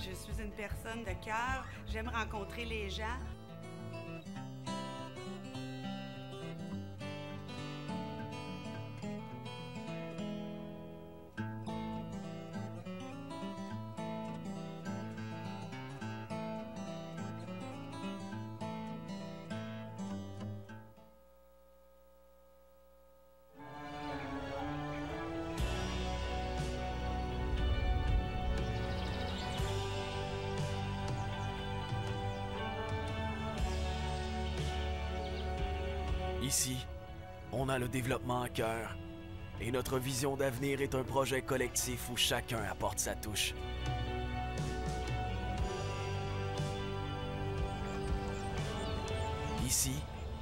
Je suis une personne de cœur. J'aime rencontrer les gens. Ici, on a le développement à cœur. Et notre vision d'avenir est un projet collectif où chacun apporte sa touche. Ici,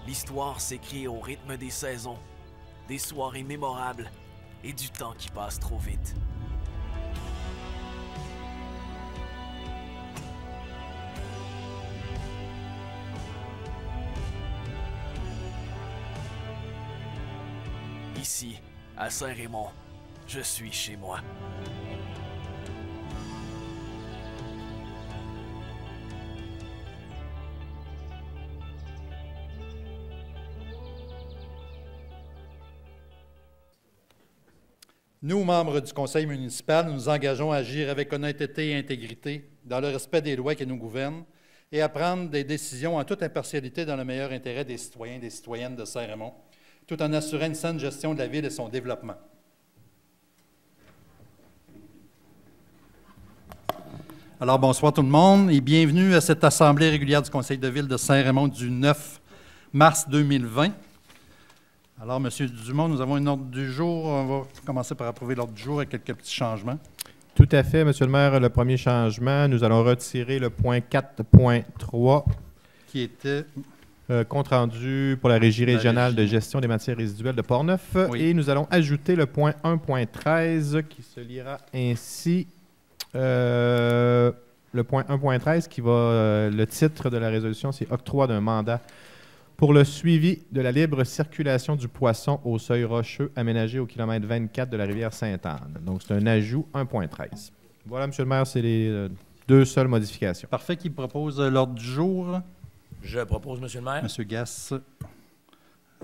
l'histoire s'écrit au rythme des saisons, des soirées mémorables et du temps qui passe trop vite. Ici, à Saint-Raymond, je suis chez moi. Nous, membres du conseil municipal, nous nous engageons à agir avec honnêteté et intégrité dans le respect des lois qui nous gouvernent et à prendre des décisions en toute impartialité dans le meilleur intérêt des citoyens et des citoyennes de Saint-Raymond, tout en assurant une saine gestion de la ville et son développement. Alors, bonsoir tout le monde et bienvenue à cette assemblée régulière du Conseil de ville de Saint-Raymond du 9 mars 2020. Alors, M. Dumont, nous avons un ordre du jour. On va commencer par approuver l'ordre du jour avec quelques petits changements. Tout à fait, M. le maire. Le premier changement, nous allons retirer le point 4.3. Qui était... compte rendu pour la Régie régionale de gestion des matières résiduelles de Portneuf. Oui. Et nous allons ajouter le point 1.13 qui se lira ainsi. Le point 1.13 qui va... le titre de la résolution, c'est « Octroi d'un mandat pour le suivi de la libre circulation du poisson au seuil rocheux aménagé au kilomètre 24 de la rivière Sainte-Anne ». Donc, c'est un ajout 1.13. Voilà, M. le maire, c'est les deux seules modifications. Parfait. Qui propose l'ordre du jour? Je propose, M. le maire. M. Gass,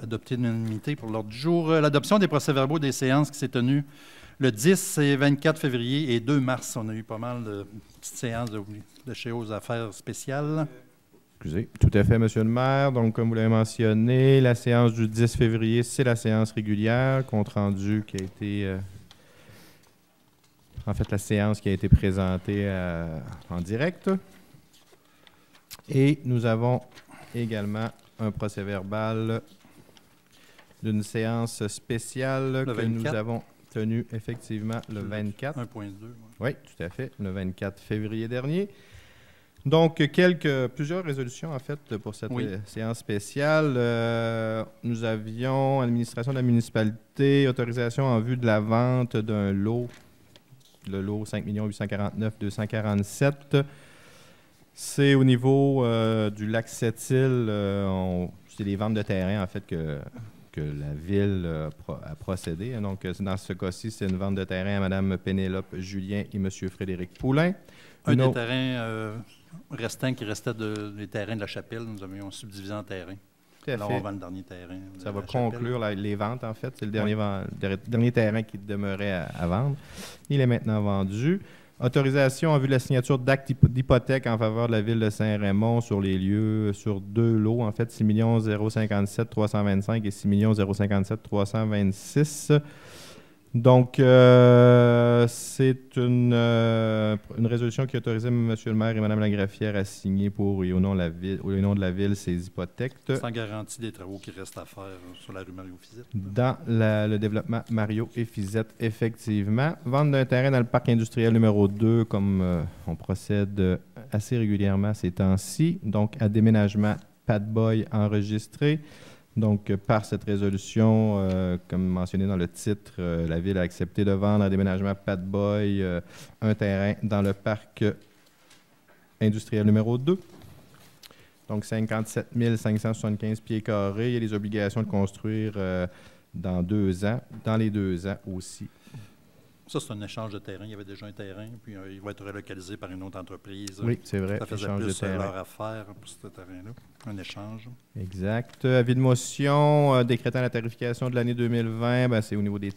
adopté d'unanimité pour l'ordre du jour. L'adoption des procès-verbaux des séances qui s'est tenue le 10 et 24 février et 2 mars. On a eu pas mal de petites séances de chez aux affaires spéciales. Excusez. Tout à fait, M. le maire. Donc, comme vous l'avez mentionné, la séance du 10 février, c'est la séance régulière, compte rendu qui a été... en fait, la séance qui a été présentée en direct. Et nous avons également un procès-verbal d'une séance spéciale que nous avons tenue effectivement le 24. 1.2. Oui, tout à fait, le 24 février dernier. Donc, plusieurs résolutions, en fait, pour cette séance spéciale. Nous avions, administration de la municipalité, autorisation en vue de la vente d'un lot, le lot 5 849 247. C'est au niveau du lac Sept-Îles, c'est les ventes de terrain, en fait, que la ville a procédé. Donc, dans ce cas-ci, c'est une vente de terrain à Mme Pénélope Julien et M. Frédéric Poulain. Un des terrains restants qui restait des terrains de la chapelle, nous avions subdivisé en terrain. Alors, on vend le dernier terrain. Ça va conclure les ventes, en fait. C'est le dernier terrain qui demeurait à vendre. Il est maintenant vendu. Autorisation en vue de la signature d'actes d'hypothèque en faveur de la ville de Saint-Raymond sur les lieux, sur deux lots, en fait, 6 057 325 et 6 057 326. Donc, c'est une résolution qui autorisait M. le maire et Mme la greffière à signer pour et au nom de la ville ces hypothèques. Sans garantie des travaux qui restent à faire sur la rue Mario-Fizette. Dans le développement Mario et Fizette, effectivement. Vente d'un terrain dans le parc industriel numéro 2, comme on procède assez régulièrement ces temps-ci. Donc, à déménagement Pat Boy enregistré. Donc, par cette résolution, comme mentionné dans le titre, la Ville a accepté de vendre à déménagement Pat Boy un terrain dans le parc industriel numéro 2. Donc, 57 575 pieds carrés. Il y a les obligations de construire dans 2 ans, dans les 2 ans aussi. Ça, c'est un échange de terrain. Il y avait déjà un terrain, puis il va être relocalisé par une autre entreprise. Oui, c'est vrai. Ça faisait échange plus de terrain. leur affaire pour ce terrain-là. Un échange. Exact. Avis de motion décrétant la tarification de l'année 2020, ben, c'est au niveau des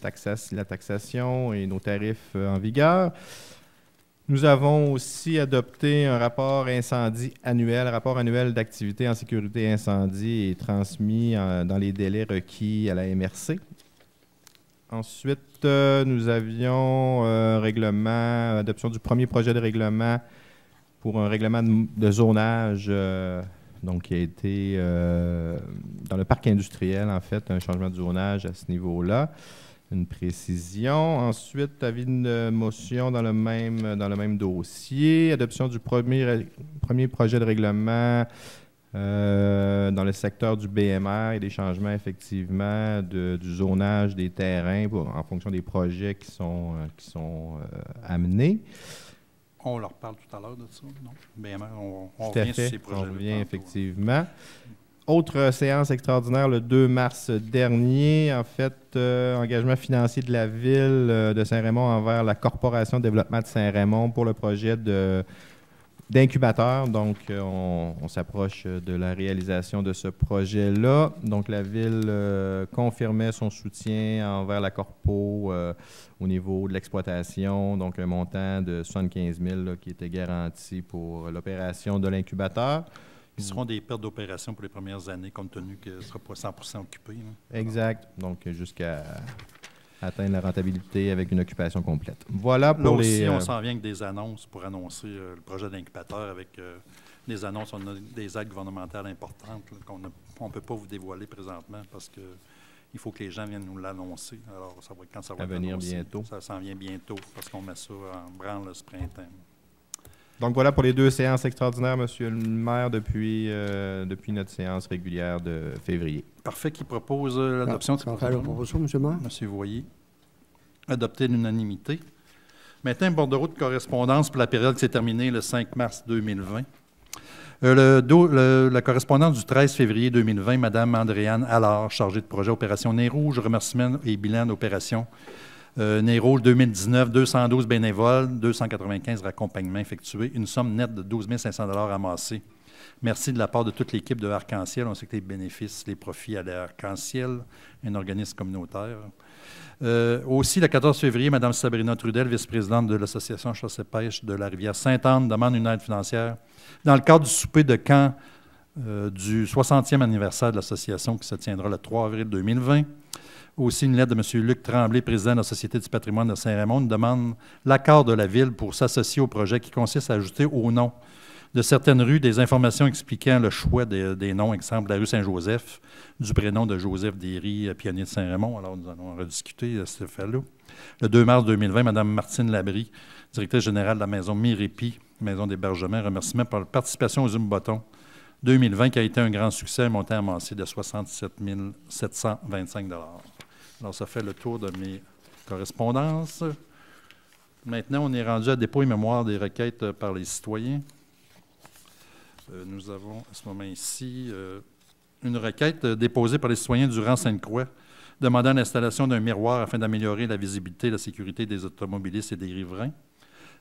la taxation et nos tarifs en vigueur. Nous avons aussi adopté un rapport incendie annuel, rapport annuel d'activité en sécurité incendie et transmis dans les délais requis à la MRC. Ensuite, nous avions adoption du premier projet de règlement pour un règlement de zonage donc qui a été dans le parc industriel, en fait, un changement de zonage à ce niveau-là. Une précision. Ensuite, avis de motion dans le même dossier. Adoption du premier projet de règlement dans le secteur du BMR et des changements, effectivement, du zonage des terrains en fonction des projets qui sont amenés. On leur parle tout à l'heure de ça, non? BMR, on revient sur ces projets-là. On revient, effectivement. Autre séance extraordinaire le 2 mars dernier, en fait, engagement financier de la Ville de Saint-Raymond envers la Corporation de développement de Saint-Raymond pour le projet d'incubateur. Donc, on s'approche de la réalisation de ce projet-là. Donc, la Ville confirmait son soutien envers la Corpo au niveau de l'exploitation. Donc, un montant de 75 000 là, qui était garanti pour l'opération de l'incubateur. Ils seront des pertes d'opération pour les premières années, compte tenu que ce ne sera pas 100% occupé. Là. Exact. Donc, jusqu'à atteindre la rentabilité avec une occupation complète. Voilà pour là aussi, les... on s'en vient avec des annonces pour annoncer le projet d'incubateur avec des annonces. On a des aides gouvernementales importantes là, qu'on ne peut pas vous dévoiler présentement parce que il faut que les gens viennent nous l'annoncer. Alors, ça va, quand ça va venir annoncé, bientôt. Ça s'en vient bientôt parce qu'on met ça en branle ce printemps. Donc, voilà pour les 2 séances extraordinaires, Monsieur le maire, depuis notre séance régulière de février. Parfait. Qui propose l'adoption de cette proposition, M. le maire? M. Voyer. Adopté à l'unanimité. Maintenant, un bordereau de correspondance pour la période qui s'est terminée le 5 mars 2020. La correspondance du 13 février 2020, Mme Andréane Allard, chargée de projet Opération Nez Rouge, remerciements et bilan d'opération Nez Rouge 2019, 212 bénévoles, 295 raccompagnements effectués, une somme nette de 12 500 $ amassés. Merci de la part de toute l'équipe de Arc-en-Ciel. On sait que les bénéfices, les profits allaient à Arc-en-Ciel, un organisme communautaire. Aussi, le 14 février, Mme Sabrina Trudel, vice-présidente de l'Association Chasse-et-Pêche de la rivière Sainte-Anne, demande une aide financière dans le cadre du souper de camp du 60e anniversaire de l'association qui se tiendra le 3 avril 2020. Aussi, une lettre de M. Luc Tremblay, président de la Société du patrimoine de Saint-Raymond, demande l'accord de la Ville pour s'associer au projet qui consiste à ajouter au nom de certaines rues des informations expliquant le choix des noms, exemple la rue Saint-Joseph, du prénom de Joseph Derry, pionnier de Saint-Raymond. Alors, nous allons rediscuter ce fait-là. Le 2 mars 2020, Mme Martine Labrie, directrice générale de la maison Mirépi, maison d'hébergement, remerciement pour la participation aux Zumboton 2020, qui a été un grand succès, un montant amassé de 67 725 $. Alors, ça fait le tour de mes correspondances. Maintenant, on est rendu à dépôt et mémoire des requêtes par les citoyens. Nous avons à ce moment ici une requête déposée par les citoyens du rang Sainte-Croix demandant l'installation d'un miroir afin d'améliorer la visibilité et la sécurité des automobilistes et des riverains.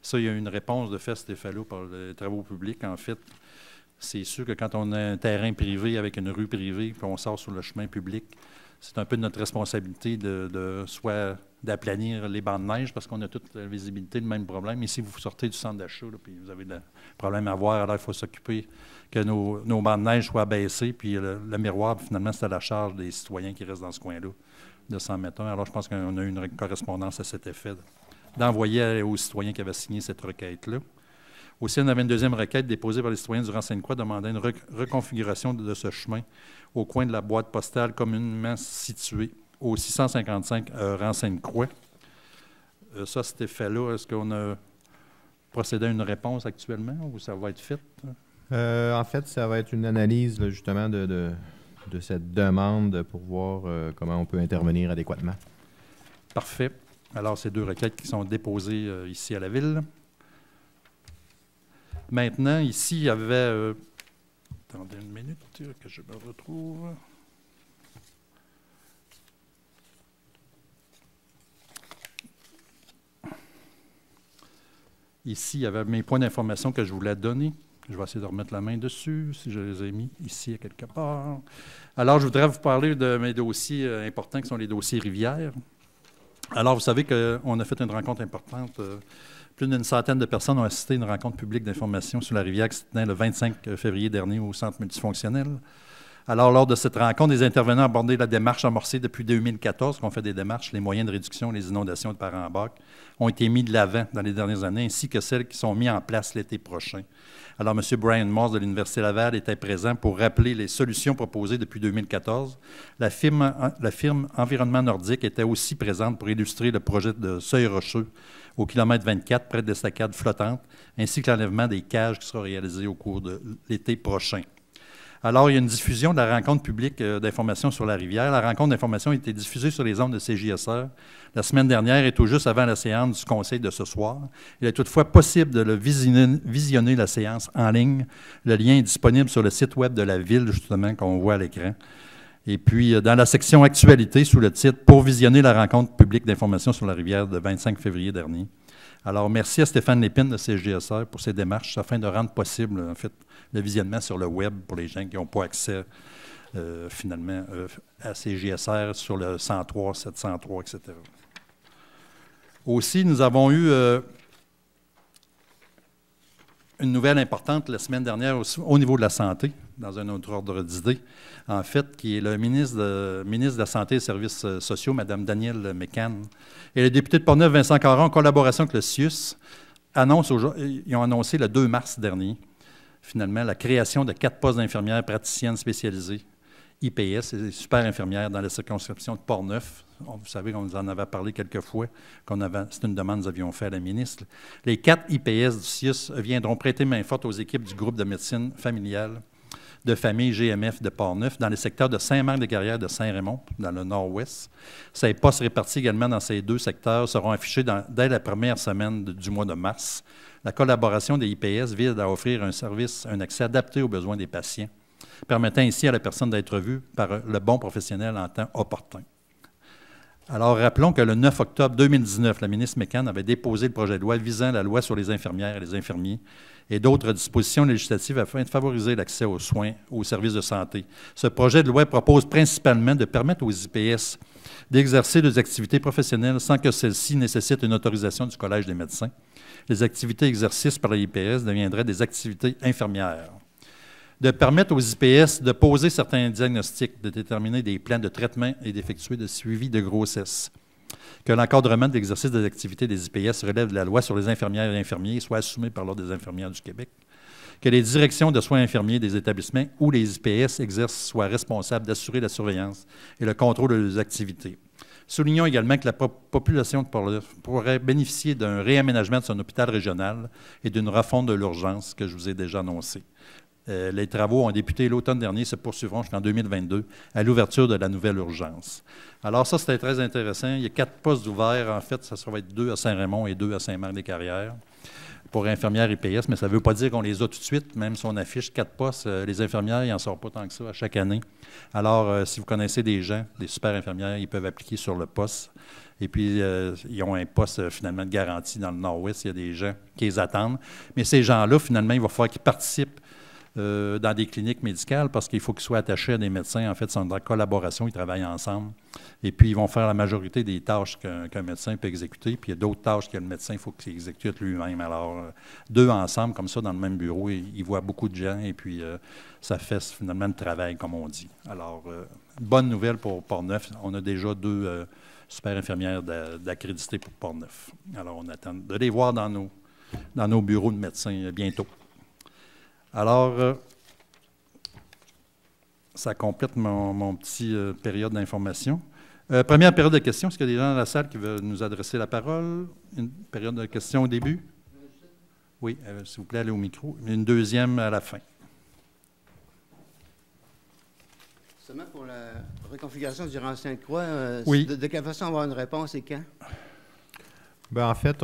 Ça, il y a une réponse de fait Stéphalo par les travaux publics. En fait, c'est sûr que quand on a un terrain privé avec une rue privée puis on sort sur le chemin public, c'est un peu de notre responsabilité soit d'aplanir les bancs de neige parce qu'on a toute la visibilité, le même problème. Ici, vous sortez du centre d'achat, puis vous avez le problème à voir. Alors, il faut s'occuper que nos bancs de neige soient baissés. Puis le miroir, finalement, c'est à la charge des citoyens qui restent dans ce coin-là de s'en mettre un. Alors, je pense qu'on a eu une correspondance à cet effet d'envoyer aux citoyens qui avaient signé cette requête-là. Aussi, on avait une deuxième requête déposée par les citoyens du rang Sainte-Croix demandant une reconfiguration de ce chemin au coin de la boîte postale communément située au 655 rang Sainte-Croix. Ça, cet effet-là, est-ce qu'on a procédé à une réponse actuellement ou ça va être fait? En fait, ça va être une analyse là, justement de cette demande pour voir comment on peut intervenir adéquatement. Parfait. Alors, ces 2 requêtes qui sont déposées ici à la Ville. Maintenant, ici, il y avait... attendez une minute que je me retrouve. ici, il y avait mes points d'information que je voulais donner. Je vais essayer de remettre la main dessus, si je les ai mis ici, à quelque part. Alors, je voudrais vous parler de mes dossiers importants, qui sont les dossiers rivières. Alors, vous savez qu'on a fait une rencontre importante. Plus d'une centaine de personnes ont assisté à une rencontre publique d'information sur la rivière qui se tenait le 25 février dernier au Centre multifonctionnel. Alors, lors de cette rencontre, les intervenants ont abordé la démarche amorcée depuis 2014, qu'on fait des démarches, les moyens de réduction, les inondations de Parent-Bac, ont été mis de l'avant dans les dernières années, ainsi que celles qui sont mises en place l'été prochain. Alors, M. Brian Morse de l'Université Laval était présent pour rappeler les solutions proposées depuis 2014. La firme Environnement Nordique était aussi présente pour illustrer le projet de seuil rocheux au kilomètre 24, près de l'estacade flottante, ainsi que l'enlèvement des cages qui sera réalisé au cours de l'été prochain. Alors, il y a une diffusion de la rencontre publique d'information sur la rivière. La rencontre d'information a été diffusée sur les ondes de CJSR la semaine dernière et tout juste avant la séance du conseil de ce soir. Il est toutefois possible de visionner la séance en ligne. Le lien est disponible sur le site web de la Ville, justement, qu'on voit à l'écran. Et puis, dans la section Actualité, sous le titre « Pour visionner la rencontre publique d'information sur la rivière de 25 février dernier ». Alors, merci à Stéphane Lépine de CJSR pour ses démarches afin de rendre possible, en fait, le visionnement sur le web pour les gens qui n'ont pas accès, finalement, à CJSR sur le 103, 703, etc. Aussi, nous avons eu une nouvelle importante la semaine dernière aussi, au niveau de la santé, dans un autre ordre d'idée, en fait, qui est le ministre de la Santé et des Services sociaux, Mme Danielle McCann, et le député de Portneuf, Vincent Caron, en collaboration avec le CIUS, ils ont annoncé le 2 mars dernier, finalement, la création de 4 postes d'infirmières praticiennes spécialisées, IPS, et super infirmières dans la circonscription de Portneuf. Vous savez, on vous en avait parlé quelques fois, c'est une demande que nous avions faite à la ministre. Les 4 IPS du CIUS viendront prêter main forte aux équipes du groupe de médecine familiale de famille GMF de Portneuf dans les secteurs de Saint-Marc-des-Carrières et de Saint-Raymond, dans le nord-ouest. Ces postes répartis également dans ces 2 secteurs seront affichés dès la première semaine du mois de mars. La collaboration des IPS vise à offrir un accès adapté aux besoins des patients, permettant ainsi à la personne d'être vue par le bon professionnel en temps opportun. Alors, rappelons que le 9 octobre 2019, la ministre McCann avait déposé le projet de loi visant la loi sur les infirmières et les infirmiers et d'autres dispositions législatives afin de favoriser l'accès aux soins, aux services de santé. Ce projet de loi propose principalement de permettre aux IPS d'exercer des activités professionnelles sans que celles-ci nécessitent une autorisation du Collège des médecins. Les activités exercices par les IPS deviendraient des activités infirmières. De permettre aux IPS de poser certains diagnostics, de déterminer des plans de traitement et d'effectuer des suivis de grossesse. Que l'encadrement de l'exercice des activités des IPS relève de la loi sur les infirmières et infirmiers et soit assumé par l'Ordre des infirmières du Québec. Que les directions de soins infirmiers des établissements où les IPS exercent soient responsables d'assurer la surveillance et le contrôle de leurs activités. Soulignons également que la population de Portneuf pourrait bénéficier d'un réaménagement de son hôpital régional et d'une refonte de l'urgence que je vous ai déjà annoncée. Les travaux ont débuté l'automne dernier, se poursuivront jusqu'en 2022 à l'ouverture de la nouvelle urgence. Alors ça, c'était très intéressant. Il y a 4 postes ouverts. En fait, ça va être 2 à Saint-Raymond et 2 à Saint-Marc-des-Carrières pour infirmières IPS, mais ça ne veut pas dire qu'on les a tout de suite. Même si on affiche 4 postes, les infirmières, il n'en sort pas tant que ça à chaque année. Alors, si vous connaissez des gens, des super infirmières, ils peuvent appliquer sur le poste. Et puis, ils ont un poste, finalement, de garantie dans le Nord-Ouest. Il y a des gens qui les attendent. Mais ces gens-là, finalement, il va falloir qu'ils participent dans des cliniques médicales parce qu'il faut qu'ils soient attachés à des médecins. En fait, c'est en collaboration, ils travaillent ensemble. Et puis, ils vont faire la majorité des tâches qu'un médecin peut exécuter. Puis, il y a d'autres tâches que le médecin, il faut qu'il exécute lui-même. Alors, 2 ensemble, comme ça, dans le même bureau, ils voient beaucoup de gens et puis ça fait finalement le travail, comme on dit. Alors, bonne nouvelle pour Portneuf. On a déjà 2 super infirmières d'accréditer pour Portneuf. Alors, on attend de les voir dans nos bureaux de médecins bientôt. Alors, ça complète mon petit période d'information. Première période de questions. Est-ce qu'il y a des gens dans la salle qui veulent nous adresser la parole? Une période de questions au début? Oui, s'il vous plaît, allez au micro. Une deuxième à la fin. Seulement pour la reconfiguration du rang Sainte-Croix, oui. De quelle façon on va avoir une réponse et quand? Ben, en fait,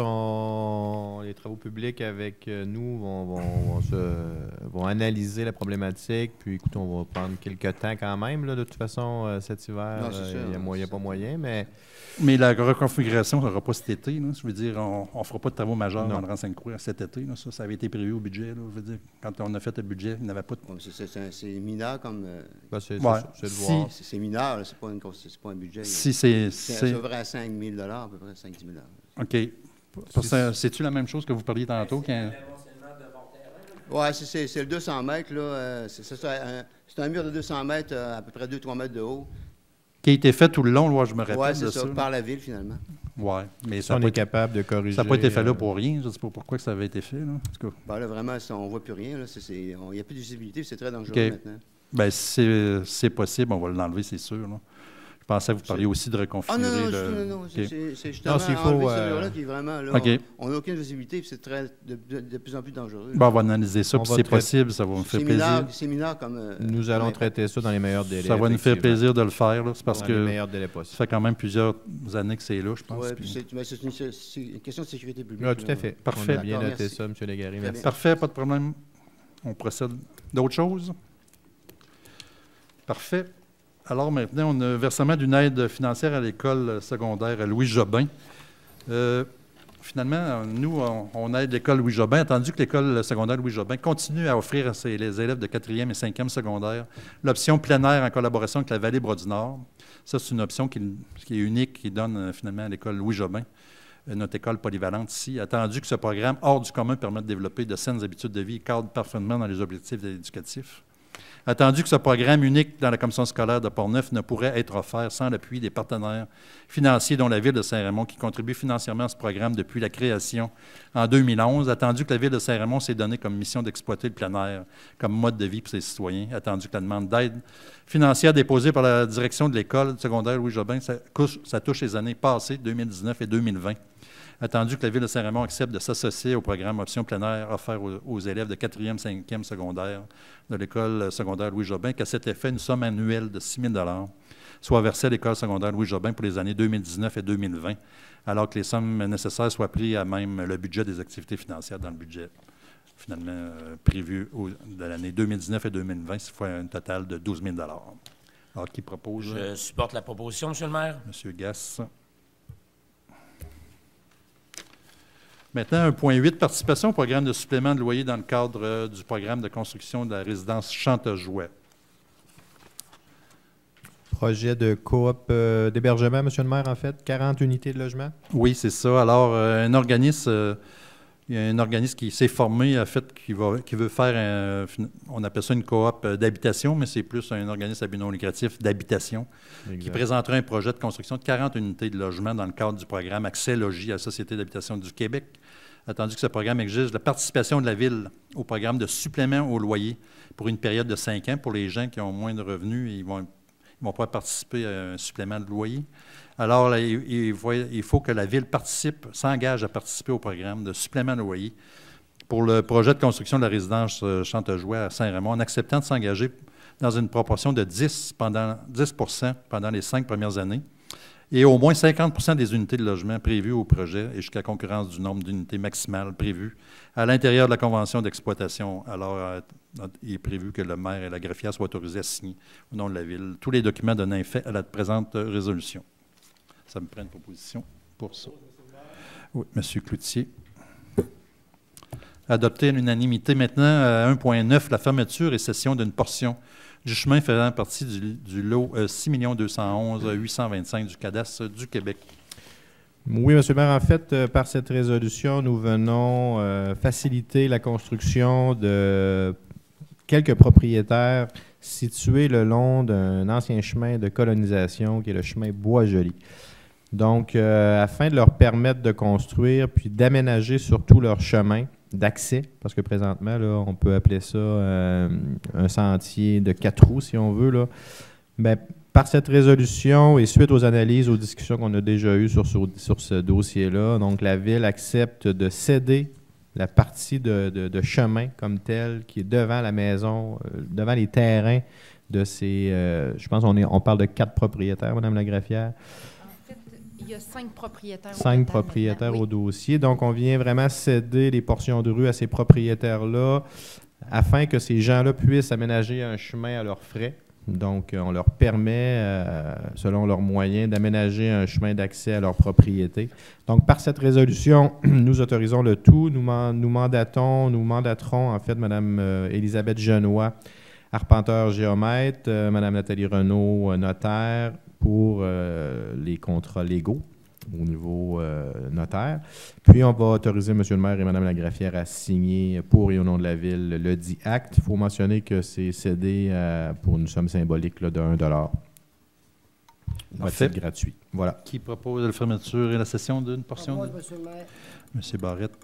les travaux publics avec nous vont analyser la problématique. Puis, écoute, on va prendre quelques temps quand même. Là, de toute façon, cet hiver, il n'y a pas moyen. Mais la reconfiguration ne sera pas cet été. Là. Je veux dire, on ne fera pas de travaux majeurs dans le rang 5 cours cet été. Là. Ça avait été prévu au budget. Là. Je veux dire, quand on a fait le budget, il n'y avait pas de... C'est mineur comme... c'est de voir. C'est mineur, c'est pas un budget. Si c'est à peu près à 5 000 $, à peu près 5 000 $. OK. C'est-tu la même chose que vous parliez tantôt? Oui, c'est le 200 mètres. Là, c'est un mur de 200 mètres, à peu près 2-3 mètres de haut. Qui a été fait tout le long, là, je me rappelle de ça. Par la ville, finalement. Oui, mais on est capable de corriger. Ça n'a pas été fait là pour rien. Je ne sais pas pourquoi ça avait été fait. Là. Ben là, vraiment, on ne voit plus rien. Il n'y a plus de visibilité, c'est très dangereux maintenant. Bien, c'est possible, on va l'enlever, c'est sûr. Là. Je pensais que vous parliez aussi de reconfigurer. Non, c'est justement celui-là qui est vraiment... Là, on n'a aucune visibilité, puis c'est de plus en plus dangereux. Bon, on va analyser ça, puis c'est possible, ça va me faire plaisir. C'est mineur comme... Nous allons traiter ça dans les meilleurs délais. Ça va nous faire plaisir de le faire, là, c'est parce que les meilleurs délais possibles. Ça fait quand même plusieurs années que c'est là, je pense. Oui, c'est une question de sécurité publique. Oui, tout à fait. Parfait. On a bien noté ça, M. Légaré. Merci. Parfait, pas de problème. On procède. D'autres choses? Parfait. Alors maintenant, on a un versement d'une aide financière à l'école secondaire Louis Jobin. Finalement, nous, on aide l'école Louis Jobin, attendu que l'école secondaire Louis Jobin continue à offrir à les élèves de 4e et 5e secondaire l'option plein air en collaboration avec la Vallée-Bras du Nord. Ça, c'est une option qui est unique, qui donne finalement à l'école Louis Jobin, notre école polyvalente ici, attendu que ce programme hors du commun permet de développer de saines habitudes de vie et cadre parfaitement dans les objectifs éducatifs. Attendu que ce programme unique dans la commission scolaire de Portneuf ne pourrait être offert sans l'appui des partenaires financiers, dont la Ville de Saint-Raymond, qui contribue financièrement à ce programme depuis la création en 2011. Attendu que la Ville de Saint-Raymond s'est donnée comme mission d'exploiter le plein air comme mode de vie pour ses citoyens. Attendu que la demande d'aide financière déposée par la direction de l'école secondaire Louis Jobin, ça touche les années passées, 2019 et 2020. Attendu que la Ville de Saint-Raymond accepte de s'associer au programme Option plein air offert aux élèves de 4e, 5e secondaire de l'école secondaire Louis Jobin, qu'à cet effet, une somme annuelle de 6 000 $ soit versée à l'école secondaire Louis Jobin pour les années 2019 et 2020, alors que les sommes nécessaires soient prises à même le budget des activités financières dans le budget finalement prévu de l'année 2019 et 2020, ce qui fait un total de 12 000 $. Alors, qui propose? Je supporte la proposition, M. le maire. M. Gass. Maintenant, 1.8, participation au programme de supplément de loyer dans le cadre du programme de construction de la résidence Chantejouet. Projet de coop d'hébergement, M. le maire, en fait, 40 unités de logement? Oui, c'est ça. Alors, il y a un organisme qui s'est formé, en fait, qui veut faire, on appelle ça une coop d'habitation, mais c'est plus un organisme à but non lucratif d'habitation, qui présentera un projet de construction de 40 unités de logement dans le cadre du programme Accès Logis à la Société d'habitation du Québec. Attendu que ce programme exige la participation de la Ville au programme de supplément au loyer pour une période de 5 ans pour les gens qui ont moins de revenus, ils vont pouvoir participer à un supplément de loyer. Alors, là, il faut que la Ville s'engage à participer au programme de supplément de loyer pour le projet de construction de la résidence Chantejouet à Saint-Raymond, en acceptant de s'engager dans une proportion de 10 % pendant les 5 premières années, et au moins 50 % des unités de logement prévues au projet et jusqu'à concurrence du nombre d'unités maximales prévues à l'intérieur de la convention d'exploitation. Alors, il est prévu que le maire et la greffière soient autorisés à signer au nom de la Ville tous les documents donnant effet à la présente résolution. Ça me prend une proposition pour ça. Oui, M. Cloutier. Adopter à l'unanimité maintenant à 1.9 la fermeture et cession d'une portion du chemin faisant partie du lot 6 211 825 du cadastre du Québec. Oui, M. le maire, en fait, par cette résolution, nous venons faciliter la construction de quelques propriétaires situés le long d'un ancien chemin de colonisation qui est le chemin Bois-Joli. Donc, afin de leur permettre de construire puis d'aménager surtout leur chemin d'accès, parce que présentement, là, on peut appeler ça un sentier de 4 roues, si on veut, là. Bien, par cette résolution et suite aux analyses, aux discussions qu'on a déjà eues sur ce dossier-là, donc la Ville accepte de céder la partie de chemin comme tel qui est devant la maison, devant les terrains de ces... je pense qu'on parle de 4 propriétaires, Mme la greffière. Il y a 5 propriétaires. 5 propriétaires au dossier. Donc, on vient vraiment céder les portions de rue à ces propriétaires-là afin que ces gens-là puissent aménager un chemin à leurs frais. Donc, on leur permet, selon leurs moyens, d'aménager un chemin d'accès à leur propriété. Donc, par cette résolution, nous autorisons le tout. Nous mandaterons, en fait, Mme Élisabeth Genois, arpenteur géomètre, Mme Nathalie Renaud, notaire, pour les contrats légaux au niveau notaire. Puis, on va autoriser M. le maire et Mme la greffière à signer pour et au nom de la ville le dit acte. Il faut mentionner que c'est cédé pour une somme symbolique là, de 1 $. C'est gratuit. Voilà. Qui propose la fermeture et la cession d'une portion? M. le maire. M. Barrette.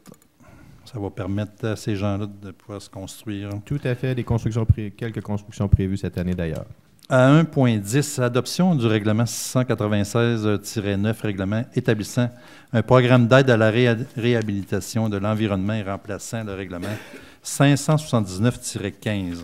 Ça va permettre à ces gens-là de pouvoir se construire. Tout à fait. Quelques constructions prévues cette année d'ailleurs. À 1.10, adoption du règlement 696-9, règlement établissant un programme d'aide à la réhabilitation de l'environnement et remplaçant le règlement 579-15.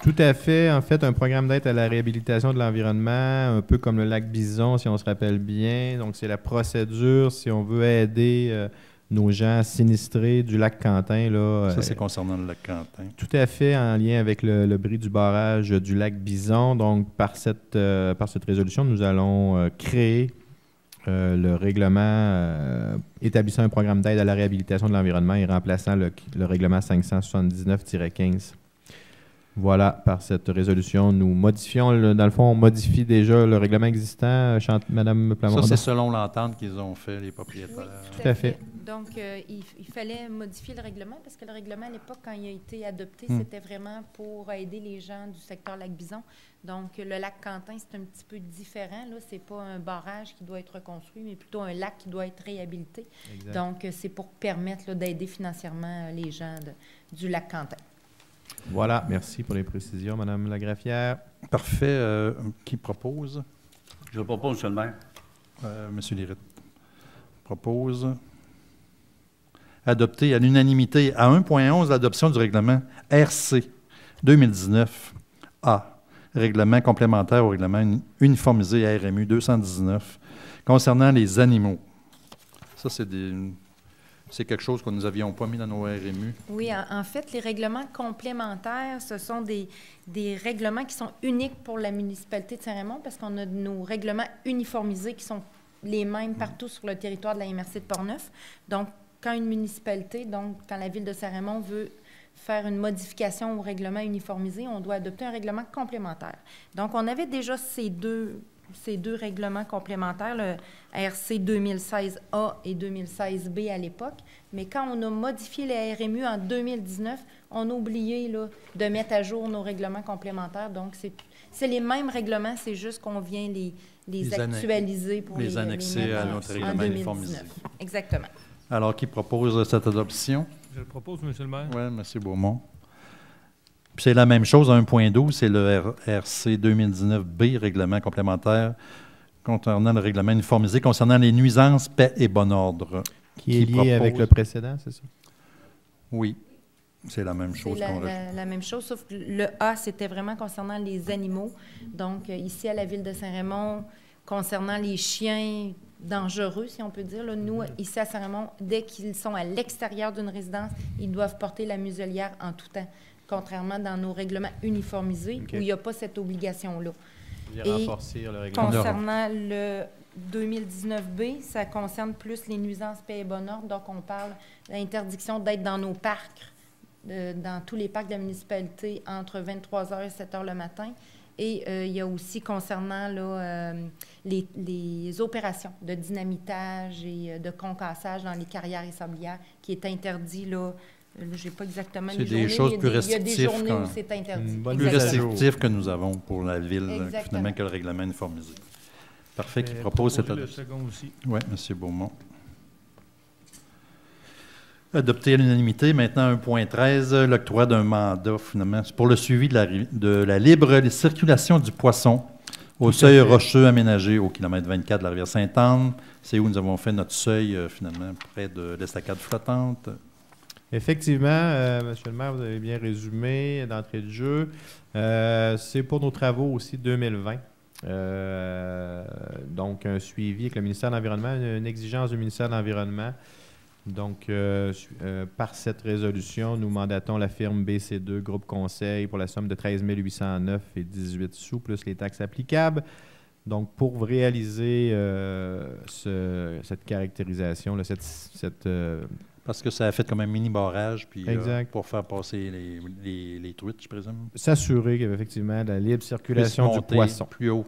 Tout à fait. En fait, un programme d'aide à la réhabilitation de l'environnement, un peu comme le lac Bison, si on se rappelle bien. Donc, c'est la procédure si on veut aider nos gens sinistrés du lac Quentin. Là, ça, c'est concernant le lac Quentin. Tout à fait, en lien avec le bris du barrage du lac Bison. Donc, par cette résolution, nous allons créer le règlement établissant un programme d'aide à la réhabilitation de l'environnement et remplaçant le règlement 579-15. Voilà, par cette résolution, nous modifions, dans le fond, on modifie déjà le règlement existant, Mme Plamondon. Ça, c'est selon l'entente qu'ils ont fait, les propriétaires. Oui, tout à fait. Donc, il fallait modifier le règlement parce que le règlement, à l'époque, quand il a été adopté, c'était vraiment pour aider les gens du secteur Lac-Bison. Donc, le lac Quentin, c'est un petit peu différent. Ce n'est pas un barrage qui doit être reconstruit, mais plutôt un lac qui doit être réhabilité. Exact. Donc, c'est pour permettre d'aider financièrement les gens du lac Quentin. Voilà, merci pour les précisions, Mme la greffière. Parfait. Qui propose? Je le propose, M. le maire. M. Lirette propose. Adopter à l'unanimité à 1.11 l'adoption du règlement RC 2019A, règlement complémentaire au règlement uniformisé RMU 219 concernant les animaux. Ça, c'est quelque chose que nous n'avions pas mis dans nos RMU. Oui, en fait, les règlements complémentaires, ce sont des règlements qui sont uniques pour la municipalité de Saint-Raymond parce qu'on a nos règlements uniformisés qui sont les mêmes partout sur le territoire de la MRC de Portneuf. Donc, quand une municipalité, quand la Ville de Saint-Raymond veut faire une modification au règlement uniformisé, on doit adopter un règlement complémentaire. Donc, on avait déjà ces deux règlements complémentaires, le RC 2016A et 2016B à l'époque, mais quand on a modifié les RMU en 2019, on a oublié de mettre à jour nos règlements complémentaires. Donc, c'est les mêmes règlements, c'est juste qu'on vient les actualiser pour les annexer à notre règlement uniformisé. Exactement. Alors, qui propose cette adoption? Je le propose, M. le maire. Oui, M. Beaumont. Puis c'est la même chose, à 1.12, c'est le RC 2019B, règlement complémentaire concernant le règlement uniformisé, concernant les nuisances, paix et bon ordre. Qui est lié avec le précédent, c'est ça? Oui, c'est la même chose. C'est la même chose, sauf que le A, c'était vraiment concernant les animaux. Donc, ici, à la Ville de Saint-Raymond, concernant les chiens dangereux, si on peut dire. Là, nous, ici à Saint-Raymond, dès qu'ils sont à l'extérieur d'une résidence, ils doivent porter la muselière en tout temps, contrairement dans nos règlements uniformisés, où il n'y a pas cette obligation-là. Et concernant le 2019B, ça concerne plus les nuisances paix et bon ordre. Donc, on parle de l'interdiction d'être dans nos parcs, dans tous les parcs de la municipalité, entre 23h et 7h le matin. Et il y a aussi concernant les opérations de dynamitage et de concassage dans les carrières et sablières qui est interdit, là. Je n'ai pas exactement les journées. C'est des choses plus restrictives. Il y a des journées où c'est interdit. Plus restrictif que nous avons pour la Ville, finalement, que le règlement uniformisé. Parfait, qui propose cette adoption. Le second aussi. Oui, M. Beaumont. Adopté à l'unanimité. Maintenant, 1.13, l'octroi d'un mandat, finalement, pour le suivi de la libre circulation du poisson au seuil rocheux aménagé au kilomètre 24 de la rivière Sainte-Anne. C'est où nous avons fait notre seuil, finalement, près de l'estacade flottante. Effectivement, Monsieur le maire, vous avez bien résumé d'entrée de jeu. C'est pour nos travaux aussi 2020. Donc, un suivi avec le ministère de l'Environnement, une exigence du ministère de l'Environnement. Donc, par cette résolution, nous mandatons la firme BC2 Groupe Conseil pour la somme de 13 809,18 sous plus les taxes applicables. Donc, pour réaliser cette caractérisation, là, parce que ça a fait comme un mini-barrage, puis pour faire passer les truites, je présume. S'assurer qu'effectivement, la libre circulation du poisson. Plus haut.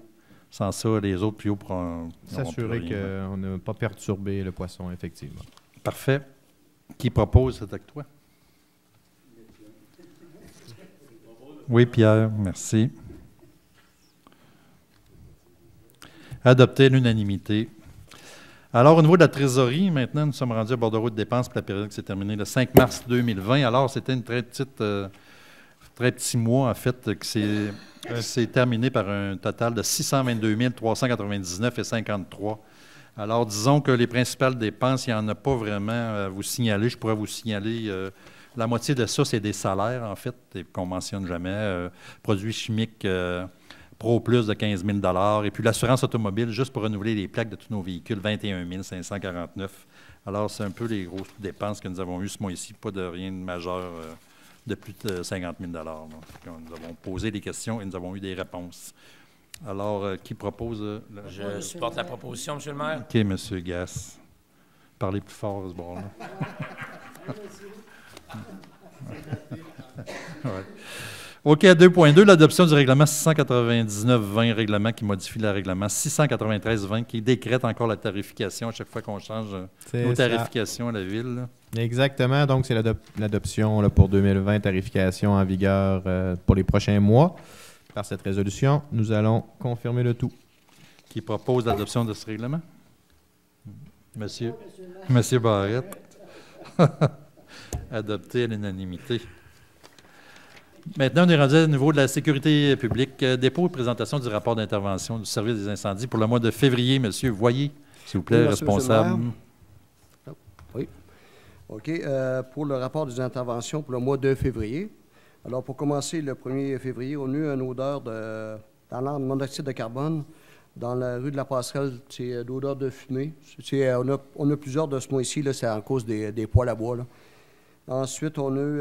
Sans ça, les autres plus hauts pourront... S'assurer qu'on n'a pas perturbé le poisson, effectivement. Parfait. Qui propose cet acte? Oui, Pierre, merci. Adopté à l'unanimité. Alors, au niveau de la trésorerie, maintenant, nous sommes rendus à bordereau de dépenses pour la période qui s'est terminée le 5 mars 2020. Alors, c'était une très petit mois, en fait, qui s'est terminé par un total de 622 399,53. Alors, disons que les principales dépenses, il n'y en a pas vraiment à vous signaler. Je pourrais vous signaler la moitié de ça, c'est des salaires, en fait, qu'on ne mentionne jamais. Produits chimiques Pro Plus de 15 000 $. Et puis l'assurance automobile, juste pour renouveler les plaques de tous nos véhicules, 21 549. Alors, c'est un peu les grosses dépenses que nous avons eues ce mois-ci, pas de rien de majeur de plus de 50 000 $. Nous avons posé des questions et nous avons eu des réponses. Alors, qui propose? Je supporte la proposition, M. le maire. OK, M. Gass. Parlez plus fort, ce bord-là. Ouais. OK, à 2.2, l'adoption du règlement 699-20, règlement qui modifie le règlement 693-20, qui décrète encore la tarification à chaque fois qu'on change nos tarifications à la ville. Là. Exactement. Donc, c'est l'adoption là, pour 2020, tarification en vigueur pour les prochains mois. Par cette résolution, nous allons confirmer le tout. Qui propose l'adoption de ce règlement? Monsieur Barrette. Adopté à l'unanimité. Maintenant, on est rendu au niveau de la sécurité publique. Dépôt et présentation du rapport d'intervention du service des incendies pour le mois de février. Monsieur Voyer, s'il vous plaît, oui, responsable. Oui. OK. Pour le rapport des interventions pour le mois de février. Alors, pour commencer, le 1er février, on a eu une odeur dans l'air de monoxyde de carbone dans la rue de la Passerelle. C'est d'odeur de fumée. On a plusieurs de ce mois-ci, c'est en cause des poêles à bois. Là. Ensuite, on a eu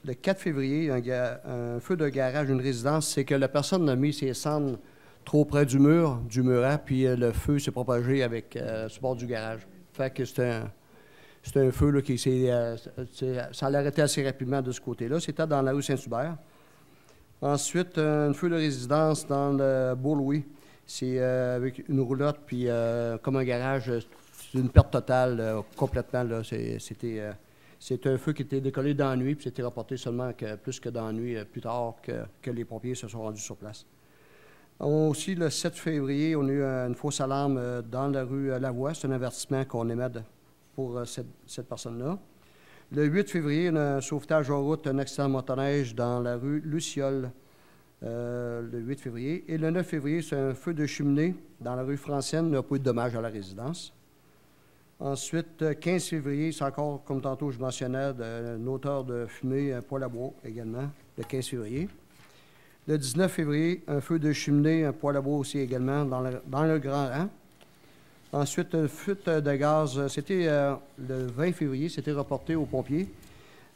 le 4 février un feu de garage d'une résidence. C'est que la personne a mis ses cendres trop près du murat, puis le feu s'est propagé avec ce bord du garage. Fait que c'était un feu là, qui ça allait arrêter assez rapidement de ce côté-là. C'était dans la rue Saint-Hubert. Ensuite, un feu de résidence dans le Bourg-Louis. C'est avec une roulotte, puis comme un garage, c'est une perte totale complètement. Là. C'est un feu qui était décollé dans la nuit, puis c'était rapporté seulement plus que dans la nuit, plus tard que les pompiers se sont rendus sur place. Aussi, le 7 février, on a eu une fausse alarme dans la rue Lavoie. C'est un avertissement qu'on émet pour cette personne-là. Le 8 février, on a un sauvetage en route, un accident de motoneige dans la rue Luciole, le 8 février. Et le 9 février, c'est un feu de cheminée dans la rue Francienne. Il n'y a pas eu de dommages à la résidence. Ensuite, 15 février, c'est encore, comme tantôt je mentionnais, une hauteur de fumée, un poêle à bois également, le 15 février. Le 19 février, un feu de cheminée, un poêle à bois aussi également dans le Grand Rang. Ensuite, une fuite de gaz, c'était le 20 février, c'était reporté aux pompiers.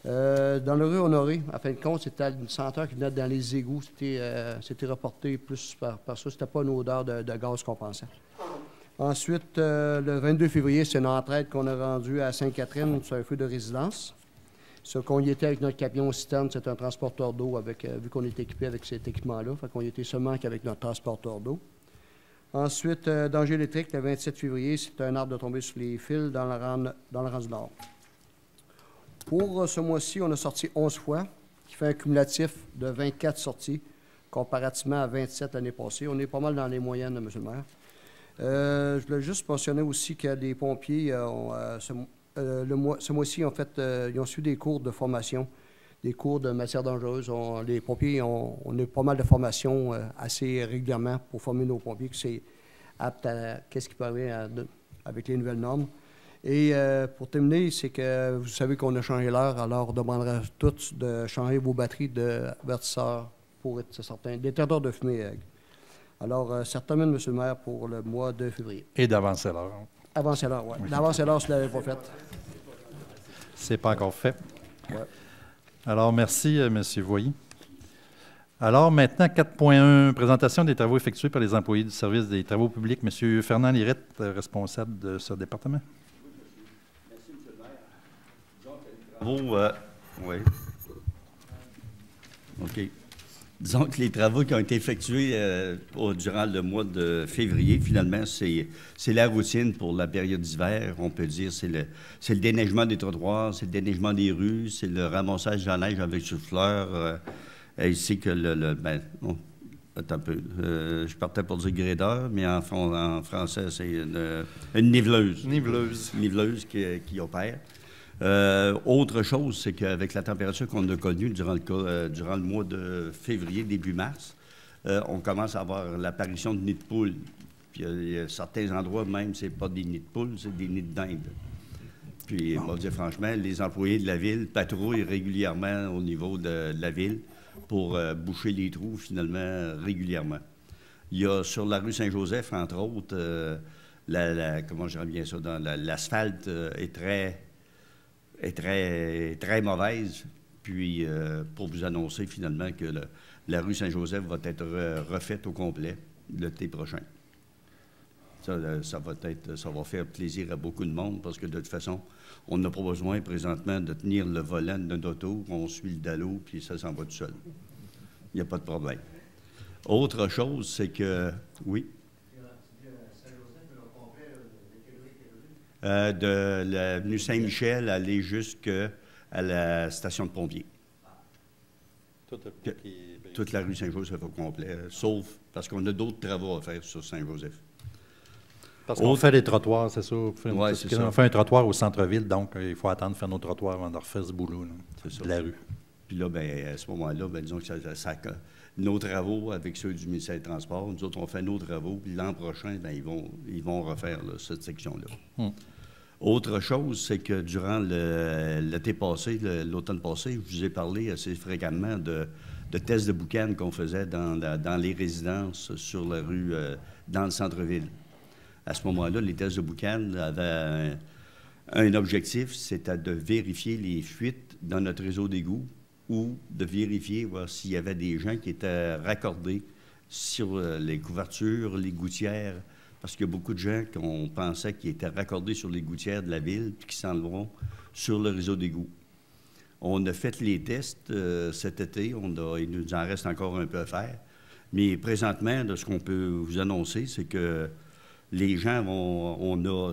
Dans la rue Honoré, en fin de compte, c'était une senteur qui venait dans les égouts. C'était reporté plus par ça. C'était pas une odeur de gaz qu'on pensait. Ensuite, le 22 février, c'est une entraide qu'on a rendue à Sainte-Catherine sur un feu de résidence. Ce qu'on y était avec notre camion citerne, c'est un transporteur d'eau, vu qu'on est équipé avec cet équipement-là. Fait qu'on y était seulement qu'avec notre transporteur d'eau. Ensuite, danger électrique, le 27 février, c'est un arbre de tomber sur les fils dans le rang du Nord. Pour ce mois-ci, on a sorti 11 fois, qui fait un cumulatif de 24 sorties, comparativement à 27 l'année passée. On est pas mal dans les moyennes, M. le maire. Je voulais juste mentionner aussi que les pompiers, ce mois-ci, en fait, ils ont suivi des cours de formation, des cours de matières dangereuses. Les pompiers, on a pas mal de formations assez régulièrement pour former nos pompiers, que c'est apte à qu'est-ce qui peut arriver avec les nouvelles normes. Et pour terminer, c'est que vous savez qu'on a changé l'heure, alors on demandera tous de changer vos batteries d'avertisseurs pour être certains, détecteurs de fumée. Alors, ça termine, M. le maire, pour le mois de février. Et d'avancer l'heure. Avancer l'heure, oui. D'avancer l'heure, si vous ne l'avez pas fait. C'est pas encore fait. Ouais. Alors, merci, M. Voyer. Alors, maintenant, 4.1, présentation des travaux effectués par les employés du service des travaux publics. M. Fernand Lirette, responsable de ce département. Merci, M. le maire. Oui. OK. Disons que les travaux qui ont été effectués durant le mois de février, finalement, c'est la routine pour la période d'hiver. On peut dire c'est le déneigement des trottoirs, c'est le déneigement des rues, c'est le ramassage de la neige avec souffleur. Ainsi que attends un peu. Je partais pour dire grédeur, mais en français, c'est une niveleuse. Niveleuse qui opère. Autre chose, c'est qu'avec la température qu'on a connue durant le mois de février, début mars, on commence à avoir l'apparition de nids de poules. Puis il y a certains endroits, même, c'est pas des nids de poules, c'est des nids de dinde. Puis, on va dire franchement, les employés de la ville patrouillent régulièrement au niveau de la ville pour boucher les trous, finalement, régulièrement. Il y a sur la rue Saint-Joseph, entre autres, comment je reviens ça, l'asphalte est très mauvaise. Puis, pour vous annoncer finalement que la rue Saint-Joseph va être refaite au complet l'été prochain. Ça va faire plaisir à beaucoup de monde parce que de toute façon, on n'a pas besoin présentement de tenir le volant de notre auto, on suit le dallo, puis ça s'en va tout seul. Il n'y a pas de problème. Autre chose, c'est que... Oui? De l'avenue Saint-Michel aller jusqu'à la station de pompiers. Toute la rue Saint-Joseph au complet, sauf parce qu'on a d'autres travaux à faire sur Saint-Joseph. Parce qu'on fait des trottoirs, c'est ça? Oui, c'est ça. On fait un trottoir au centre-ville, donc il faut attendre de faire nos trottoirs avant de refaire ce boulot de la rue. Puis là, à ce moment-là, disons que nos travaux avec ceux du ministère des Transports, nous autres, on fait nos travaux, puis l'an prochain, ils vont refaire cette section-là. Autre chose, c'est que durant l'été passé, l'automne passé, je vous ai parlé assez fréquemment de tests de boucan qu'on faisait dans les résidences sur la rue, dans le centre-ville. À ce moment-là, les tests de boucan avaient un objectif, c'était de vérifier les fuites dans notre réseau d'égouts ou de vérifier voir s'il y avait des gens qui étaient raccordés sur les couvertures, les gouttières, parce qu'il y a beaucoup de gens qu'on pensait qui étaient raccordés sur les gouttières de la ville puis qui s'en vont sur le réseau d'égouts. On a fait les tests cet été, il nous en reste encore un peu à faire, mais présentement, de ce qu'on peut vous annoncer, c'est que les gens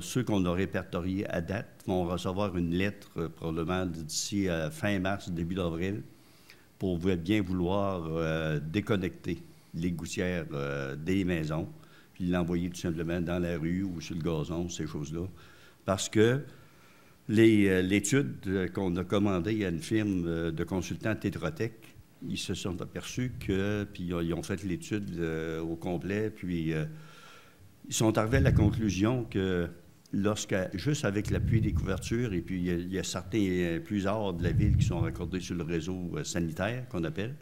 ceux qu'on a répertoriés à date vont recevoir une lettre probablement d'ici fin mars, début d'avril, pour bien vouloir déconnecter les gouttières des maisons, puis l'envoyer tout simplement dans la rue ou sur le gazon, ces choses-là. Parce que l'étude qu'on a commandée à une firme de consultants Tetra Tech, ils se sont aperçus puis ils ont fait l'étude au complet, puis ils sont arrivés à la conclusion que juste avec l'appui des couvertures, et puis il y a plusieurs de la ville qui sont raccordés sur le réseau sanitaire, qu'on appelle,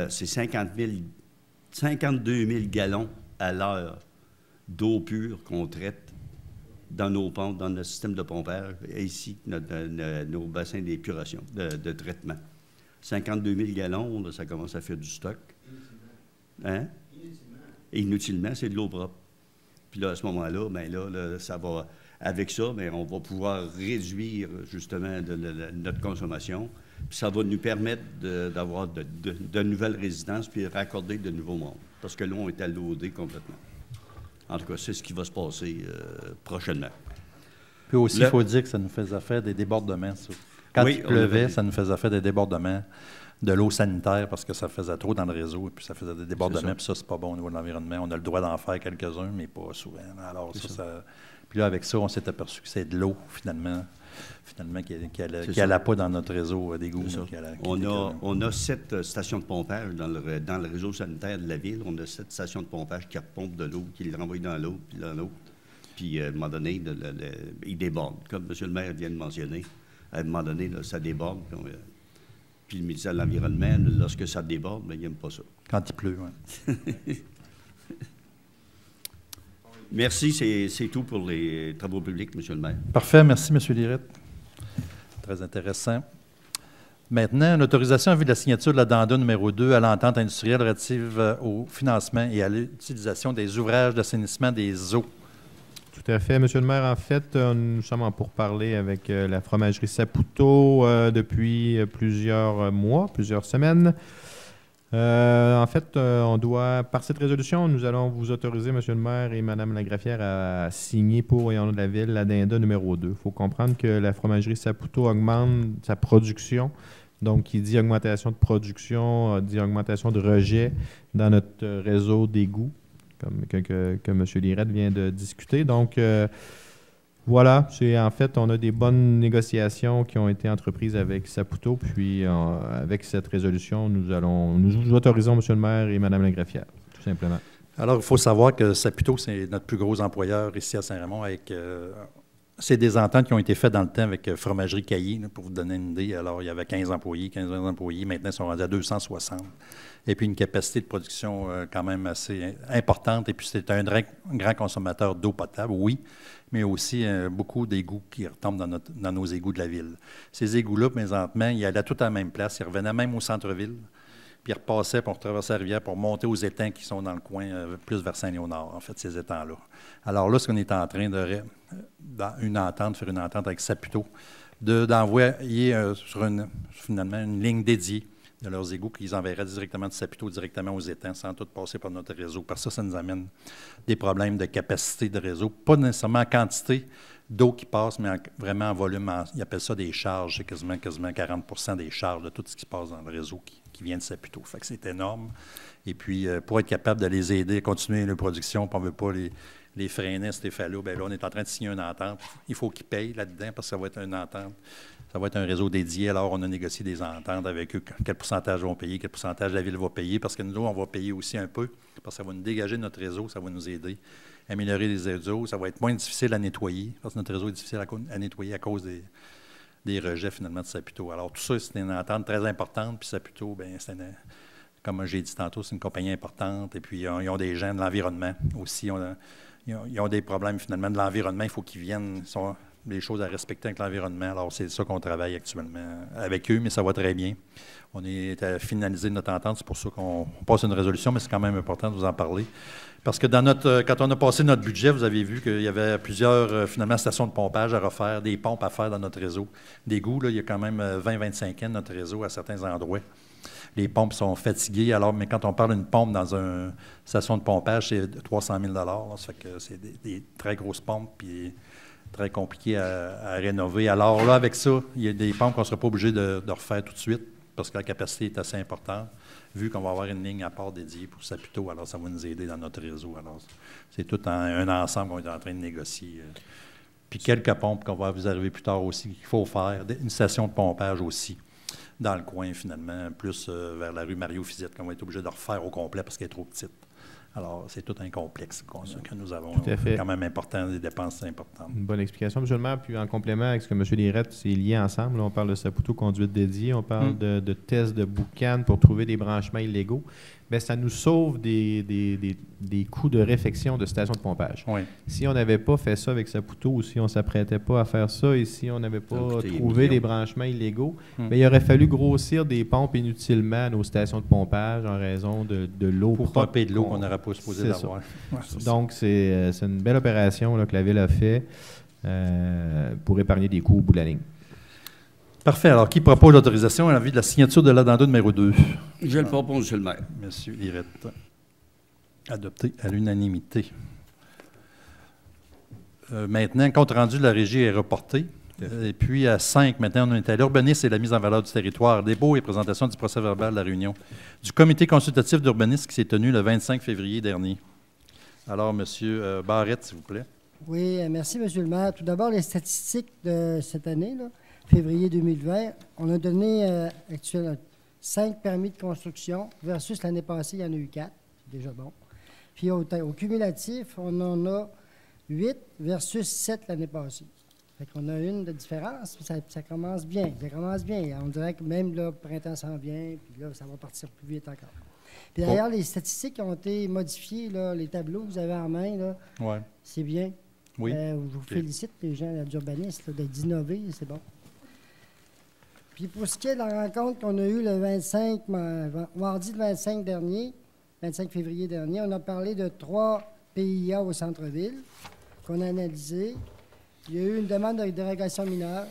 c'est 52 000 gallons à l'heure d'eau pure qu'on traite dans nos pompes, dans notre système de pompage, et ici, nos bassins d'épuration, de traitement. 52 000 gallons, là, ça commence à faire du stock. Hein? Inutilement, c'est de l'eau propre. Puis là, à ce moment-là, ça va, avec ça, on va pouvoir réduire justement notre consommation. Puis ça va nous permettre d'avoir de nouvelles résidences puis raccorder de nouveaux mondes. Parce que là, on est à l'OD complètement. En tout cas, c'est ce qui va se passer prochainement. Puis aussi, il faut dire que ça nous faisait faire des débordements, ça. Quand il pleuvait, ça nous faisait faire des débordements de l'eau sanitaire parce que ça faisait trop dans le réseau et puis ça faisait des débordements. Puis ça, c'est pas bon au niveau de l'environnement. On a le droit d'en faire quelques-uns, mais pas souvent. Alors, puis là, avec ça, on s'est aperçu que c'est de l'eau, finalement qui n'allait pas dans notre réseau d'égouts. On a 7 stations de pompage dans le réseau sanitaire de la ville. On a 7 stations de pompage qui repompent de l'eau, qui les renvoient dans l'eau, puis dans l'autre. Puis, à un moment donné, ils débordent. Comme M. le maire vient de mentionner, à un moment donné, là, ça déborde. Puis le ministère de l'Environnement, lorsque ça déborde, il n'aime pas ça. Quand il pleut, oui. Merci, c'est tout pour les travaux publics, M. le maire. Parfait, merci, M. Lirette. Très intéressant. Maintenant, une autorisation en vue de la signature de l'addenda numéro 2 à l'entente industrielle relative au financement et à l'utilisation des ouvrages d'assainissement des eaux. Tout à fait, M. le maire. En fait, nous sommes en pourparlers avec la fromagerie Saputo depuis plusieurs mois, plusieurs semaines. En fait, on doit, par cette résolution, nous allons vous autoriser, M. le maire et Mme la greffière, à signer pour et en nom de la ville l'addenda numéro 2. Il faut comprendre que la fromagerie Saputo augmente sa production. Donc, qui dit augmentation de production, dit augmentation de rejet dans notre réseau d'égouts, comme que M. Lirette vient de discuter. Donc, voilà, en fait, on a des bonnes négociations qui ont été entreprises avec Saputo, puis avec cette résolution, nous autorisons M. le maire et Mme la greffière, tout simplement. Alors, il faut savoir que Saputo, c'est notre plus gros employeur ici à Saint-Raymond. C'est des ententes qui ont été faites dans le temps avec Fromagerie Caillé, pour vous donner une idée. Alors, il y avait 15 employés. Maintenant, ils sont rendus à 260. Et puis, une capacité de production quand même assez importante. Et puis, c'est un grand consommateur d'eau potable, oui, mais aussi beaucoup d'égouts qui retombent dans nos égouts de la ville. Ces égouts-là, présentement, ils allaient tout à la même place. Ils revenaient même au centre-ville. Puis ils repassaient pour traverser la rivière pour monter aux étangs qui sont dans le coin, plus vers Saint-Léonard, en fait, ces étangs-là. Alors là, ce qu'on est en train de faire une entente avec Saputo, d'envoyer finalement une ligne dédiée de leurs égouts qu'ils enverraient directement de Saputo directement aux étangs sans tout passer par notre réseau. Parce que ça nous amène des problèmes de capacité de réseau, pas nécessairement en quantité d'eau qui passe, mais vraiment en volume. Ils appellent ça des charges. C'est quasiment 40 des charges de tout ce qui passe dans le réseau qui vient de Saputo. Fait que c'est énorme. Et puis, pour être capable de les aider à continuer la production, puis on ne veut pas les freiner, ces effets-là, bien là, on est en train de signer une entente. Il faut qu'ils payent là-dedans parce que ça va être une entente. Ça va être un réseau dédié. Alors, on a négocié des ententes avec eux. Quel pourcentage vont payer, quel pourcentage la ville va payer, parce que nous, on va payer aussi un peu, parce que ça va nous dégager de notre réseau, ça va nous aider à améliorer les réseaux. Ça va être moins difficile à nettoyer, parce que notre réseau est difficile à nettoyer à cause des rejets, finalement, de Saputo. Alors, tout ça, c'est une entente très importante. Puis Saputo, bien, comme j'ai dit tantôt, c'est une compagnie importante. Et puis, ils ont des gens de l'environnement aussi. Ils ont des problèmes, finalement, de l'environnement. Il faut qu'ils viennent. Des choses à respecter avec l'environnement. Alors, c'est ça qu'on travaille actuellement avec eux, mais ça va très bien. On est à finaliser notre entente. C'est pour ça qu'on passe une résolution, mais c'est quand même important de vous en parler. Parce que quand on a passé notre budget, vous avez vu qu'il y avait plusieurs, finalement, stations de pompage à refaire, des pompes à faire dans notre réseau. D'égouts, il y a quand même 20-25 ans de notre réseau à certains endroits. Les pompes sont fatiguées. Alors, mais quand on parle d'une pompe dans une station de pompage, c'est 300 000 $. Ça fait que c'est des très grosses pompes, puis très compliqué à rénover. Alors là, avec ça, il y a des pompes qu'on ne sera pas obligé de refaire tout de suite parce que la capacité est assez importante, vu qu'on va avoir une ligne à part dédiée pour Saputo. Alors, ça va nous aider dans notre réseau. Alors, c'est tout un ensemble qu'on est en train de négocier. Puis quelques pompes qu'on va vous arriver plus tard aussi, qu'il faut faire. Une station de pompage aussi, dans le coin, finalement, plus vers la rue Mario-Fizette, qu'on va être obligé de refaire au complet parce qu'elle est trop petite. Alors, c'est tout un complexe que nous avons. Tout à fait. Quand même important, des dépenses importantes. Une bonne explication, M. le maire. Puis en complément avec ce que M. Lirette, c'est lié ensemble. Là, on parle de Saputo conduite dédiée, on parle de tests de boucan pour trouver des branchements illégaux. Bien, ça nous sauve des coûts de réfection de stations de pompage. Oui. Si on n'avait pas fait ça avec Saputo ou si on ne s'apprêtait pas à faire ça et si on n'avait pas trouvé des branchements illégaux, bien, il aurait fallu grossir des pompes inutilement à nos stations de pompage en raison de l'eau propre. Pour pomper de l'eau qu'on n'aurait pas supposé d'avoir. Donc, c'est une belle opération là, que la Ville a fait pour épargner des coûts au bout de la ligne. Parfait. Alors, qui propose l'autorisation à l'avis de la signature de l'addenda numéro 2? Je le propose, M. le maire. M. Lirette. Adopté à l'unanimité. Maintenant, compte rendu de la régie est reporté. Et puis, à 5, maintenant, on est à l'urbanisme et la mise en valeur du territoire. Dépôt et présentation du procès-verbal de la réunion du comité consultatif d'urbanisme qui s'est tenu le 25 février dernier. Alors, M. Barrette, s'il vous plaît. Oui, merci, M. le maire. Tout d'abord, les statistiques de cette année, là, février 2020, on a donné actuellement 5 permis de construction versus l'année passée, il y en a eu 4. C'est déjà bon. Puis au cumulatif, on en a 8 versus 7 l'année passée. Fait qu'on a une de différence, puis ça commence bien. Ça commence bien. On dirait que même là, le printemps s'en vient, puis là, ça va partir plus vite encore. Puis d'ailleurs, les statistiques ont été modifiées, là, les tableaux que vous avez en main, là, Ouais. c'est bien. Oui. Je vous félicite, les gens d'urbanistes, là, d'innover, c'est bon. Puis pour ce qui est de la rencontre qu'on a eue le 25, mardi le 25 février dernier, on a parlé de 3 PIA au centre-ville qu'on a analysés. Il y a eu une demande de dérogation mineure.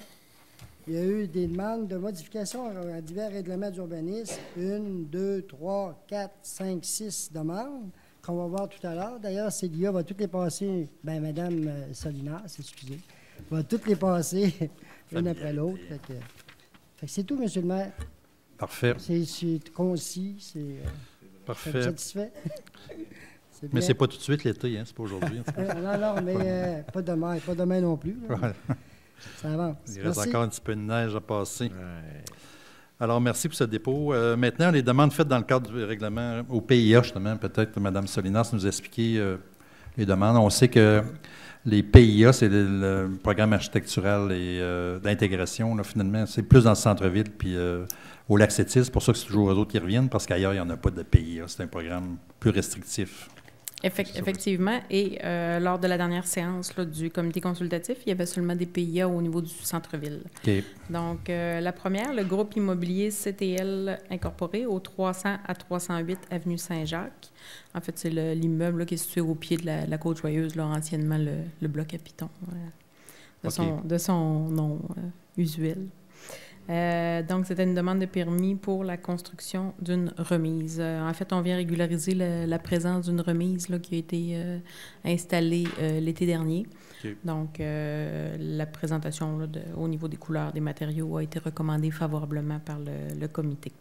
Il y a eu des demandes de modification à divers règlements d'urbanisme. 1, 2, 3, 4, 5, 6 demandes qu'on va voir tout à l'heure. D'ailleurs, Célia va toutes les passer, Madame Solinas, excusez, va toutes les passer une après l'autre. Fait que c'est tout, Monsieur le maire. Parfait. C'est concis, c'est... Parfait. Satisfait? Mais c'est pas tout de suite l'été, hein? C'est pas aujourd'hui. non, mais pas demain non plus. Ça avance. Il reste encore un petit peu de neige à passer. Ouais. Alors, merci pour ce dépôt. Maintenant, les demandes faites dans le cadre du règlement au PIA, justement, peut-être Mme Solinas nous expliquer les demandes. On sait que les PIA, c'est le programme architectural et d'intégration. Là, finalement, c'est plus dans le centre-ville, puis au Lac-Sept-Îles. C'est pour ça que c'est toujours eux autres qui reviennent, parce qu'ailleurs, il n'y en a pas de PIA. C'est un programme plus restrictif. Effectivement. Et lors de la dernière séance là, du comité consultatif, il y avait seulement des PIA au niveau du centre-ville. Okay. Donc, la première, le groupe immobilier CTL Incorporé au 300 à 308 Avenue Saint-Jacques. En fait, c'est l'immeuble qui est situé au pied de la Côte-Joyeuse, là, anciennement le bloc à Piton, de son nom usuel. Donc, c'était une demande de permis pour la construction d'une remise. En fait, on vient régulariser la présence d'une remise là, qui a été installée l'été dernier. Okay. Donc, la présentation là, au niveau des couleurs des matériaux a été recommandée favorablement par le comité.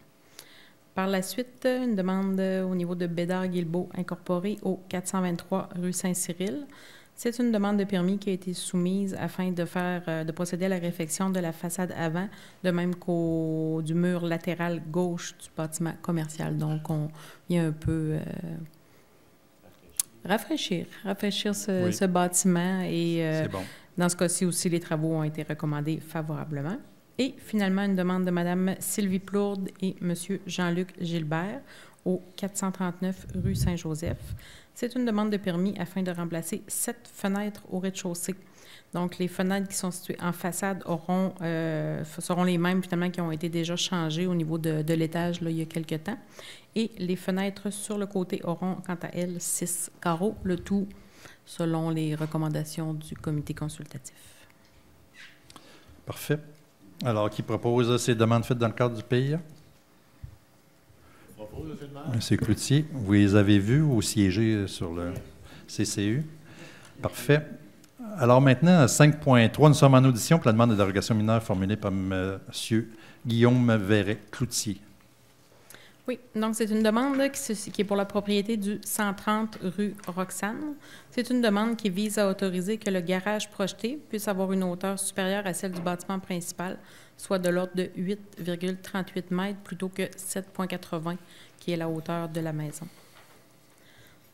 Par la suite, une demande au niveau de Bédard-Guilbeault Incorporé au 423 rue Saint-Cyril. C'est une demande de permis qui a été soumise afin de procéder à la réfection de la façade avant, de même du mur latéral gauche du bâtiment commercial. Donc, on vient un peu rafraîchir ce bâtiment. Et c'est bon. Dans ce cas-ci aussi, les travaux ont été recommandés favorablement. Et finalement, une demande de Mme Sylvie Plourde et M. Jean-Luc Gilbert au 439 rue Saint-Joseph. C'est une demande de permis afin de remplacer 7 fenêtres au rez-de-chaussée. Donc, les fenêtres qui sont situées en façade seront les mêmes, finalement, qui ont été déjà changées au niveau de l'étage là, il y a quelque temps. Et les fenêtres sur le côté auront, quant à elles, 6 carreaux, le tout selon les recommandations du comité consultatif. Parfait. Alors, qui propose ces demandes faites dans le cadre du PIA? Monsieur Cloutier, vous les avez vus ou siégé sur le CCU? Parfait. Alors maintenant, à 5.3, nous sommes en audition pour la demande de dérogation mineure formulée par M. Guillaume Verret-Cloutier. Oui, donc c'est une demande qui est pour la propriété du 130 rue Roxane. C'est une demande qui vise à autoriser que le garage projeté puisse avoir une hauteur supérieure à celle du bâtiment principal, soit de l'ordre de 8,38 mètres plutôt que 7,80, qui est la hauteur de la maison.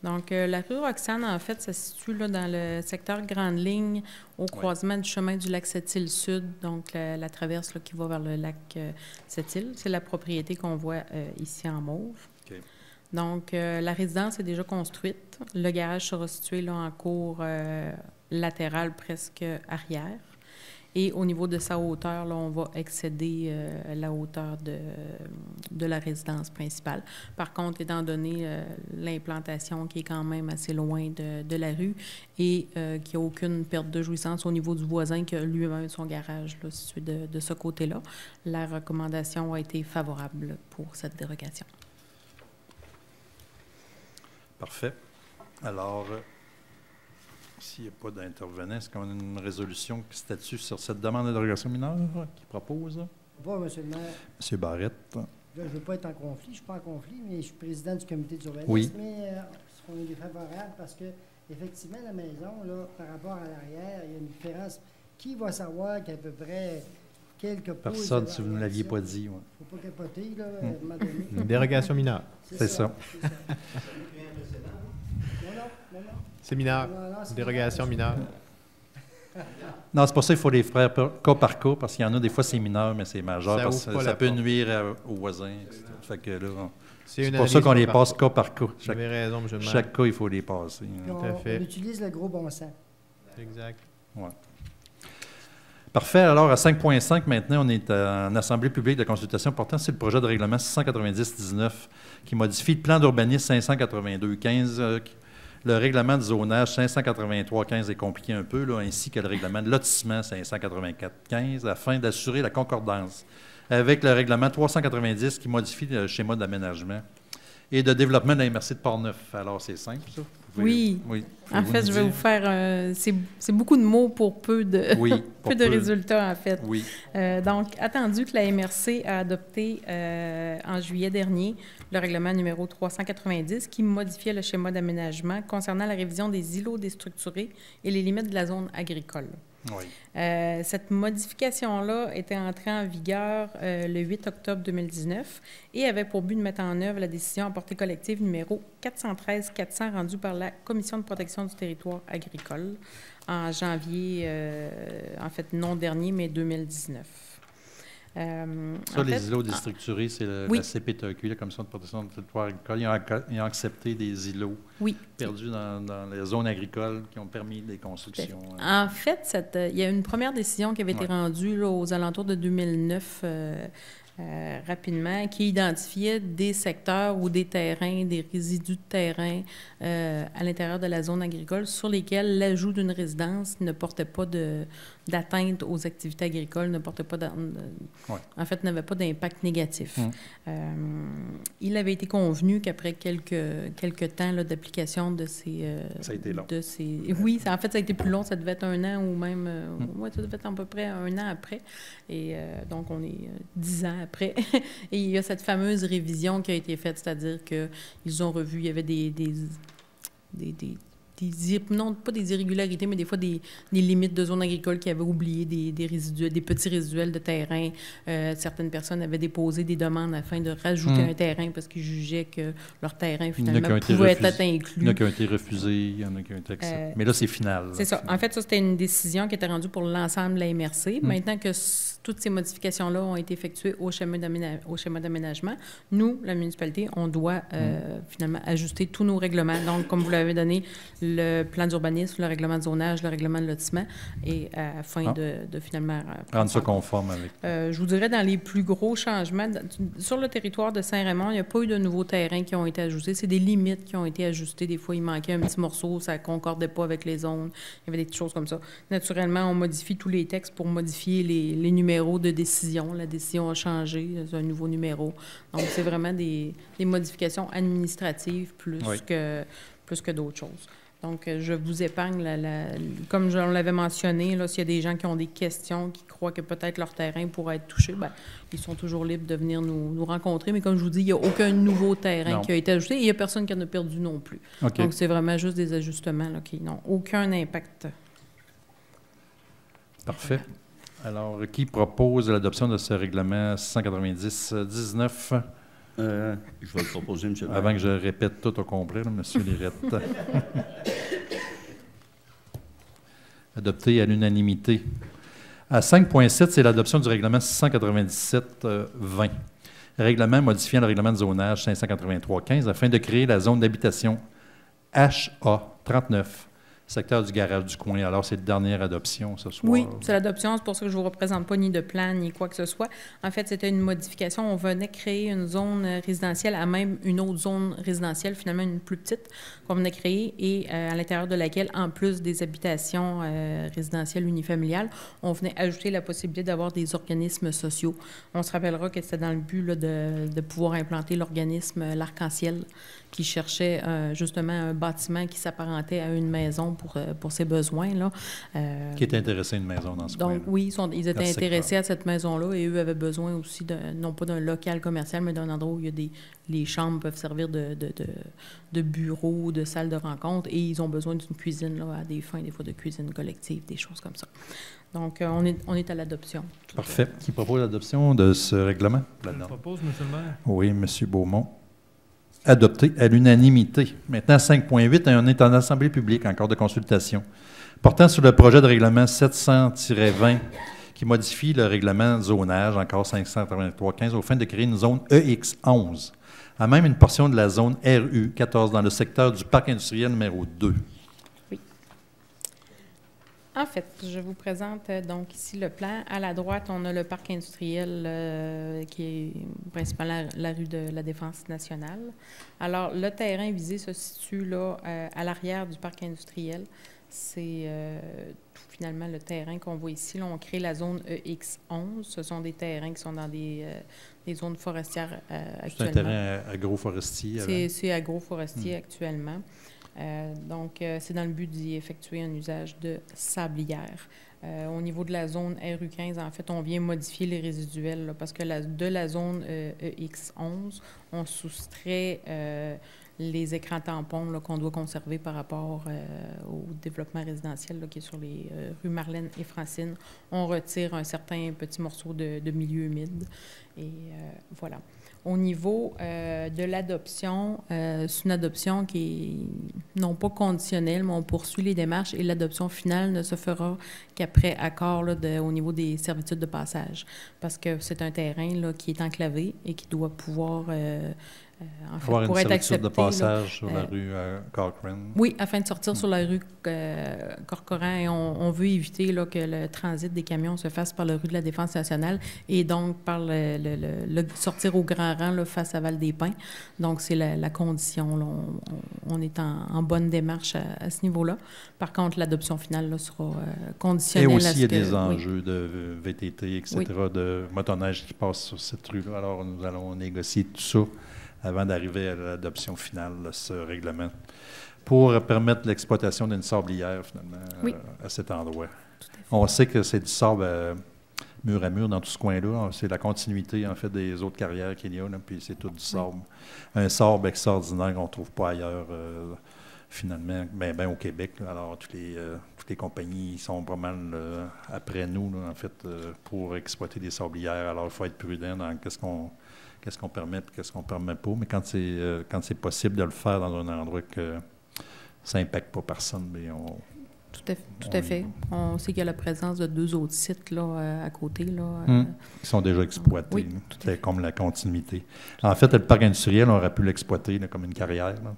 Donc, la rue Roxane, en fait, ça se situe là, dans le secteur Grande Ligne, au croisement du chemin du lac Sept-Îles Sud, donc la traverse là, qui va vers le lac Sept-Îles. C'est la propriété qu'on voit ici en mauve. Okay. Donc, la résidence est déjà construite. Le garage sera situé là, en cour latérale, presque arrière. Et au niveau de sa hauteur, là, on va excéder la hauteur de la résidence principale. Par contre, étant donné l'implantation qui est quand même assez loin de la rue et qu'il n'y a aucune perte de jouissance au niveau du voisin qui a lui-même son garage là, situé de ce côté-là, la recommandation a été favorable pour cette dérogation. Parfait. Alors... S'il n'y a pas d'intervenant, est-ce qu'on a une résolution qui statue sur cette demande de dérogation mineure qui propose? Bon, M. le maire. M. Barrette. Là, je ne veux pas être en conflit. Je ne suis pas en conflit, mais je suis président du comité d'urbanisme. Oui. Mais on est défavorable parce que, effectivement, la maison, là, par rapport à l'arrière, il y a une différence. Qui va savoir qu'à peu près quelques pouces... Personne, si vous ne l'aviez pas dit. Il ne faut pas capoter, là, à un moment donné. Une dérogation mineure. C'est ça. Non. C'est mineur. Dérogation mineure. Non, c'est pour ça qu'il faut les faire cas par cas, parce qu'il y en a des fois, c'est mineur, mais c'est majeur, Ça parce ouvre que pas ça la peut porte. nuire aux voisins. Fait que là, C'est c'est une pour ça qu'on analyse les par passe cas par cas. Vous avez raison, M. le maire. Chaque cas, il faut les passer. Puis Tout à fait. on utilise le gros bon sens. Exact. Ouais. Parfait. Alors, à 5.5, maintenant, on est en assemblée publique de consultation portant sur le projet de règlement 690-19 qui modifie le plan d'urbanisme 582-15. Le règlement de zonage 583-15 est compliqué un peu, là, ainsi que le règlement de lotissement 584-15, afin d'assurer la concordance avec le règlement 390 qui modifie le schéma d'aménagement et de développement de la MRC de Portneuf. Alors, c'est simple, ça? Oui. Oui. En Pouvez-vous fait, nous je vais dire? vous faire... c'est beaucoup de mots pour peu de, Oui, pour peu de peu. résultats, en fait. Oui. Donc, attendu que la MRC a adopté en juillet dernier le règlement numéro 390 qui modifiait le schéma d'aménagement concernant la révision des îlots déstructurés et les limites de la zone agricole. Oui. Cette modification-là était entrée en vigueur le 8 octobre 2019 et avait pour but de mettre en œuvre la décision à portée collective numéro 413-400 rendue par la Commission de protection du territoire agricole en janvier, en fait non dernier, mais 2019. Ça, les îlots déstructurés, c'est oui. la CPTEQ, la Commission de protection du territoire agricole. Ils ont accepté des îlots perdus dans les zones agricoles qui ont permis des constructions. En fait, il y a une première décision qui avait été rendue là, aux alentours de 2009, rapidement, qui identifiait des secteurs ou des terrains, des résidus de terrain à l'intérieur de la zone agricole sur lesquels l'ajout d'une résidence ne portait pas d'atteinte aux activités agricoles, ne portait pas en fait, n'avait pas d'impact négatif. Il avait été convenu qu'après quelques temps là, d'application de ces... ça a été long. Oui, en fait, ça a été plus long. Ça devait être 1 an ou même... ça devait être à peu près 1 an après. Et donc, on est 10 ans après. Et il y a cette fameuse révision qui a été faite, c'est-à-dire qu'ils ont revu, il y avait non pas des irrégularités, mais des fois des limites de zones agricoles qui avaient oublié des résiduels, des petits résiduels de terrain. Certaines personnes avaient déposé des demandes afin de rajouter un terrain parce qu'ils jugeaient que leur terrain, finalement, pouvait être inclus. Il y en a qui ont été refusés, il y en a qui ont été acceptés. Mais là, c'est final. C'est ça. En fait, ça, c'était une décision qui était rendue pour l'ensemble de la MRC. Maintenant que toutes ces modifications-là ont été effectuées au schéma d'aménagement, nous, la municipalité, on doit finalement ajuster tous nos règlements. Donc, comme vous l'avez donné, le plan d'urbanisme, le règlement de zonage, le règlement de lotissement, et afin de finalement... rendre ça conforme avec. Je vous dirais, dans les plus gros changements, sur le territoire de Saint-Raymond, il n'y a pas eu de nouveaux terrains qui ont été ajustés. C'est des limites qui ont été ajustées. Des fois, il manquait un petit morceau, ça ne concordait pas avec les zones. Il y avait des petites choses comme ça. Naturellement, on modifie tous les textes pour modifier les numéros de décision. La décision a changé, c'est un nouveau numéro. Donc, c'est vraiment des modifications administratives plus que d'autres choses. Donc, je vous épargne, comme je l'avais mentionné, s'il y a des gens qui ont des questions, qui croient que peut-être leur terrain pourrait être touché, bien, ils sont toujours libres de venir nous rencontrer. Mais comme je vous dis, il n'y a aucun nouveau terrain qui a été ajouté et il n'y a personne qui en a perdu non plus. Okay. Donc, c'est vraiment juste des ajustements là, qui n'ont aucun impact. Parfait. Alors, qui propose l'adoption de ce règlement 690-19? Je vais le proposer, M. le maire. Avant que je répète tout au complet, là, M. Lirette. Adopté à l'unanimité. À 5.7, c'est l'adoption du règlement 697-20. Règlement modifiant le règlement de zonage 583-15 afin de créer la zone d'habitation HA39. Secteur du garage du coin. Alors, c'est la dernière adoption ce soir. Oui, c'est l'adoption. C'est pour ça que je ne vous représente pas ni de plan, ni quoi que ce soit. En fait, c'était une modification. On venait créer une zone résidentielle à même une autre zone résidentielle, finalement une plus petite, qu'on venait créer et à l'intérieur de laquelle, en plus des habitations résidentielles unifamiliales, on venait ajouter la possibilité d'avoir des organismes sociaux. On se rappellera que c'était dans le but là, de pouvoir implanter l'organisme L'Arc-en-Ciel qui cherchait justement un bâtiment qui s'apparentait à une maison pour ses besoins. Là. Qui était intéressé à une maison dans ce coin-là. Donc, oui, ils étaient intéressés à cette maison-là et eux avaient besoin aussi, non pas d'un local commercial, mais d'un endroit où il y a les chambres peuvent servir de bureau, de salle de rencontre et ils ont besoin d'une cuisine là, à des fins, des fois de cuisine collective, des choses comme ça. Donc, on est à l'adoption. Parfait. Qui propose l'adoption de ce règlement? Je le propose, M. le maire. Oui, M. Beaumont. Adopté à l'unanimité. Maintenant, 5.8, on est en assemblée publique, encore de consultation, portant sur le projet de règlement 700-20 qui modifie le règlement zonage, encore 583-15, aux fins de créer une zone EX11, à même une portion de la zone RU14 dans le secteur du parc industriel numéro 2. Oui. En fait, je vous présente donc ici le plan. À la droite, on a le parc industriel qui est principalement la rue de la Défense nationale. Alors, le terrain visé se situe là à l'arrière du parc industriel. C'est finalement le terrain qu'on voit ici. Là, on crée la zone EX11. Ce sont des terrains qui sont dans des zones forestières actuellement. C'est un terrain agroforestier. C'est agroforestier actuellement. Donc, c'est dans le but d'y effectuer un usage de sablière. Au niveau de la zone RU15, en fait, on vient modifier les résiduels là, parce que de la zone EX11, on soustrait les écrans tampons qu'on doit conserver par rapport au développement résidentiel là, qui est sur les rues Marlène et Francine. On retire un certain petit morceau de milieu humide. Et voilà. Au niveau de l'adoption, c'est une adoption qui est non pas conditionnelle, mais on poursuit les démarches et l'adoption finale ne se fera qu'après accord là, au niveau des servitudes de passage. Parce que c'est un terrain là, qui est enclavé et qui doit pouvoir en fait, avoir pour une être servitude de accepté, passage là, sur la rue Cochrane. Oui, afin de sortir sur la rue Corcoran. Et on veut éviter là, que le transit des camions se fasse par la rue de la Défense nationale et donc par le sortir au grand rang là, face à Val-des-Pins. Donc, c'est la condition. Là. On est en bonne démarche à ce niveau-là. Par contre, l'adoption finale là, sera conditionnelle. Et aussi, à ce il y a que, des enjeux de VTT, etc., de motoneige qui passent sur cette rue-là. Alors, nous allons négocier tout ça avant d'arriver à l'adoption finale de ce règlement, pour permettre l'exploitation d'une sablière, finalement, à cet endroit. On sait que c'est du sable mur à mur dans tout ce coin-là. C'est la continuité, en fait, des autres carrières qu'il y a, là, puis c'est tout du sable. Un sable extraordinaire qu'on ne trouve pas ailleurs, finalement, ben au Québec. Là. Alors, toutes les compagnies sont pas mal après nous, là, en fait, pour exploiter des sablières. Alors, il faut être prudent dans qu'est-ce qu'on permet et qu'est-ce qu'on ne permet pas. Mais quand c'est possible de le faire dans un endroit que ça n'impacte pas personne, bien, Tout à fait. On sait qu'il y a la présence de 2 autres sites là, à côté. Là, qui sont déjà exploités. Oui, c'est comme la continuité. En fait, le parc industriel, on aurait pu l'exploiter là, comme une carrière. Là.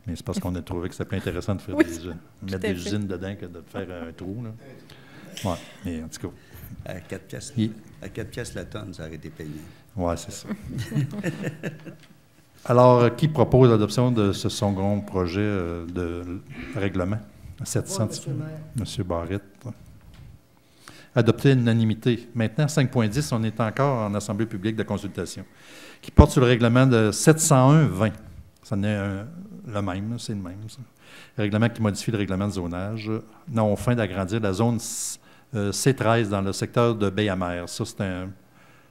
Mais c'est parce qu'on a trouvé que c'était plus intéressant de faire mettre des usines dedans que de faire un trou. Oui, mais en tout cas. À 4 piastres la tonne, ça aurait été payé. Oui, c'est ça. Alors, qui propose l'adoption de ce second projet de règlement? 700, M. Barrette. Adopté à l'unanimité. Maintenant, 5.10, on est encore en assemblée publique de consultation, qui porte sur le règlement de 701-20. Ça n'est le même, c'est le même. Ça. Le règlement qui modifie le règlement de zonage, non, aux fins d'agrandir la zone C13 dans le secteur de Baie-Amère. Ça,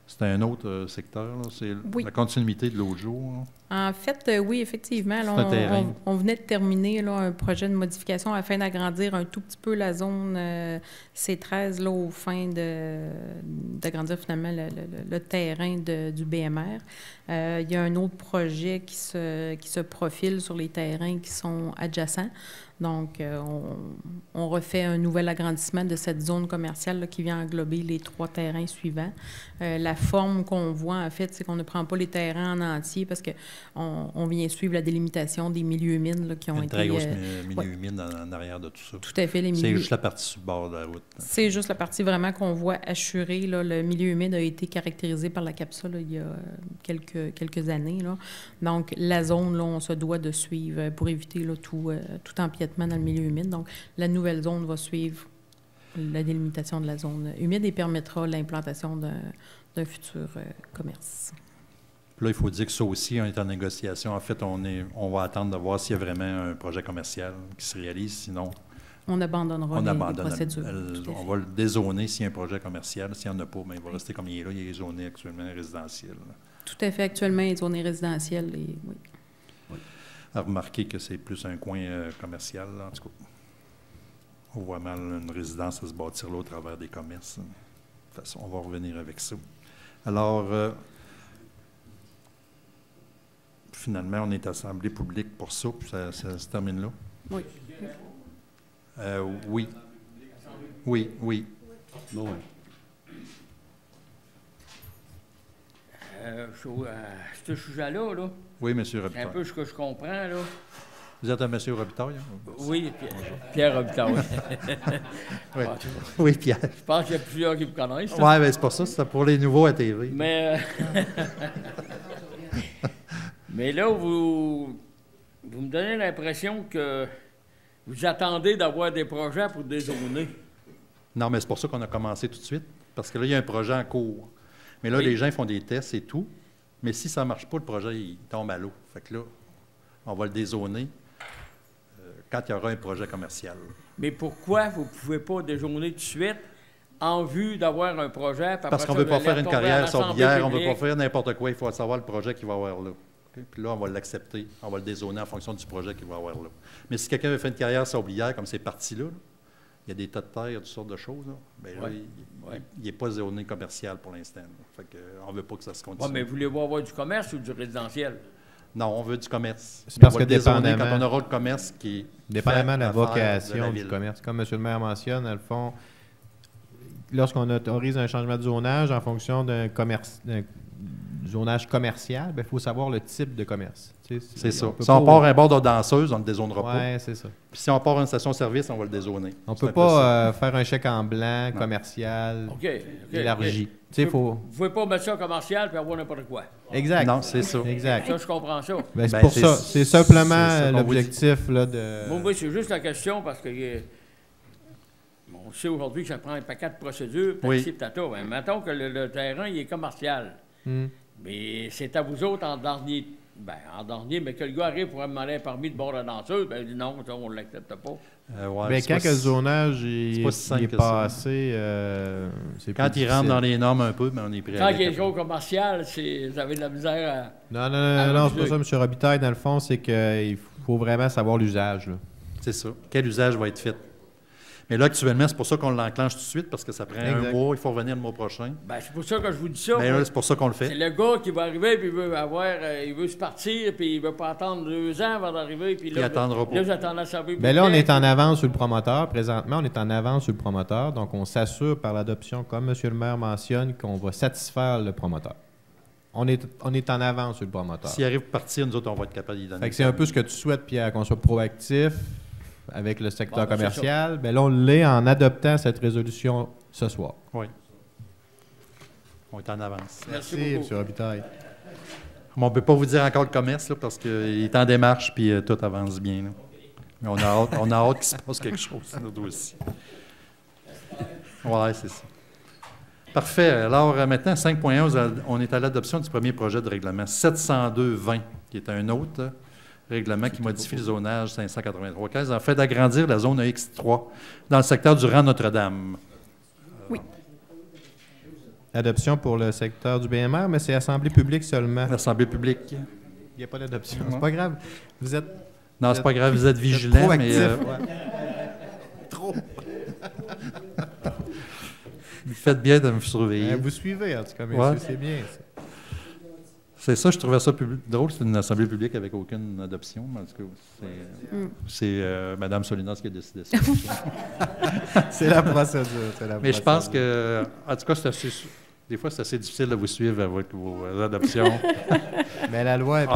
c'est un autre secteur. C'est la continuité de l'autre jour. Là. En fait, oui, effectivement. Là, on venait de terminer là, un projet de modification afin d'agrandir un tout petit peu la zone C13 là, aux fins d'agrandir finalement le terrain du BMR. Il y a un autre projet qui se profile sur les terrains qui sont adjacents. Donc, on refait un nouvel agrandissement de cette zone commerciale là, qui vient englober les 3 terrains suivants. La forme qu'on voit, en fait, c'est qu'on ne prend pas les terrains en entier parce qu'on vient suivre la délimitation des milieux humides là, qui ont été... Très grosse milieu humide en arrière de tout ça. Tout à fait. C'est juste la partie sur le bord de la route. C'est juste la partie vraiment qu'on voit assurée. Là. Le milieu humide a été caractérisé par la CAPSA là, il y a quelques années. Là. Donc, la zone, là, on se doit de suivre pour éviter là, tout empiètement dans le milieu humide. Donc, la nouvelle zone va suivre la délimitation de la zone humide et permettra l'implantation d'un futur commerce. Puis là, il faut dire que ça aussi, on est en négociation. En fait, on va attendre de voir s'il y a vraiment un projet commercial qui se réalise. Sinon, on abandonnera les procédures. On va le dézoner s'il y a un projet commercial. S'il n'y en a pas, bien, il va rester comme il est là. Il est zoné actuellement résidentiel. Tout à fait. Actuellement, il est zoné résidentiel. Et, oui. Remarquez que c'est plus un coin commercial, là, en tout cas. On voit mal une résidence à se bâtir là au travers des commerces. De toute façon, on va revenir avec ça. Alors, finalement, on est assemblée publique pour ça, puis ça se termine là. Oui. Oui. Oui, oui. Bon, ouais. Ce sujet-là, là, Oui, M. c'est un Robitaille. peu ce que je comprends, là. Vous êtes un M. Robitaille? Hein? Oui, Pierre Robitaille. Oui. Oui, Pierre. Je pense qu'il y a plusieurs qui me connaissent. Oui, mais c'est pas ça, c'est pour les nouveaux à TV. Mais, mais là, vous me donnez l'impression que vous attendez d'avoir des projets pour dézoner. Non, mais c'est pour ça qu'on a commencé tout de suite, parce que là, il y a un projet en cours. Mais là, Oui. les gens font des tests et tout, mais si ça ne marche pas, le projet, il tombe à l'eau. Fait que là, on va le dézoner quand il y aura un projet commercial. Mais pourquoi vous ne pouvez pas dézoner tout de suite en vue d'avoir un projet? Puis Parce après qu'on ça, ne veut pas vous faire allez une retomber à carrière l'Assemblée sorbière, on ne veut pas publique. faire n'importe quoi, il faut savoir le projet qu'il va y avoir là. OK? Puis là, on va l'accepter, on va le dézoner en fonction du projet qu'il va y avoir là. Mais si quelqu'un veut faire une carrière sorbière comme ces parties-là, il y a des tas de terre, il y a toutes sortes de choses, là, bien là, il n'est pas zoné commercial pour l'instant. Là. Fait que, on ne veut pas que ça se continue. Ouais, mais voulez-vous avoir du commerce ou du résidentiel? Non, on veut du commerce. C'est Mais parce on va que le dézoner dépendamment- quand on aura le commerce qui est Dépendamment de la fait à faire vocation de la du ville. commerce. Comme M. le maire mentionne, dans le fond, lorsqu'on autorise un changement de zonage en fonction d'un zonage commercial, il faut savoir le type de commerce. Tu sais, C'est ça. peut Si on pas- part un bord de danseuse, on ne le dézonera pas. Ouais, c'est ça. Puis si on part une station-service, on va le dézoner. On ne C'est peut un peu ça. pas faire un chèque en blanc commercial OK. élargi. OK. Tu sais, Vous faut... ne pouvez pas mettre ça commercial puis avoir n'importe quoi. Exact. Non, c'est ça. Exact. Ça, je comprends ça. Ben, c'est Ben, pour c'est- ça. C'est c'est simplement ça qu'on vous dit. l'objectif là, de... Bon, oui, c'est juste la question parce que on sait aujourd'hui que ça prend un paquet de procédures, Oui. taxi, tata. Ben, mettons que le terrain il est commercial. Hmm. Mais c'est à vous autres en dernier. Ben, en dernier, mais que le gars arrive pour me demander un permis de bord de danseuse, ben, il dit non, ça, on ne l'accepte pas. Ouais, Ben, c'est quand pas que le si- zonage c'est il pas si simple est que ça. passé, c'est Quand plus il rentre difficile. dans les normes un peu, ben, on est prêt Quand à il y a aller. des choses commerciales, vous avez de la misère à. Non, c'est pas ça, M. Robitaille, dans le fond, c'est qu'il faut vraiment savoir l'usage. là. C'est ça. Quel usage va être fait? Mais là, actuellement, c'est pour ça qu'on l'enclenche tout de suite, parce que ça prend Exact. un mois, il faut revenir le mois prochain. Ben, c'est pour ça que je vous dis ça. Mais moi. là, c'est pour ça qu'on le C'est fait. le gars qui va arriver, puis il veut il veut se partir, puis il veut pas attendre 2 ans avant d'arriver, puis là, Il attendra pas. là, j'attends la service. Ben là, on est en avance sur le promoteur. Présentement, on est en avance sur le promoteur. Donc, on s'assure par l'adoption, comme M. le maire mentionne, qu'on va satisfaire le promoteur. On est en avance sur le promoteur. S'il arrive à partir, nous autres, on va être capable d'y donner. Fait que c'est un peu ce que tu souhaites, Pierre, qu'on soit proactif avec le secteur Bon, ben, c'est commercial. Ben là, on l'est en adoptant cette résolution ce soir. Oui. On est en avance. Merci M. beaucoup. Robitaille. Mais on ne peut pas vous dire encore le commerce, là, parce qu'il est en démarche, puis tout avance bien. Là. Mais on a hâte qu'il se passe quelque chose, nous aussi. Oui, c'est ça. Parfait. Alors, maintenant, 5.11, on est à l'adoption du premier projet de règlement 702-20, qui est un autre règlement qui modifie le zonage 583-15 en fait d'agrandir la zone AX3 dans le secteur du rang Notre-Dame. Adoption pour le secteur du BMR, mais c'est assemblée publique seulement. L'Assemblée publique. Il n'y a pas d'adoption. Ouais. C'est pas grave. Vous êtes... Non, c'est pas grave, vous êtes vigilants, mais... proactif, ouais. Trop. Vous faites bien de me surveiller. Vous suivez, en tout cas, mais Ouais. c'est bien. Ça. C'est ça, je trouvais ça drôle, c'est une assemblée publique avec aucune adoption, mais en tout cas, c'est Mme Solinas qui a décidé ça. C'est la procédure. Mais je pense que, en tout cas, des fois, c'est assez difficile de vous suivre avec vos adoptions. Mais la loi est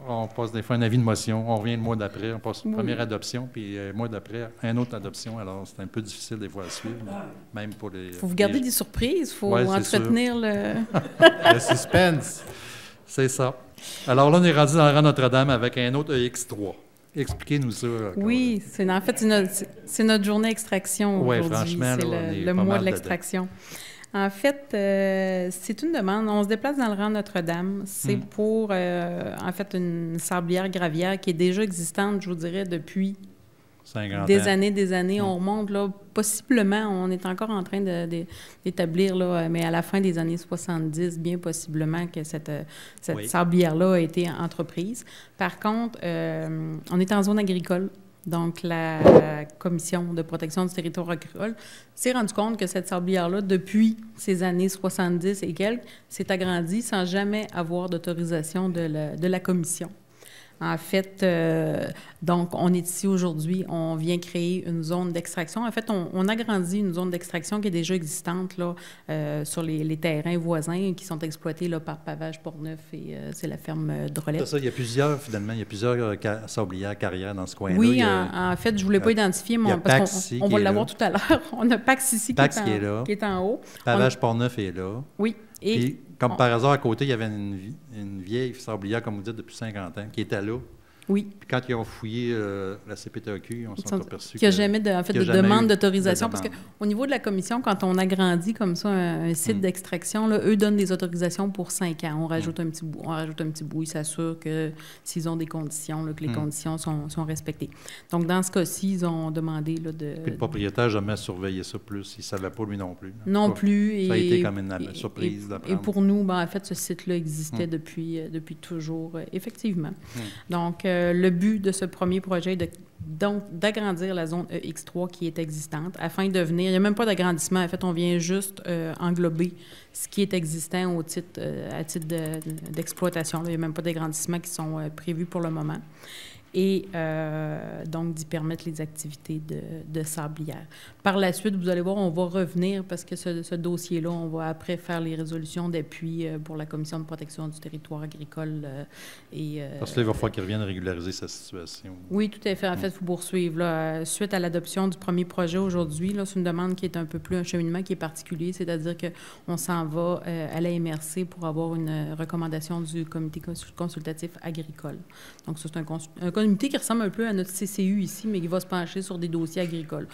On passe des fois un avis de motion, on revient le mois d'après, on passe une première adoption, puis le mois d'après, une autre adoption. Alors, c'est un peu difficile des fois à suivre, même pour les... Il faut vous garder des surprises, il faut Ouais, c'est entretenir le... le suspense. C'est ça. Alors là, on est rendu dans le rang Notre-Dame avec un autre EX3. Expliquez-nous ça. Oui, en fait, c'est notre journée extraction Ouais, aujourd'hui. franchement, C'est là, on est le pas mois mal de dedans. l'extraction. En fait, c'est une demande. On se déplace dans le rang Notre-Dame. C'est pour, en fait, une sablière gravière qui est déjà existante, je vous dirais, depuis 50 des ans. années. On remonte, là, possiblement, on est encore en train d'établir, là, mais à la fin des années 70, bien possiblement que cette Oui. sablière-là a été entreprise. Par contre, on est en zone agricole. Donc, la Commission de protection du territoire agricole s'est rendu compte que cette sablière-là, depuis ces années 70 et quelques, s'est agrandie sans jamais avoir d'autorisation de la Commission. En fait, donc, on est ici aujourd'hui, on vient créer une zone d'extraction. En fait, on agrandit une zone d'extraction qui est déjà existante là, sur les terrains voisins qui sont exploités là, par Pavage Portneuf et c'est la ferme Drolette. C'est ça, il y a plusieurs, finalement, sablières, carrières dans ce coin-là. Oui, en fait, je ne voulais pas identifier, mais parce qu'on va l'avoir tout à l'heure. On a Pax ici qui est en haut. Pavage Portneuf est là. Oui. Et puis, comme par hasard, à côté, il y avait une vieille sablière, comme vous dites, depuis 50 ans, qui était là. Oui. Puis quand ils ont fouillé la CPTAQ, on s'est aperçu qu'il n'y a jamais de demande d'autorisation. Parce qu'au niveau de la commission, quand on agrandit comme ça un site d'extraction, là, eux donnent des autorisations pour 5 ans. On rajoute un petit bout. Ils s'assurent que s'ils ont des conditions, là, que les conditions sont respectées. Donc, dans ce cas-ci, ils ont demandé là, de... Puis le propriétaire n'a jamais surveillé ça plus. Il ne savait pas, lui non plus. Non plus. Ça a été comme une surprise d'apprendre. Et pour nous, en fait, ce site-là existait depuis toujours, effectivement. Donc, le but de ce premier projet est d'agrandir la zone EX3 qui est existante afin de venir... Il n'y a même pas d'agrandissement. En fait, on vient juste englober ce qui est existant à titre d'exploitation. Il n'y a même pas d'agrandissement qui sont prévus pour le moment. Et donc d'y permettre les activités de sablière. Par la suite, vous allez voir, on va revenir parce que ce dossier-là, on va après faire les résolutions d'appui pour la Commission de protection du territoire agricole. Parce que là, il va falloir qu'ils reviennent régulariser sa situation. Oui, tout à fait. En fait, il faut poursuivre. Là. Suite à l'adoption du premier projet aujourd'hui, c'est une demande qui est un peu plus un cheminement qui est particulier, c'est-à-dire qu'on s'en va à la MRC pour avoir une recommandation du comité consultatif agricole. Donc, ça, c'est un comité qui ressemble un peu à notre CCU ici, mais qui va se pencher sur des dossiers agricoles.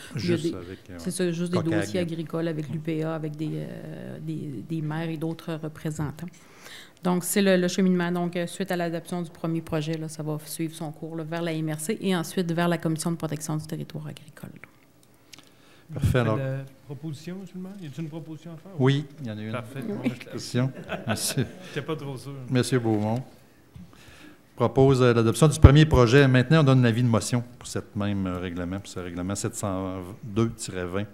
C'est ça, juste des dossiers agricoles avec l'UPA, avec des maires et d'autres représentants. Donc, c'est le cheminement. Donc, suite à l'adoption du premier projet, là, ça va suivre son cours là, vers la MRC et ensuite vers la Commission de protection du territoire agricole. Parfait. Alors, proposition, M. le maire? Y a-t-il une proposition à faire? Oui, il y en a une. Parfait. Proposition. Merci. Je n'étais pas trop sûr. Monsieur Beaumont propose l'adoption du premier projet. Maintenant, on donne l'avis de motion pour ce même règlement, pour ce règlement 702-20,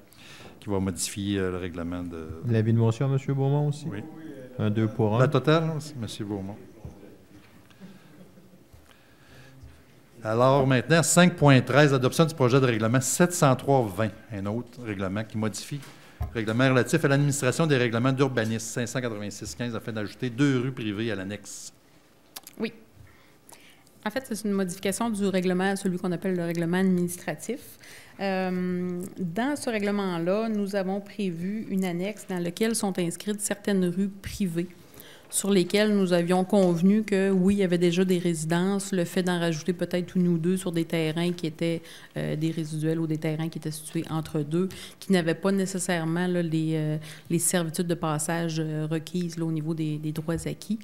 qui va modifier le règlement de... L'avis de motion à M. Beaumont aussi? Oui. Un 2 pour 1. La totale, M. Beaumont. Alors maintenant, 5.13, adoption du projet de règlement 703-20, un autre règlement qui modifie le règlement relatif à l'administration des règlements d'urbanisme 586-15 afin d'ajouter 2 rues privées à l'annexe. Oui. En fait, c'est une modification du règlement, celui qu'on appelle le règlement administratif. Dans ce règlement-là, nous avons prévu une annexe dans laquelle sont inscrites certaines rues privées sur lesquelles nous avions convenu que, oui, il y avait déjà des résidences, le fait d'en rajouter peut-être une ou deux sur des terrains qui étaient des résiduels ou des terrains qui étaient situés entre deux, qui n'avaient pas nécessairement là, les servitudes de passage requises là, au niveau des droits acquis.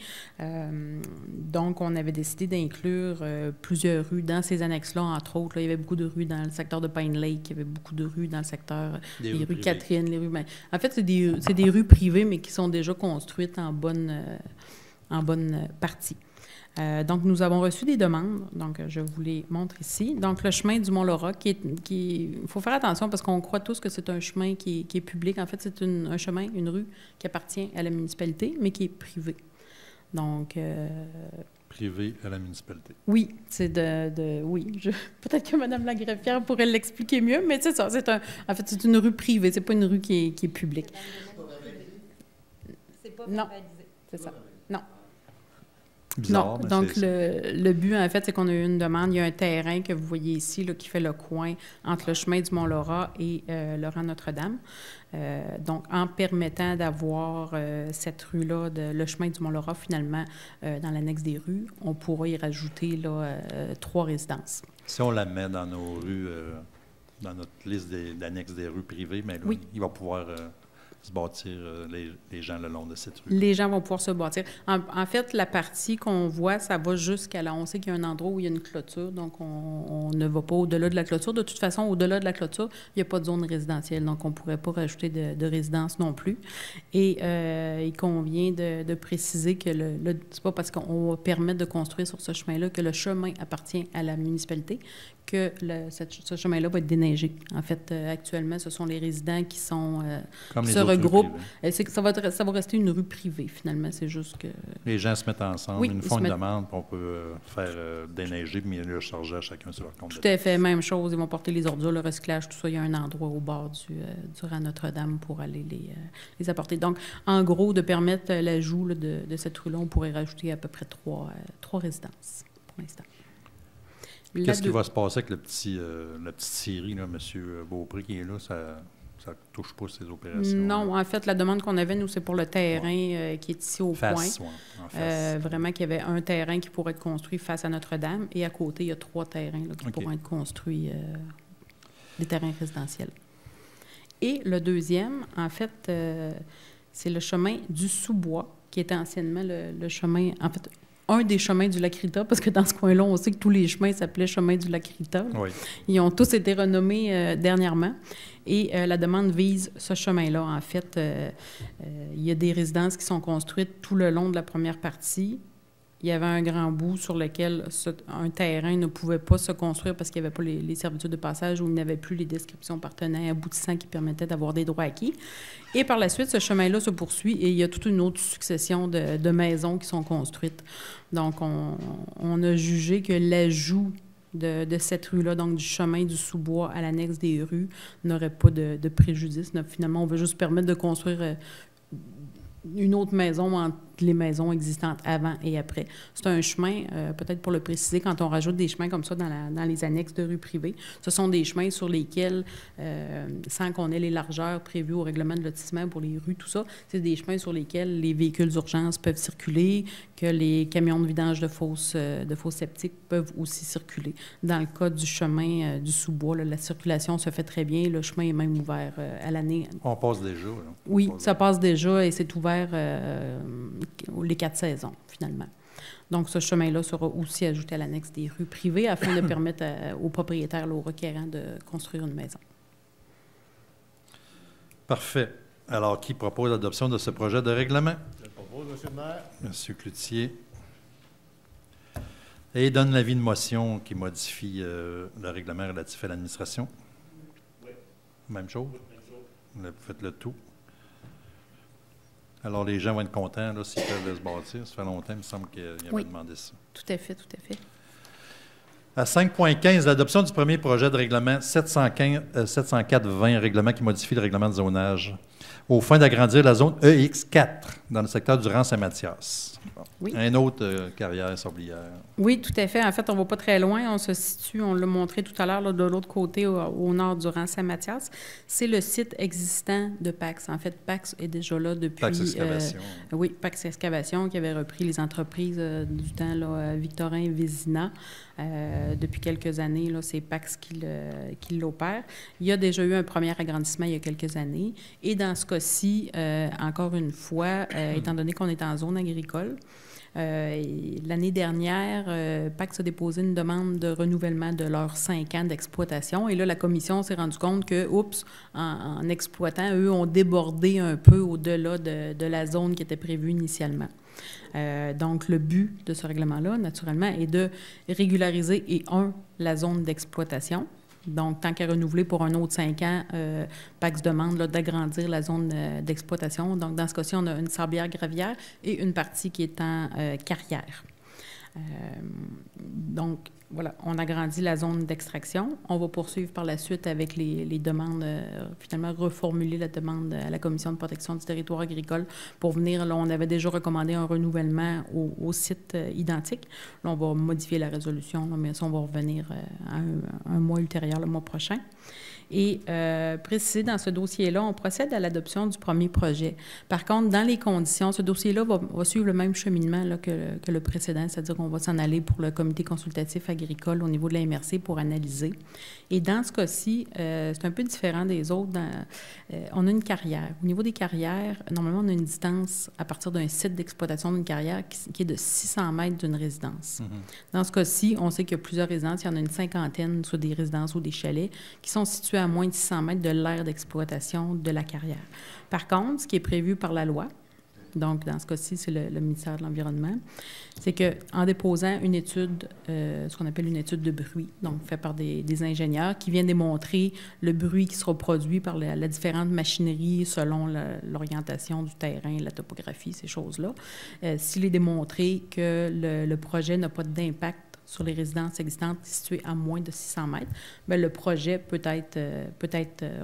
Donc, on avait décidé d'inclure plusieurs rues dans ces annexes-là, entre autres. Là, il y avait beaucoup de rues dans le secteur de Pine Lake, il y avait beaucoup de rues dans le secteur des rues Catherine, les rues... En fait, c'est des rues privées, mais qui sont déjà construites en bonne partie. Donc, nous avons reçu des demandes. Donc, je vous les montre ici. Donc, le chemin du Mont-Laura, il faut faire attention parce qu'on croit tous que c'est un chemin qui est public. En fait, c'est un chemin, une rue qui appartient à la municipalité, mais qui est privée. Donc... privé à la municipalité. Oui, c'est oui. Peut-être que Mme la greffière pourrait l'expliquer mieux, mais c'est ça. En fait, c'est une rue privée. C'est pas une rue qui est publique. C'est pas non, c'est ça. Non. Bizarre, non, donc le but, en fait, c'est qu'on a eu une demande. Il y a un terrain que vous voyez ici là, qui fait le coin entre le chemin du Mont-Laura et le rang Notre-Dame. Donc, en permettant d'avoir cette rue-là, le chemin du Mont-Laura, finalement, dans l'annexe des rues, on pourra y rajouter là, 3 résidences. Si on la met dans nos rues, dans notre liste d'annexes des rues privées, mais là, oui. Il va pouvoir... se bâtir les gens le long de cette rue. Les gens vont pouvoir se bâtir. En fait, la partie qu'on voit, ça va jusqu'à là. On sait qu'il y a un endroit où il y a une clôture, donc on ne va pas au-delà de la clôture. De toute façon, au-delà de la clôture, il n'y a pas de zone résidentielle, donc on ne pourrait pas rajouter de résidence non plus. Et il convient de préciser que c'est pas parce qu'on va permettre de construire sur ce chemin-là que le chemin appartient à la municipalité que ce chemin-là va être déneigé. En fait, actuellement, ce sont les résidents qui se regroupe. Ça va rester une rue privée, finalement. C'est juste que... Les gens se mettent ensemble, oui, ils nous font une demande, puis on peut faire déneiger, puis le charger à chacun sur leur compte. Tout à fait, même chose. Ils vont porter les ordures, le recyclage, tout ça. Il y a un endroit au bord du rang Notre-Dame pour aller les apporter. Donc, en gros, de permettre l'ajout de cette rue-là, on pourrait rajouter à peu près trois résidences pour l'instant. Qu'est-ce qui va se passer avec la petite Syrie, là, M. Beaupré, qui est là? Ça ne touche pas ces opérations? Non, en fait, la demande qu'on avait, nous, c'est pour le terrain qui est ici au coin. Vraiment, qu'il y avait un terrain qui pourrait être construit face à Notre-Dame, et à côté, il y a 3 terrains là, qui pourront être construits, des terrains résidentiels. Et le deuxième, en fait, c'est le chemin du Sous-Bois, qui était anciennement le chemin... En fait, un des chemins du lac Rita, parce que dans ce coin-là, on sait que tous les chemins s'appelaient chemin du lac Rita. Oui. Ils ont tous été renommés dernièrement. Et la demande vise ce chemin-là. En fait, il y a des résidences qui sont construites tout le long de la première partie. Il y avait un grand bout sur lequel un terrain ne pouvait pas se construire parce qu'il n'y avait pas les servitudes de passage, ou il n'y avait plus les descriptions partenaires aboutissants qui permettaient d'avoir des droits acquis. Et par la suite, ce chemin-là se poursuit et il y a toute une autre succession de maisons qui sont construites. Donc, on a jugé que l'ajout de cette rue-là, donc du chemin du Sous-Bois à l'annexe des rues, n'aurait pas de préjudice. Finalement, on veut juste permettre de construire une autre maison entre les maisons existantes avant et après. C'est un chemin, peut-être pour le préciser, quand on rajoute des chemins comme ça dans les annexes de rues privées, ce sont des chemins sur lesquels, sans qu'on ait les largeurs prévues au règlement de lotissement pour les rues, tout ça, c'est des chemins sur lesquels les véhicules d'urgence peuvent circuler, que les camions de vidange de fosses septiques peuvent aussi circuler. Dans le cas du chemin du Sous-Bois, là, la circulation se fait très bien, le chemin est même ouvert à l'année. On passe déjà, là. Oui, ça passe déjà et c'est ouvert les 4 saisons, finalement. Donc, ce chemin-là sera aussi ajouté à l'annexe des rues privées afin de permettre aux propriétaires, aux requérants, de construire une maison. Parfait. Alors, qui propose l'adoption de ce projet de règlement? Je le propose, M. le maire. M. Cloutier. Et donne l'avis de motion qui modifie le règlement relatif à l'administration. Oui. Même chose? Vous faites le tout. Alors, les gens vont être contents s'ils peuvent se bâtir. Ça fait longtemps, il me semble qu'ils avaient demandé ça. Tout à fait, tout à fait. À 5.15, l'adoption du premier projet de règlement 704-20, règlement qui modifie le règlement de zonage, aux fins d'agrandir la zone EX4 dans le secteur du rang Saint-Mathias. Oui. Une autre carrière sablière. Oui, tout à fait. En fait, on ne va pas très loin. On se situe, on l'a montré tout à l'heure, de l'autre côté, au nord du rang Saint-Mathias. C'est le site existant de PAX. En fait, PAX est déjà là depuis... PAX Excavation. Oui, PAX Excavation, qui avait repris les entreprises du temps, là, Victorin et Vézina. Depuis quelques années, là, c'est PAX qui l'opère. Il y a déjà eu un premier agrandissement il y a quelques années. Et dans ce cas-ci, encore une fois, étant donné qu'on est en zone agricole, l'année dernière, PAX a déposé une demande de renouvellement de leurs 5 ans d'exploitation. Et là, la commission s'est rendue compte que, en exploitant, eux ont débordé un peu au-delà de la zone qui était prévue initialement. Donc, le but de ce règlement-là, naturellement, est de régulariser, la zone d'exploitation. Donc, tant qu'à renouveler pour un autre 5 ans, PAX demande d'agrandir la zone d'exploitation. Donc, dans ce cas-ci, on a une sablière-gravière et une partie qui est en carrière. Donc, voilà, on agrandit la zone d'extraction. On va poursuivre par la suite avec les demandes, finalement reformuler la demande à la Commission de protection du territoire agricole pour venir, là, on avait déjà recommandé un renouvellement au site identique. Là, on va modifier la résolution, là, mais ça, on va revenir à un mois ultérieur, le mois prochain. Et préciser dans ce dossier-là, on procède à l'adoption du premier projet. Par contre, dans les conditions, ce dossier-là va suivre le même cheminement là, que le précédent, c'est-à-dire qu'on va s'en aller pour le comité consultatif agricole au niveau de la MRC pour analyser. Et dans ce cas-ci, c'est un peu différent des autres. On a une carrière. Au niveau des carrières, normalement, on a une distance à partir d'un site d'exploitation d'une carrière qui est de 600 mètres d'une résidence. Mm-hmm. Dans ce cas-ci, on sait qu'il y a plusieurs résidences. Il y en a une 50aine, soit des résidences ou des chalets, qui sont situés à moins de 600 mètres de l'aire d'exploitation de la carrière. Par contre, ce qui est prévu par la loi, Donc, dans ce cas-ci, c'est le ministère de l'Environnement. C'est qu'en déposant une étude, ce qu'on appelle une étude de bruit, donc faite par des ingénieurs qui viennent démontrer le bruit qui sera produit par la différente machinerie selon l'orientation du terrain, la topographie, ces choses-là, s'il est démontré que le projet n'a pas d'impact sur les résidences existantes situées à moins de 600 mètres, bien, le projet peut être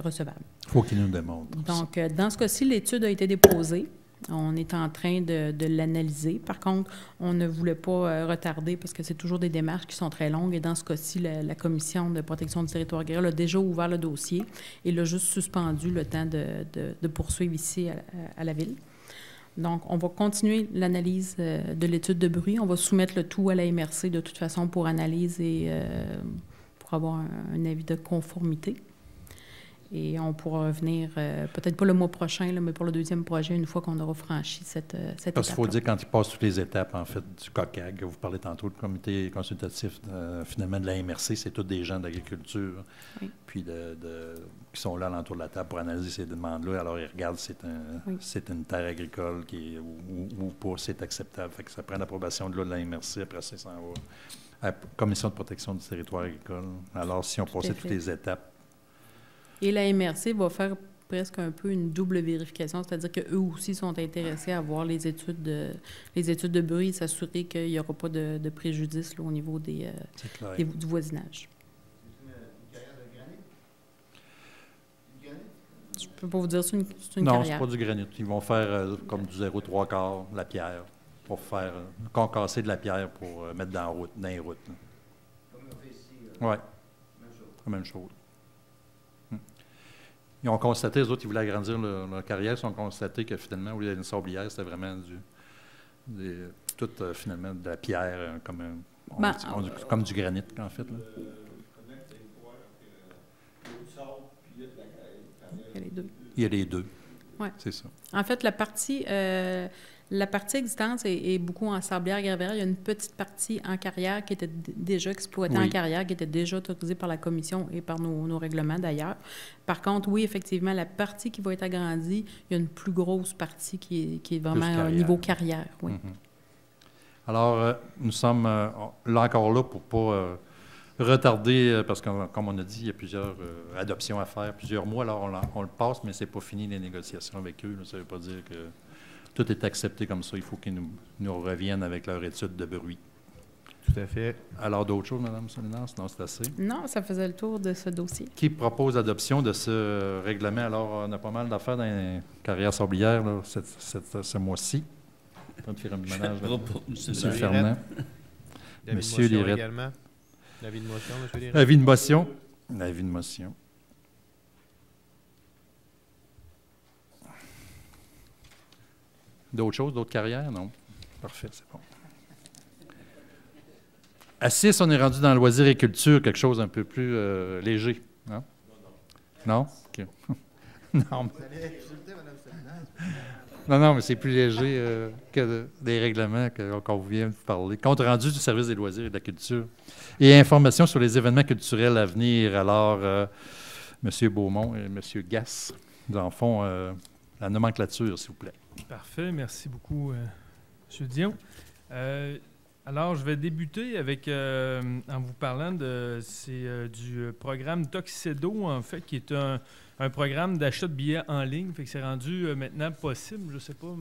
recevable. Il faut qu'il nous démontre. Donc, dans ce cas-ci, l'étude a été déposée. On est en train de l'analyser. Par contre, on ne voulait pas retarder parce que c'est toujours des démarches qui sont très longues. Et dans ce cas-ci, la Commission de protection du territoire agricole a déjà ouvert le dossier et l'a juste suspendu le temps de poursuivre ici à la Ville. Donc, on va continuer l'analyse de l'étude de bruit. On va soumettre le tout à la MRC de toute façon pour analyse et pour avoir un avis de conformité. Et on pourra revenir, peut-être pas le mois prochain, là, mais pour le deuxième projet, une fois qu'on aura franchi cette étape. Parce qu'il faut dire, quand il passe toutes les étapes, en fait, du COCAG, vous parlez tantôt, le comité consultatif, finalement, de la MRC, c'est tous des gens d'agriculture, oui. Puis qui sont là alentour de la table pour analyser ces demandes-là. Alors, ils regardent si c'est une terre agricole ou pas, c'est acceptable. Fait que ça prend l'approbation de la MRC, après ça s'en va à la Commission de protection du territoire agricole. Alors, si on passait toutes les étapes, et la MRC va faire presque un peu une double vérification, c'est-à-dire qu'eux aussi sont intéressés à voir les études de bruit et s'assurer qu'il n'y aura pas de préjudice là, au niveau du voisinage. Je ne peux pas vous dire, c'est une carrière. Non, c'est pas du granit. Ils vont faire comme du 0,3/4, la pierre, pour faire concasser de la pierre pour mettre dans les routes. Comme on fait ici. Oui, la même chose. Ils ont constaté, les autres, ils voulaient agrandir leur carrière, ils ont constaté que finalement, au lieu d'une sablière, c'était vraiment finalement de la pierre, comme du granit, en fait. Là. Il y a les deux. Il y a les deux. Oui. C'est ça. En fait, la partie existante est beaucoup en sablière graveraire. Il y a une petite partie en carrière qui était déjà exploitée en carrière, qui était déjà autorisée par la Commission et par nos règlements d'ailleurs. Par contre, oui, effectivement, la partie qui va être agrandie, il y a une plus grosse partie qui est vraiment au niveau carrière. Oui. Mm-hmm. Alors, nous sommes là encore là pour ne pas retarder, parce que, comme on a dit, il y a plusieurs adoptions à faire, plusieurs mois. Alors, on le passe, mais ce n'est pas fini les négociations avec eux. Là. Ça ne veut pas dire que tout est accepté comme ça. Il faut qu'ils nous reviennent avec leur étude de bruit. Tout à fait. Alors, d'autres choses, Mme Solinas? Non, c'est assez. Non, ça faisait le tour de ce dossier. Qui propose l'adoption de ce règlement? Alors, on a pas mal d'affaires dans les carrières sablières là, ce mois-ci. On va faire un ménage. Monsieur Fernand. Monsieur Lirette. L'avis de motion, M. Lirette. Avis de motion. L'avis de motion. D'autres choses, d'autres carrières? Non. Parfait, c'est bon. À 6, on est rendu dans le loisir et culture, quelque chose un peu plus léger. Non? Non? OK. Non, non, mais c'est plus léger que des règlements qu'on vient de vous parler. Compte rendu du service des loisirs et de la culture. Et information sur les événements culturels à venir. Alors, M. Beaumont et M. Gass nous en font la nomenclature, s'il vous plaît. Parfait. Merci beaucoup, M. Dion. Alors, je vais débuter avec, en vous parlant du programme Tuxedo, en fait, qui est un programme d'achat de billets en ligne. Fait que c'est rendu maintenant possible, je ne sais pas,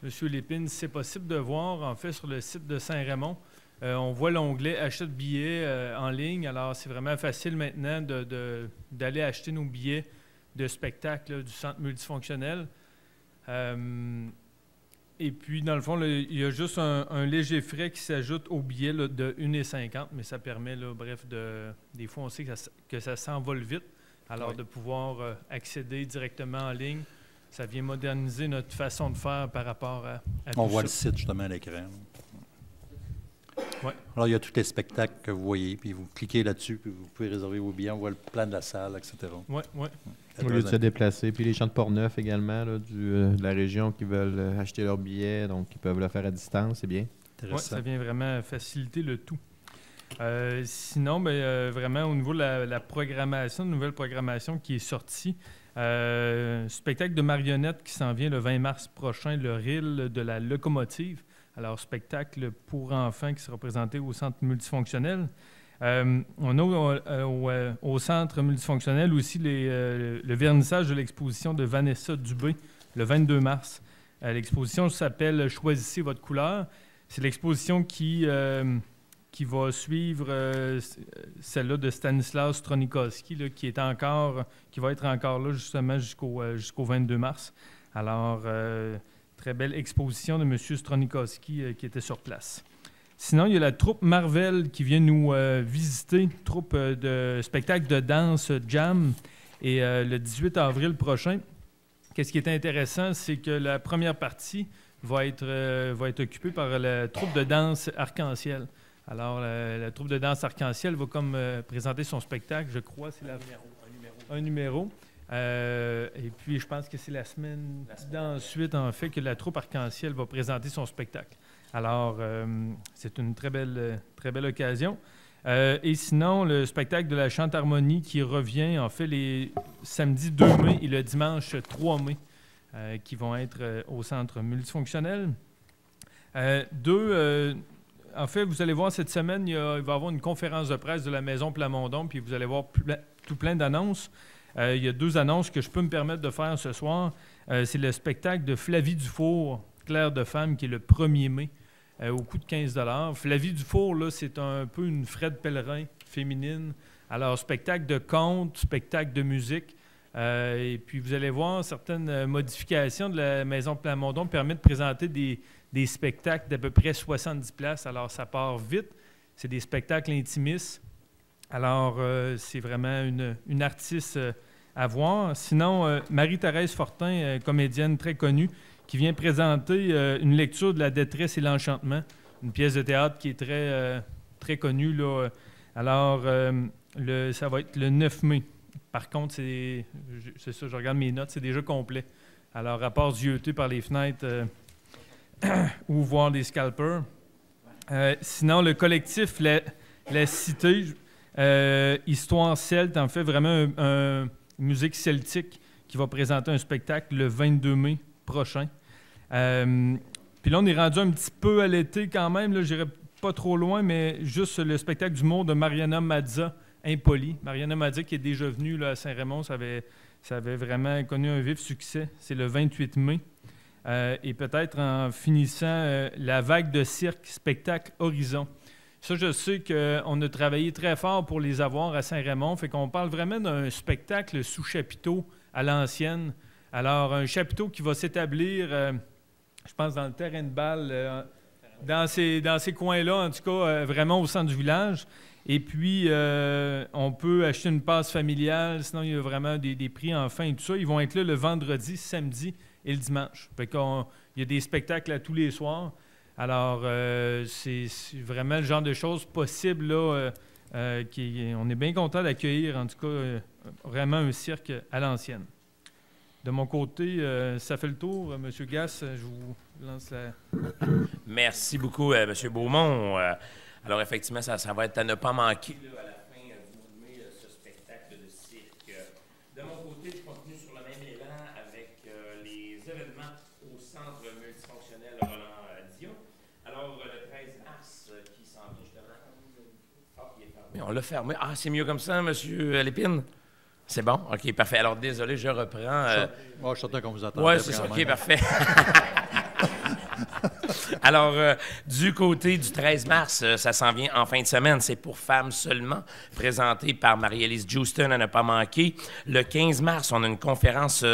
M. Lépine, si c'est possible de voir, en fait, sur le site de Saint-Raymond. On voit l'onglet « Achat de billets en ligne ». Alors, c'est vraiment facile maintenant d'aller acheter nos billets de spectacle du centre multifonctionnel. Et puis, dans le fond, il y a juste un léger frais qui s'ajoute au billet là, de 1,50 $, mais ça permet, là, bref, des fois, on sait que ça s'envole vite. Alors, de pouvoir accéder directement en ligne, ça vient moderniser notre façon de faire par rapport à tout ça. On voit le site, justement, à l'écran. Ouais. Alors, il y a tous les spectacles que vous voyez, puis vous cliquez là-dessus, puis vous pouvez réserver vos billets, on voit le plan de la salle, etc. Oui, oui. Au lieu de se déplacer. Puis les champs de Portneuf également, là, de la région qui veulent acheter leurs billets, donc ils peuvent le faire à distance, c'est bien. Oui, ça vient vraiment faciliter le tout. Sinon, vraiment, au niveau de la programmation, une nouvelle programmation qui est sortie, Spectacle de marionnettes qui s'en vient le 20 mars prochain, le RIL de la locomotive. Alors, spectacle pour enfants qui sera présenté au centre multifonctionnel. On a au centre multifonctionnel aussi le vernissage de l'exposition de Vanessa Dubé le 22 mars. L'exposition s'appelle « Choisissez votre couleur ». C'est l'exposition qui va suivre celle-là de Stanislas Stronikowski, là, qui va être encore là justement jusqu'au 22 mars. Alors, très belle exposition de M. Stronikowski qui était sur place. Sinon, il y a la troupe Marvel qui vient nous visiter, troupe de spectacle de danse Jam, et le 18 avril prochain. Qu'est-ce qui est intéressant, c'est que la première partie va être occupée par la troupe de danse Arc-en-Ciel. Alors, la troupe de danse Arc-en-Ciel va comme présenter son spectacle, je crois, c'est un numéro. Et puis, je pense que c'est la semaine d'ensuite, en fait, que la troupe Arc-en-Ciel va présenter son spectacle. Alors, c'est une très belle occasion. Et sinon, le spectacle de la Chante-Harmonie qui revient, en fait, les samedis 2 mai et le dimanche 3 mai, qui vont être au centre multifonctionnel. En fait, vous allez voir cette semaine, il va y avoir une conférence de presse de la Maison Plamondon, puis vous allez voir tout plein d'annonces. Il y a 2 annonces que je peux me permettre de faire ce soir. C'est le spectacle de Flavie Dufour, Claire de Femme, qui est le 1er mai, au coût de 15 $. Flavie Dufour, là, c'est un peu une Fred Pellerin féminine. Alors, spectacle de conte, spectacle de musique. Et puis, vous allez voir, certaines modifications de la Maison Plamondon permettent de présenter des spectacles d'à peu près 70 places. Alors, ça part vite. C'est des spectacles intimistes. Alors, c'est vraiment une artiste à voir. Sinon, Marie-Thérèse Fortin, comédienne très connue, qui vient présenter une lecture de La détresse et l'enchantement, une pièce de théâtre qui est très connue, là. Alors, ça va être le 9 mai. Par contre, c'est ça, je regarde mes notes, c'est déjà complet. Alors, à part zioter par les fenêtres ou voir des scalpers. Sinon, le collectif La Cité, Histoire celte, en fait vraiment une musique celtique qui va présenter un spectacle le 22 mai prochain. Puis là, on est rendu un petit peu à l'été quand même. Je n'irai pas trop loin, mais juste le spectacle d'humour de Mariana Mazza, Impoli. Mariana Mazza qui est déjà venue là, à Saint-Raymond, ça avait vraiment connu un vif succès. C'est le 28 mai. Et peut-être en finissant, la vague de cirque, spectacle Horizon. Ça, je sais qu'on a travaillé très fort pour les avoir à Saint-Raymond. Fait qu'on parle vraiment d'un spectacle sous chapiteau à l'ancienne. Alors, un chapiteau qui va s'établir, je pense, dans le terrain de balle, dans ces coins-là, en tout cas, vraiment au centre du village. Et puis, on peut acheter une passe familiale. Sinon, il y a vraiment des prix enfants et tout ça. Ils vont être là le vendredi, samedi et le dimanche. Fait qu'il y a des spectacles à tous les soirs. Alors, c'est vraiment le genre de choses possibles là, on est bien content d'accueillir, en tout cas, vraiment un cirque à l'ancienne. De mon côté, ça fait le tour. M. Gass, je vous lance la... Merci beaucoup, M. Beaumont. Alors, effectivement, ça va être à ne pas manquer là, à la fin du mois de mai, ce spectacle de cirque. De mon côté, je continue sur le même élan avec les événements au centre multifonctionnel Roland-Dion. Alors, le 13 mars, qui s'en vient justement... Ah, il est fermé. On l'a fermé. Ah, c'est mieux comme ça, M. Lépine? C'est bon? OK, parfait. Alors, désolé, je reprends. Moi, je suis certain qu'on vous attend. Oui, c'est ça. OK, parfait. Alors, du côté du 13 mars, ça s'en vient en fin de semaine. C'est pour femmes seulement, présenté par Marie-Élise Houston, à ne pas manquer. Le 15 mars, on a une conférence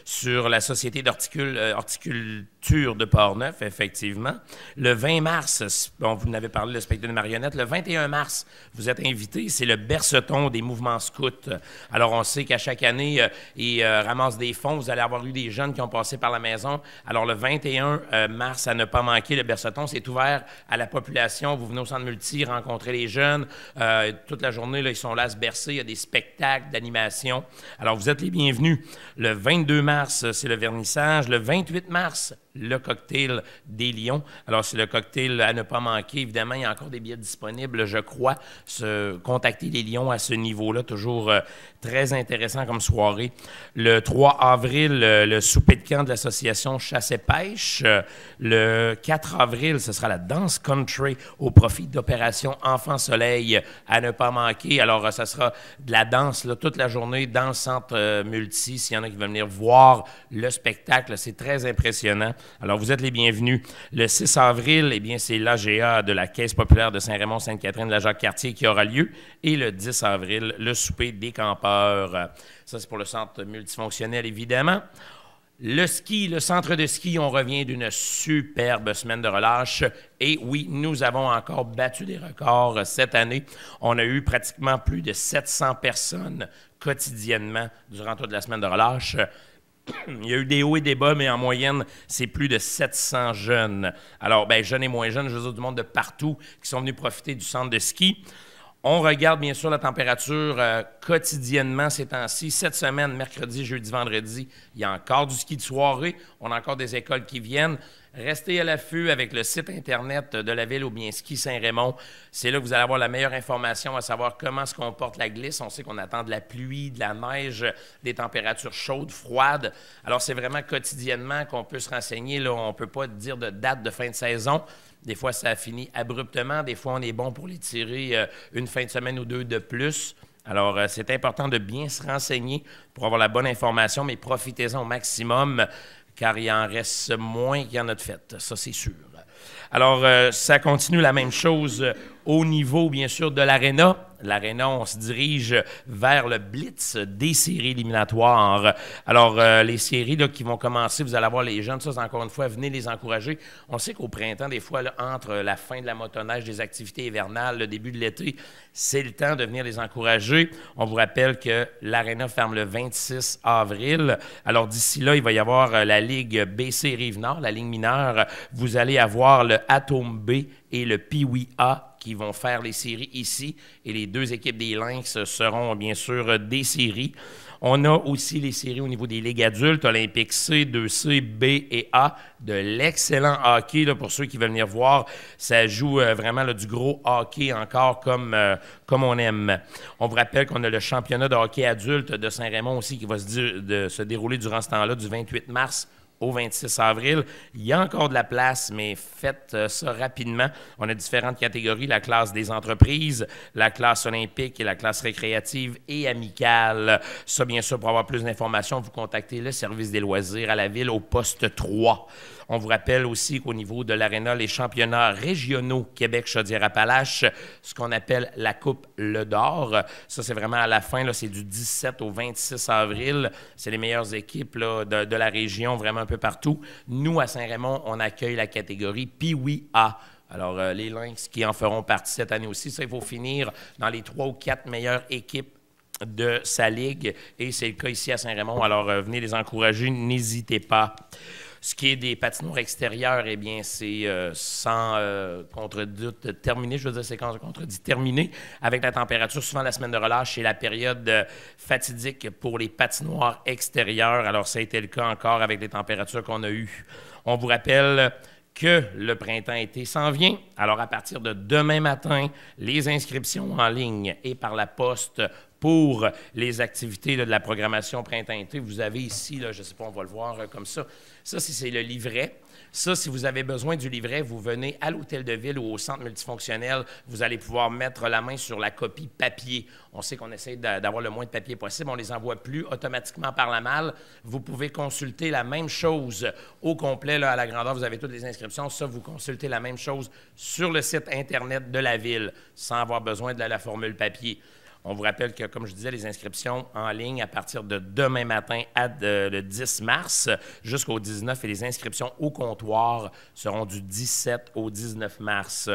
sur la Société d'horticulture de Portneuf, effectivement. Le 20 mars, bon, vous n'avez parlé, le spectacle de marionnettes. Le 21 mars, vous êtes invités, c'est le berceton des mouvements scouts. Alors, on sait qu'à chaque année, ils ramassent des fonds. Vous allez avoir eu des jeunes qui ont passé par la maison. Alors, le 21 mars, à ne pas manquer, le berceton, c'est ouvert à la population. Vous venez au centre multi, rencontrer les jeunes. Toute la journée, là, ils sont là à se bercer. Il y a des spectacles d'animation. Alors, vous êtes les bienvenus. Le 22 mars, c'est le vernissage. Le 28 mars, le cocktail des Lions. Alors, c'est le cocktail à ne pas manquer. Évidemment, il y a encore des billets disponibles, je crois. Contacter les Lions à ce niveau-là, toujours très intéressant comme soirée. Le 3 avril, le souper de camp de l'association Chasse et Pêche. Le 4 avril, ce sera la danse country au profit d'Opération Enfant Soleil à ne pas manquer. Alors, ça sera de la danse là, toute la journée dans le centre multi. S'il y en a qui veulent venir voir le spectacle, c'est très impressionnant. Alors, vous êtes les bienvenus. Le 6 avril, eh bien, c'est l'AGA de la Caisse populaire de Saint-Raymond-Sainte-Catherine de la Jacques-Cartier qui aura lieu. Et le 10 avril, le souper des campeurs. Ça, c'est pour le centre multifonctionnel, évidemment. Le ski, le centre de ski, on revient d'une superbe semaine de relâche. Et oui, nous avons encore battu des records cette année. On a eu pratiquement plus de 700 personnes quotidiennement durant toute la semaine de relâche. Il y a eu des hauts et des bas, mais en moyenne, c'est plus de 700 jeunes. Alors, bien, jeunes et moins jeunes, je veux dire du monde de partout qui sont venus profiter du centre de ski. On regarde bien sûr la température quotidiennement ces temps-ci. Cette semaine, mercredi, jeudi, vendredi, il y a encore du ski de soirée. On a encore des écoles qui viennent. Restez à l'affût avec le site Internet de la ville ou bien Ski Saint-Raymond. C'est là que vous allez avoir la meilleure information à savoir comment se comporte la glisse. On sait qu'on attend de la pluie, de la neige, des températures chaudes, froides. Alors, c'est vraiment quotidiennement qu'on peut se renseigner. Là, on ne peut pas dire de date de fin de saison. Des fois, ça finit abruptement. Des fois, on est bon pour les tirer une fin de semaine ou deux de plus. Alors, c'est important de bien se renseigner pour avoir la bonne information, mais profitez-en au maximum, car il en reste moins qu'il y en a de fait. Ça, c'est sûr. Alors, ça continue la même chose au niveau, bien sûr, de l'Arena. L'Arena, on se dirige vers le blitz des séries éliminatoires. Alors, les séries là, qui vont commencer, vous allez avoir les jeunes, ça, encore une fois, venez les encourager. On sait qu'au printemps, des fois, là, entre la fin de la motoneige, des activités hivernales, le début de l'été, c'est le temps de venir les encourager. On vous rappelle que l'Arena ferme le 26 avril. Alors, d'ici là, il va y avoir la Ligue BC Rive-Nord, la Ligue mineure. Vous allez avoir le Atome B et le Pee-Wee A qui vont faire les séries ici. Et les deux équipes des Lynx seront bien sûr des séries. On a aussi les séries au niveau des ligues adultes, Olympique C, 2C, B et A, de l'excellent hockey là, pour ceux qui veulent venir voir. Ça joue vraiment là, du gros hockey encore comme on aime. On vous rappelle qu'on a le championnat de hockey adulte de Saint-Raymond aussi qui va se dérouler durant ce temps-là du 28 mars au 26 avril. Il y a encore de la place, mais faites ça rapidement. On a différentes catégories, la classe des entreprises, la classe olympique et la classe récréative et amicale. Ça, bien sûr, pour avoir plus d'informations, vous contactez le service des loisirs à la ville au poste 3. On vous rappelle aussi qu'au niveau de l'Arena, les championnats régionaux Québec-Chaudière-Appalaches, ce qu'on appelle la Coupe Le D'Or. Ça, c'est vraiment à la fin, là, c'est du 17 au 26 avril. C'est les meilleures équipes là, de la région, vraiment un peu partout. Nous, à Saint-Raymond, on accueille la catégorie Pee-Wee A. Alors, les Lynx qui en feront partie cette année aussi, ça, il faut finir dans les 3 ou 4 meilleures équipes de sa ligue. Et c'est le cas ici à Saint-Raymond. Alors, venez les encourager, n'hésitez pas. Ce qui est des patinoires extérieures, eh bien, c'est sans contredit terminé. Je veux dire, c'est quand contredit terminé. Avec la température, souvent la semaine de relâche, c'est la période fatidique pour les patinoires extérieures. Alors, ça a été le cas encore avec les températures qu'on a eues. On vous rappelle que le printemps-été s'en vient. Alors, à partir de demain matin, les inscriptions en ligne et par la poste pour les activités là, de la programmation printemps-été. Vous avez ici, là, je ne sais pas, on va le voir comme ça. Ça, c'est le livret. Ça, si vous avez besoin du livret, vous venez à l'hôtel de ville ou au centre multifonctionnel. Vous allez pouvoir mettre la main sur la copie papier. On sait qu'on essaie d'avoir le moins de papier possible. On ne les envoie plus automatiquement par la malle. Vous pouvez consulter la même chose au complet, là, à la grandeur. Vous avez toutes les inscriptions. Ça, vous consultez la même chose sur le site Internet de la ville sans avoir besoin de la formule papier. On vous rappelle que, comme je disais, les inscriptions en ligne à partir de demain matin, le 10 mars jusqu'au 19, et les inscriptions au comptoir seront du 17 au 19 mars.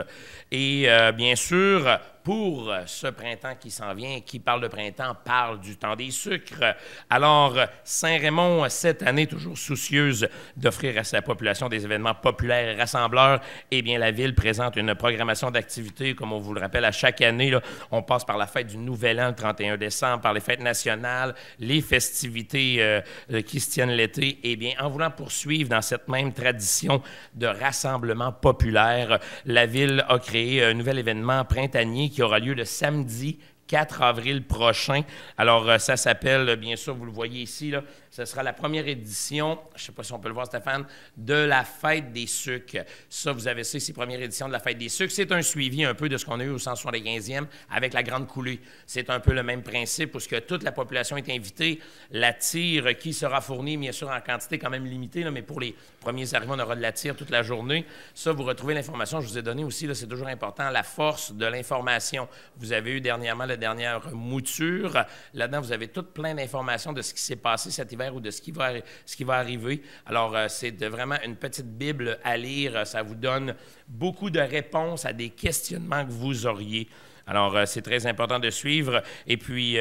Et bien sûr, pour ce printemps qui s'en vient. Qui parle de printemps parle du temps des sucres. Alors, Saint-Raymond, cette année, toujours soucieuse d'offrir à sa population des événements populaires et rassembleurs, eh bien, la Ville présente une programmation d'activités, comme on vous le rappelle, à chaque année. Là, on passe par la fête du Nouvel An, le 31 décembre, par les fêtes nationales, les festivités qui se tiennent l'été. Eh bien, en voulant poursuivre dans cette même tradition de rassemblement populaire, la Ville a créé un nouvel événement printanier qui aura lieu le samedi 4 avril prochain. Alors, ça s'appelle, bien sûr, vous le voyez ici, là, ce sera la première édition, je ne sais pas si on peut le voir, Stéphane, de la Fête des sucres. Ça, vous avez ça ici, première édition de la Fête des sucres. C'est un suivi un peu de ce qu'on a eu au 175e avec la Grande Coulée. C'est un peu le même principe, où ce que toute la population est invitée. La tire qui sera fournie, bien sûr, en quantité quand même limitée, là, mais pour les premiers arrivés, on aura de la tire toute la journée. Ça, vous retrouvez l'information, je vous ai donné aussi, là, c'est toujours important, la force de l'information. Vous avez eu dernièrement la dernière mouture. Là-dedans, vous avez tout plein d'informations de ce qui s'est passé cet hiver ou de ce qui va arriver. Alors, c'est vraiment une petite Bible à lire. Ça vous donne beaucoup de réponses à des questionnements que vous auriez. Alors, c'est très important de suivre. Et puis,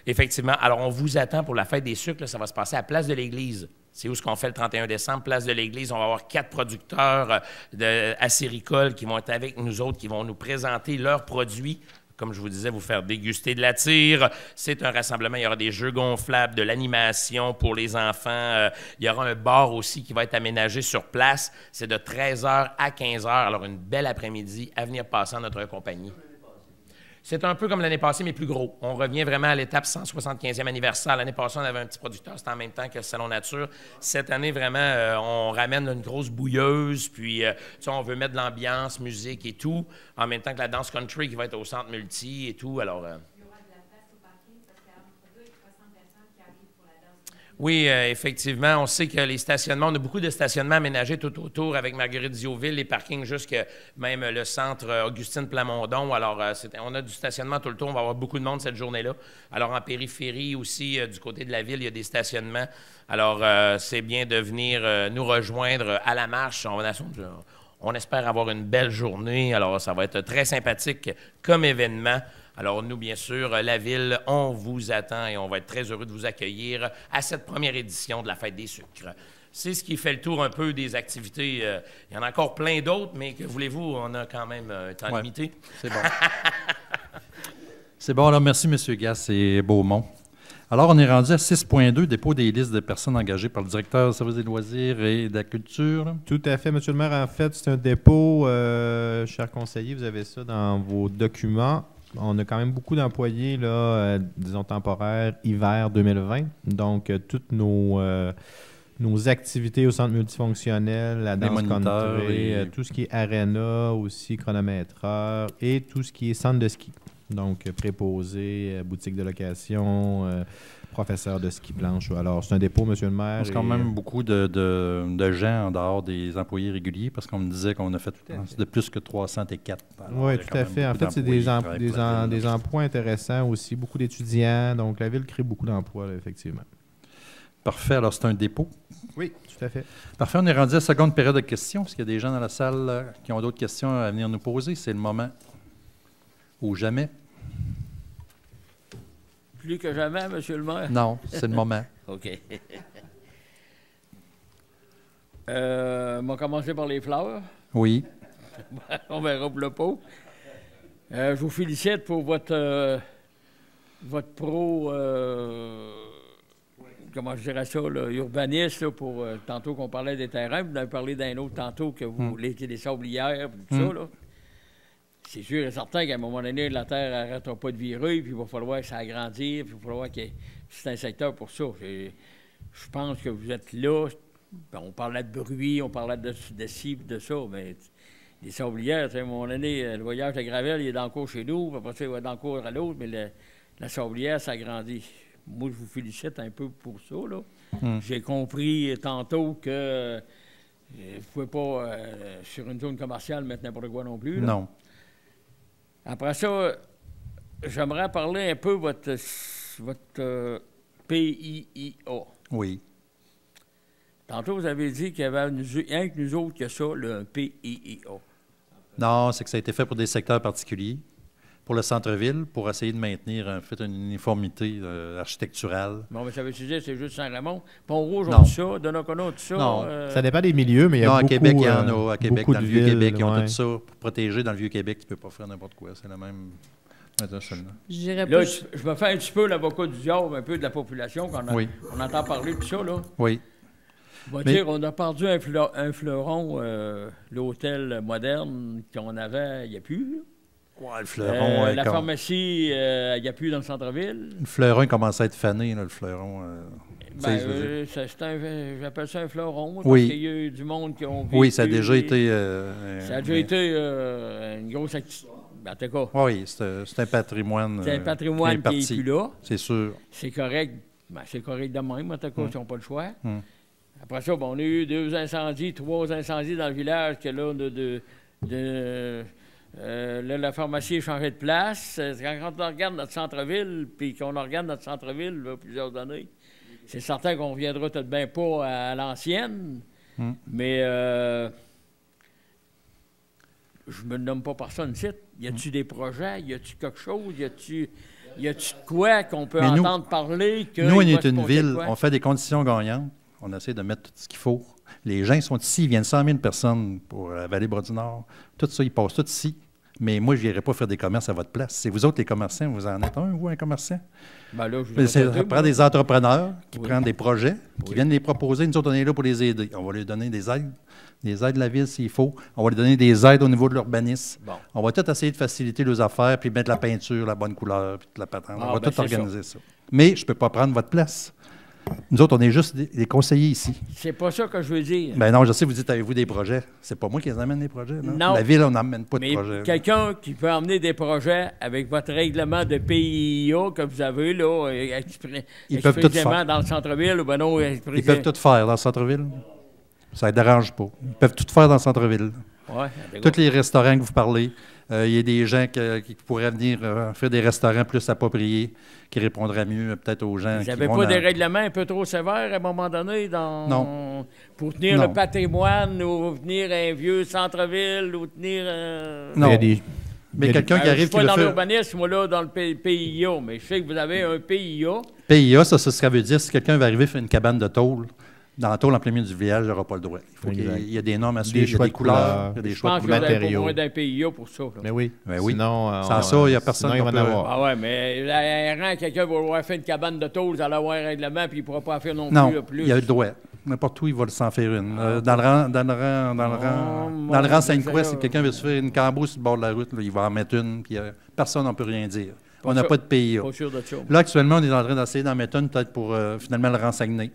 effectivement, alors on vous attend pour la Fête des sucres. Là, ça va se passer à Place de l'Église. C'est où ce qu'on fait le 31 décembre, Place de l'Église. On va avoir 4 producteurs acéricoles qui vont être avec nous autres, qui vont nous présenter leurs produits. Comme je vous disais, vous faire déguster de la tire. C'est un rassemblement. Il y aura des jeux gonflables, de l'animation pour les enfants. Il y aura un bar aussi qui va être aménagé sur place. C'est de 13h à 15h. Alors, une belle après-midi à venir passer en notre compagnie. C'est un peu comme l'année passée, mais plus gros. On revient vraiment à l'étape 175e anniversaire. L'année passée, on avait un petit producteur, c'était en même temps que le Salon Nature. Cette année, vraiment, on ramène une grosse bouilleuse, puis on veut mettre de l'ambiance, musique et tout, en même temps que la danse country qui va être au centre multi et tout. Alors, oui, effectivement, on sait que les stationnements, on a beaucoup de stationnements aménagés tout autour avec Marguerite Zioville, les parkings jusque même le centre Augustine Plamondon. Alors, on a du stationnement tout le tour, on va avoir beaucoup de monde cette journée-là. Alors, en périphérie aussi, du côté de la ville, il y a des stationnements. Alors, c'est bien de venir nous rejoindre à la marche. On espère avoir une belle journée. Alors, ça va être très sympathique comme événement. Alors, nous, bien sûr, la Ville, on vous attend et on va être très heureux de vous accueillir à cette première édition de la Fête des sucres. C'est ce qui fait le tour un peu des activités. Il y en a encore plein d'autres, mais que voulez-vous, on a quand même un temps limité. C'est bon. C'est bon. Alors, merci, M. Gass et Beaumont. Alors, on est rendu à 6.2, dépôt des listes de personnes engagées par le directeur du service des loisirs et de la culture. Là. Tout à fait, M. le maire. En fait, c'est un dépôt, cher conseiller, vous avez ça dans vos documents. On a quand même beaucoup d'employés, là, disons temporaires, hiver 2020. Donc, toutes nos activités au centre multifonctionnel, la danse country, tout ce qui est aréna, aussi chronométreur et tout ce qui est centre de ski. Donc, préposé, boutique de location, professeur de ski planche. Alors, c'est un dépôt, M. le maire. C'est quand même beaucoup de gens en dehors des employés réguliers parce qu'on me disait qu'on a fait de plus que 304. Oui, tout à fait. En fait, c'est des emplois intéressants aussi, beaucoup d'étudiants. Donc, la Ville crée beaucoup d'emplois, là, effectivement. Parfait. Alors, c'est un dépôt? Oui, tout à fait. Parfait. On est rendu à la seconde période de questions. Est-ce qu'il y a des gens dans la salle qui ont d'autres questions à venir nous poser? C'est le moment ou jamais. Plus que jamais, M. le maire? Non, c'est le moment. OK. On va commencer par les fleurs. Oui. On verra pour le pot. Je vous félicite pour votre comment je dirais ça, là, urbaniste, là, pour tantôt qu'on parlait des terrains. Vous en avez parlé d'un autre tantôt que vous l'étiez des sablières, tout ça, là. C'est sûr et certain qu'à un moment donné, la Terre n'arrêtera pas de virer, puis il va falloir que ça agrandisse, puis il va falloir qu'il y ait... C'est un secteur pour ça. Je pense que vous êtes là. On parlait de bruit, on parlait de ci, de ça, mais les sablières, à un moment donné, le voyage de Gravel, il est dans le cours chez nous, puis après ça, il va dans le cours à l'autre, mais la sablière s'agrandit. Moi, je vous félicite un peu pour ça, là. J'ai compris tantôt que vous ne pouvez pas, sur une zone commerciale, mettre n'importe quoi non plus. Là. Non. Après ça, j'aimerais parler un peu de votre PIIA. Oui. Tantôt, vous avez dit qu'il y avait rien que nous autres que ça, le PIIA. Non, c'est que ça a été fait pour des secteurs particuliers, pour le centre-ville, pour essayer de maintenir en fait une uniformité architecturale. Bon, mais ça veut dire c'est juste Saint-Raymond. Pont-Rouge, on Non. dit ça. Donnacona, on dit ça. Non. Ça dépend des milieux, mais il y a non, beaucoup... à Québec, il y en a. À Québec, beaucoup dans le de Vieux-Québec, ils ont villes, tout ça pour protéger. Dans le Vieux-Québec, tu ne peux pas faire n'importe quoi. C'est la même... Là, je me fais un petit peu l'avocat du diable, un peu de la population, quand on entend parler de ça, là. Oui. On va dire, on a perdu un fleuron, l'hôtel moderne qu'on avait, il n'y a plus. Ouais, le fleuron... la pharmacie, il n'y a plus dans le centre-ville. Le fleuron commence à être fané, là, le fleuron. J'appelle ça un fleuron, parce oui. qu'il y a eu du monde qui ont vécu. Oui, ça a déjà été... ça a déjà été une grosse activité. En tout cas. Oui, c'est un patrimoine. C'est un patrimoine qui n'est plus là. C'est sûr. C'est correct. C'est correct de même, en tout cas, ils n'ont pas le choix. Après ça, on a eu 2 incendies, 3 incendies dans le village, que là, la pharmacie a changé de place. Quand on regarde notre centre-ville, puis qu'on regarde notre centre-ville, là, plusieurs années, c'est certain qu'on ne reviendra peut-être bien pas à l'ancienne, mais je me nomme pas personne ici. Y a-tu des projets? Y a-tu quelque chose? Y a-tu de quoi qu'on peut entendre parler? Nous, on est une ville, on fait des conditions gagnantes. On essaie de mettre tout ce qu'il faut. Les gens sont ici, ils viennent 100 000 personnes pour la Vallée-Bras-du-Nord. Tout ça, ils passent tout ici. Mais moi, je n'irai pas faire des commerces à votre place. C'est vous autres, les commerçants, vous en êtes un, vous, un commerçant? Ben là, ça prend des entrepreneurs qui prennent des projets, qui viennent les proposer. Nous autres, on est là pour les aider. On va leur donner des aides de la ville s'il faut. On va leur donner des aides au niveau de l'urbanisme. Bon. On va tout essayer de faciliter leurs affaires, puis mettre la peinture, la bonne couleur, puis toute la patente. On va tout organiser ça. Mais je ne peux pas prendre votre place. Nous autres, on est juste des conseillers ici. C'est pas ça que je veux dire. Ben non, je sais, vous dites, avez-vous des projets? C'est pas moi qui les amène, les projets, non? Non. La ville, on n'amène pas de mais projets. Quelqu'un qui peut amener des projets avec votre règlement de PIA que vous avez, là, ils peuvent tout faire. Dans le centre-ville, ou ben non, ils peuvent tout faire dans le centre-ville. Ça ne dérange pas. Ils peuvent tout faire dans le centre-ville. Ouais, tous les restaurants que vous parlez, il y a des gens qui pourraient venir faire des restaurants plus appropriés, qui répondraient mieux peut-être aux gens. Vous n'avez pas des règlements un peu trop sévères à un moment donné pour tenir le patrimoine ou tenir un vieux centre-ville ou tenir... Non. Mais quelqu'un qui arrive... Je ne suis pas dans l'urbanisme, moi, là, dans le PIA, mais je sais que vous avez un PIA. PIA, ça veut dire si quelqu'un va arriver faire une cabane de tôle, dans la tôle en plein milieu du village, il n'aura pas le droit. Il faut qu'il y ait des normes à suivre, il y a des couleurs, il y a des choix de matériaux. Je pense que vous avez pas moins d'un PIA pour ça. Là. Mais oui. Sinon, sans ça, il n'y a personne qui va en avoir. Ah ouais, mais quelqu'un va avoir fait une cabane de tôle, vous allez avoir un règlement, puis il ne pourra pas en faire non plus. Il y a le droit. N'importe où, il va s'en faire une. Dans le rang Sainte-Croix, si quelqu'un veut se faire une cambrousse sur le bord de la route, là, il va en mettre une, puis personne n'en peut rien dire. On n'a pas de PIA. Pas sûr de ça. Là, actuellement, on est en train d'essayer d'en mettre une, peut-être pour finalement le renseigner.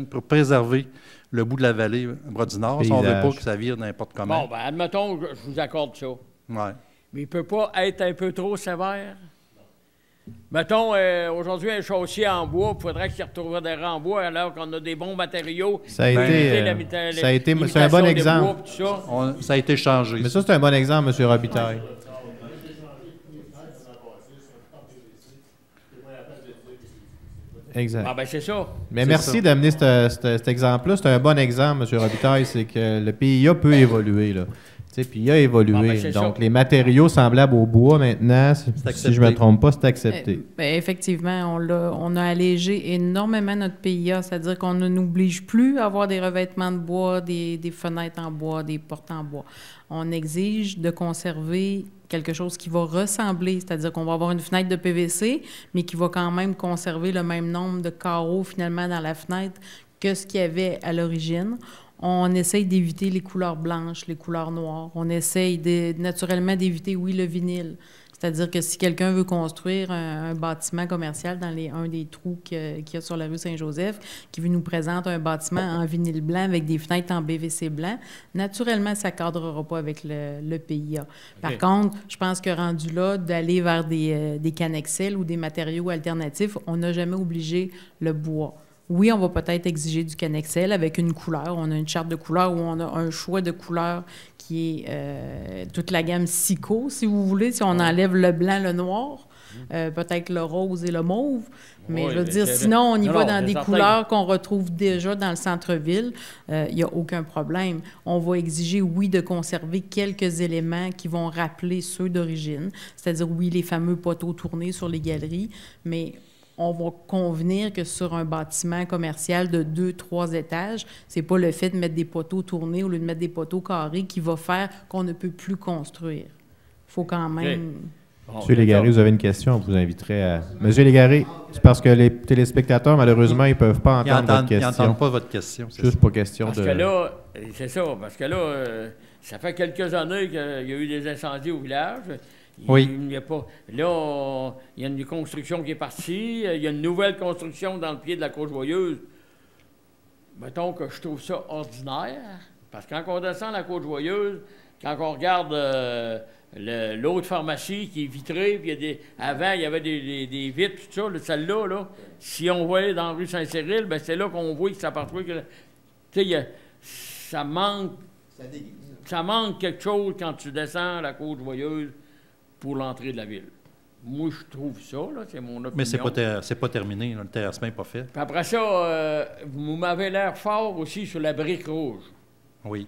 Pour préserver le bout de la vallée Bras-du-Nord. Si on ne veut pas que ça vire n'importe comment. Bon, bien, admettons, je vous accorde ça. Ouais. Mais il ne peut pas être un peu trop sévère? Mettons, aujourd'hui, un chaussier en bois, il faudrait qu'il retrouve des rangs en bois alors qu'on a des bons matériaux. Ça a été c'est un bon exemple. Ça a été changé. Mais ça, c'est un bon exemple, M. Robitaille. Exact. Ah ben c'est ça. Mais merci d'amener cet exemple-là. C'est un bon exemple, M. Robitaille, c'est que le PIA peut évoluer, là. Puis il a évolué. Donc, les matériaux semblables au bois, maintenant, si je ne me trompe pas, c'est accepté. Effectivement, on a allégé énormément notre PIA, c'est-à-dire qu'on ne n'oblige plus à avoir des revêtements de bois, des fenêtres en bois, des portes en bois. On exige de conserver quelque chose qui va ressembler, c'est-à-dire qu'on va avoir une fenêtre de PVC, mais qui va quand même conserver le même nombre de carreaux, finalement, dans la fenêtre que ce qu'il y avait à l'origine. On essaye d'éviter les couleurs blanches, les couleurs noires. On essaye naturellement d'éviter, oui, le vinyle. C'est-à-dire que si quelqu'un veut construire un bâtiment commercial dans un des trous qu'il y a sur la rue Saint-Joseph, qui nous présente un bâtiment en vinyle blanc avec des fenêtres en BVC blanc, naturellement, ça ne cadrera pas avec le PIA. Par contre, je pense que rendu là, d'aller vers des cannexels ou des matériaux alternatifs, on n'a jamais obligé le bois. Oui, on va peut-être exiger du cannexel avec une couleur. On a une charte de couleurs où on a un choix de couleurs qui est toute la gamme SICO, si vous voulez, si on enlève le blanc, le noir. peut-être le rose et le mauve. Mais Oui, je veux mais dire, c'est- sinon, on y non, va non, dans c'est des certain. couleurs qu'on retrouve déjà dans le centre-ville. Il n'y a aucun problème. On va exiger, oui, de conserver quelques éléments qui vont rappeler ceux d'origine. C'est-à-dire, oui, les fameux poteaux tournés sur les galeries, mais on va convenir que sur un bâtiment commercial de 2-3 étages, c'est pas le fait de mettre des poteaux tournés au lieu de mettre des poteaux carrés qui va faire qu'on ne peut plus construire. Il faut quand même... Monsieur Légaré, vous avez une question, on vous inviterait à... Monsieur Légaré, c'est parce que les téléspectateurs, malheureusement, ils ne peuvent pas entendre votre question. Ils n'entendent pas votre question. Juste pour question Parce de... que là, c'est ça, parce que là, ça fait quelques années qu'il y a eu des incendies au village. Oui. Il n'y a pas... Là, il y a une construction qui est partie. Il y a une nouvelle construction dans le pied de la Côte-Joyeuse. Mettons que je trouve ça ordinaire. Parce que quand on descend la Côte-Joyeuse, quand on regarde l'autre pharmacie qui est vitrée, puis avant, il y avait des vitres, tout ça, celle-là, là, si on voyait dans la rue Saint-Cyril, ben c'est là qu'on voit que ça partout. Tu sais, ça manque quelque chose quand tu descends la Côte-Joyeuse pour l'entrée de la ville. Moi, je trouve ça, là, c'est mon opinion. Mais c'est pas terminé, là, le terrassement n'est pas fait. Puis après ça, vous m'avez l'air fort aussi sur la brique rouge. Oui.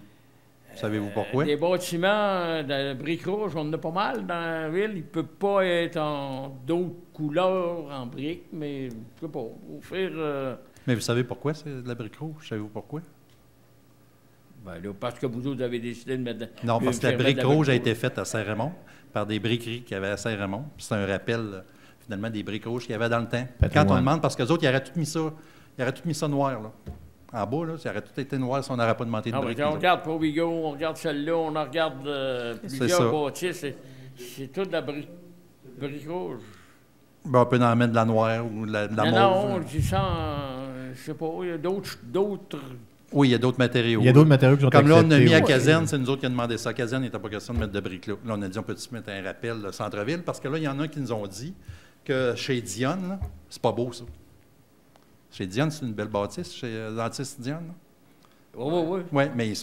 Savez-vous pourquoi? Des bâtiments de briques rouges, on en a pas mal dans la ville. Ils ne peuvent pas être en d'autres couleurs en briques, mais je sais pas, pour faire... Mais vous savez pourquoi c'est de la brique rouge? Savez-vous pourquoi? Ben là, parce que vous autres avez décidé de mettre... Non, parce que la faire brique mettre de rouge a été faite à Saint-Raymond par des briqueries qu'il y avait à Saint-Raymond. C'est un rappel, finalement, des briques rouges qu'il y avait dans le temps. Quand on demande, parce qu'eux autres, ils auraient tout mis ça noir, là. En bas, là, ça aurait tout été noir si on n'aurait pas demandé de briques. On regarde Provigo, on regarde celle-là, on en regarde plusieurs bâtisses. C'est toute la brique rouge. Ben, on peut en mettre de la noire ou de la mauve. Non, je sens... je sais pas, il y a d'autres... Oui, il y a d'autres matériaux. Il y a d'autres matériaux qui sont Comme là, on a mis à acceptés, Caserne, c'est nous autres qui avons demandé ça. À Caserne, il n'était pas question de mettre de briques là. Là, on a dit, on peut-tu mettre un rappel centre-ville? Parce que là, il y en a qui nous ont dit que chez Dionne, là, c'est pas beau, ça. Chez Dionne, c'est une belle bâtisse, chez Dentiste Dionne. Oui. Oui, mais elle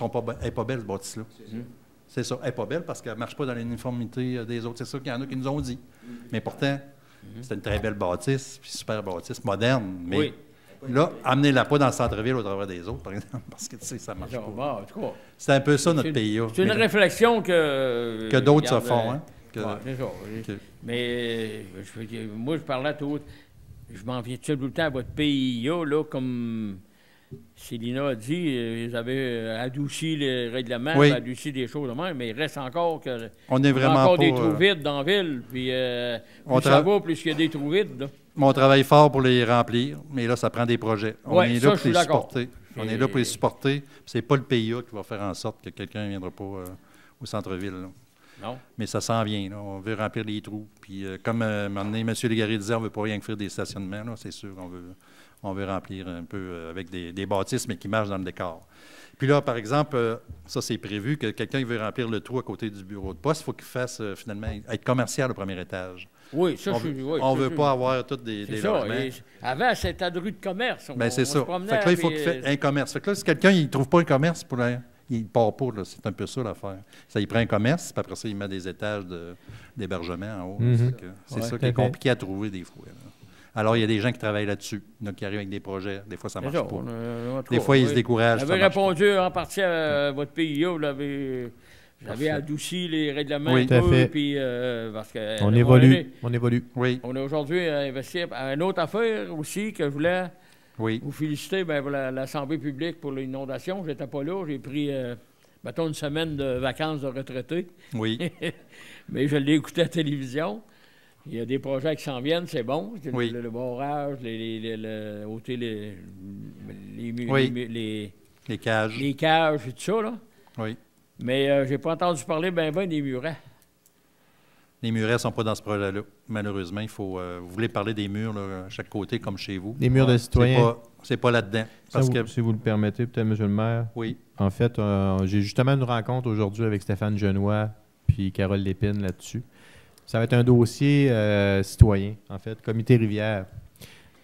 n'est pas belle, cette bâtisse-là. C'est ça, elle n'est pas belle parce qu'elle ne marche pas dans l'uniformité des autres. C'est ça qu'il y en a qui nous ont dit. Mais pourtant, c'est une très belle bâtisse, puis super bâtisse, moderne. Mais là, amenez-la pas dans le centre-ville au travers des autres, par exemple, parce que, tu sais, ça ne marche pas. C'est un peu ça, notre pays. C'est une réflexion que d'autres se font. Hein? C'est ça. Okay. Mais moi, je parlais à tout. Je m'en viens tout le temps à votre PIA, là, comme Célina a dit, ils avaient adouci les règlements, adouci des choses de même, mais il reste encore que on est vraiment encore pas, des trous vides dans la ville. Puis plus ça va, plus il y a des trous vides. Là. On travaille fort pour les remplir, mais là, ça prend des projets. On est là pour les supporter. On est là pour les supporter. C'est pas le PIA qui va faire en sorte que quelqu'un ne viendra pas au centre-ville. Là. Non. Mais ça s'en vient. Là. On veut remplir les trous. Puis, comme M. Légaré disait, on ne veut pas rien que faire des stationnements. Là, c'est sûr. On veut remplir un peu avec des bâtisses, mais qui marchent dans le décor. Puis là, par exemple, ça, c'est prévu que quelqu'un qui veut remplir le trou à côté du bureau de poste, il faut qu'il fasse, finalement, être commercial au premier étage. Oui, ça, on ne veut pas avoir toutes des logements. Avant, c'était une rue de commerce. C'est ça. Fait que là, il faut qu'il fasse un commerce. Fait que là, si quelqu'un ne trouve pas un commerce pour il ne part pas, là. C'est un peu ça l'affaire. Ça, il prend un commerce, puis après ça, il met des étages d'hébergement en haut. C'est ça qui est compliqué à trouver des fois. Là. Alors, il y a des gens qui travaillent là-dessus, qui arrivent avec des projets. Des fois, ça ne marche pas. Des fois, ils se découragent. Vous avez répondu en partie à votre PIA, vous l'avez adouci les règlements. Oui, tout à fait. Puis, parce que, on évolue. Oui. On a aujourd'hui investi à une autre affaire aussi que je voulais vous féliciter pour la santé publique pour l'inondation. Je n'étais pas là. J'ai pris, mettons, une semaine de vacances de retraité. Oui. Mais je l'ai écouté à la télévision. Il y a des projets qui s'en viennent, c'est bon. Le barrage, les cages. Les cages et tout ça, là. Oui. Mais j'ai pas entendu parler ben des murets. Les murets ne sont pas dans ce projet-là. Malheureusement, il faut. Vous voulez parler des murs là, à chaque côté, comme chez vous. Des murs de citoyens. C'est pas là-dedans. Si vous le permettez, peut-être, M. le maire. Oui. En fait, j'ai justement une rencontre aujourd'hui avec Stéphane Genois puis Carole Lépine là-dessus. Ça va être un dossier citoyen, en fait, comité Rivière.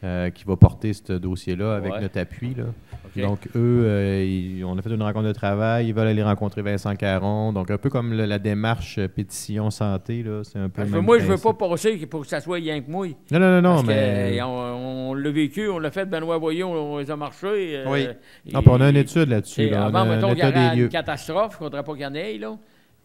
qui va porter ce dossier-là avec Ouais. notre appui. Là. OK. Donc, eux, on a fait une rencontre de travail. Ils veulent aller rencontrer Vincent Caron. Donc, un peu comme la démarche pétition santé. Là, c'est un peu le même Moi, je veux principe. pas passer pour que ça soit rien que moi. Non, Parce mais... que, on l'a vécu, on l'a fait, Benoît Boyon, on les a marchés. Oui. Non, puis on a une étude là-dessus. Là. Avant, On a mettons un qu'il y état aurait des une lieux. catastrophe, il ne faudrait pas qu'il y en ait, là.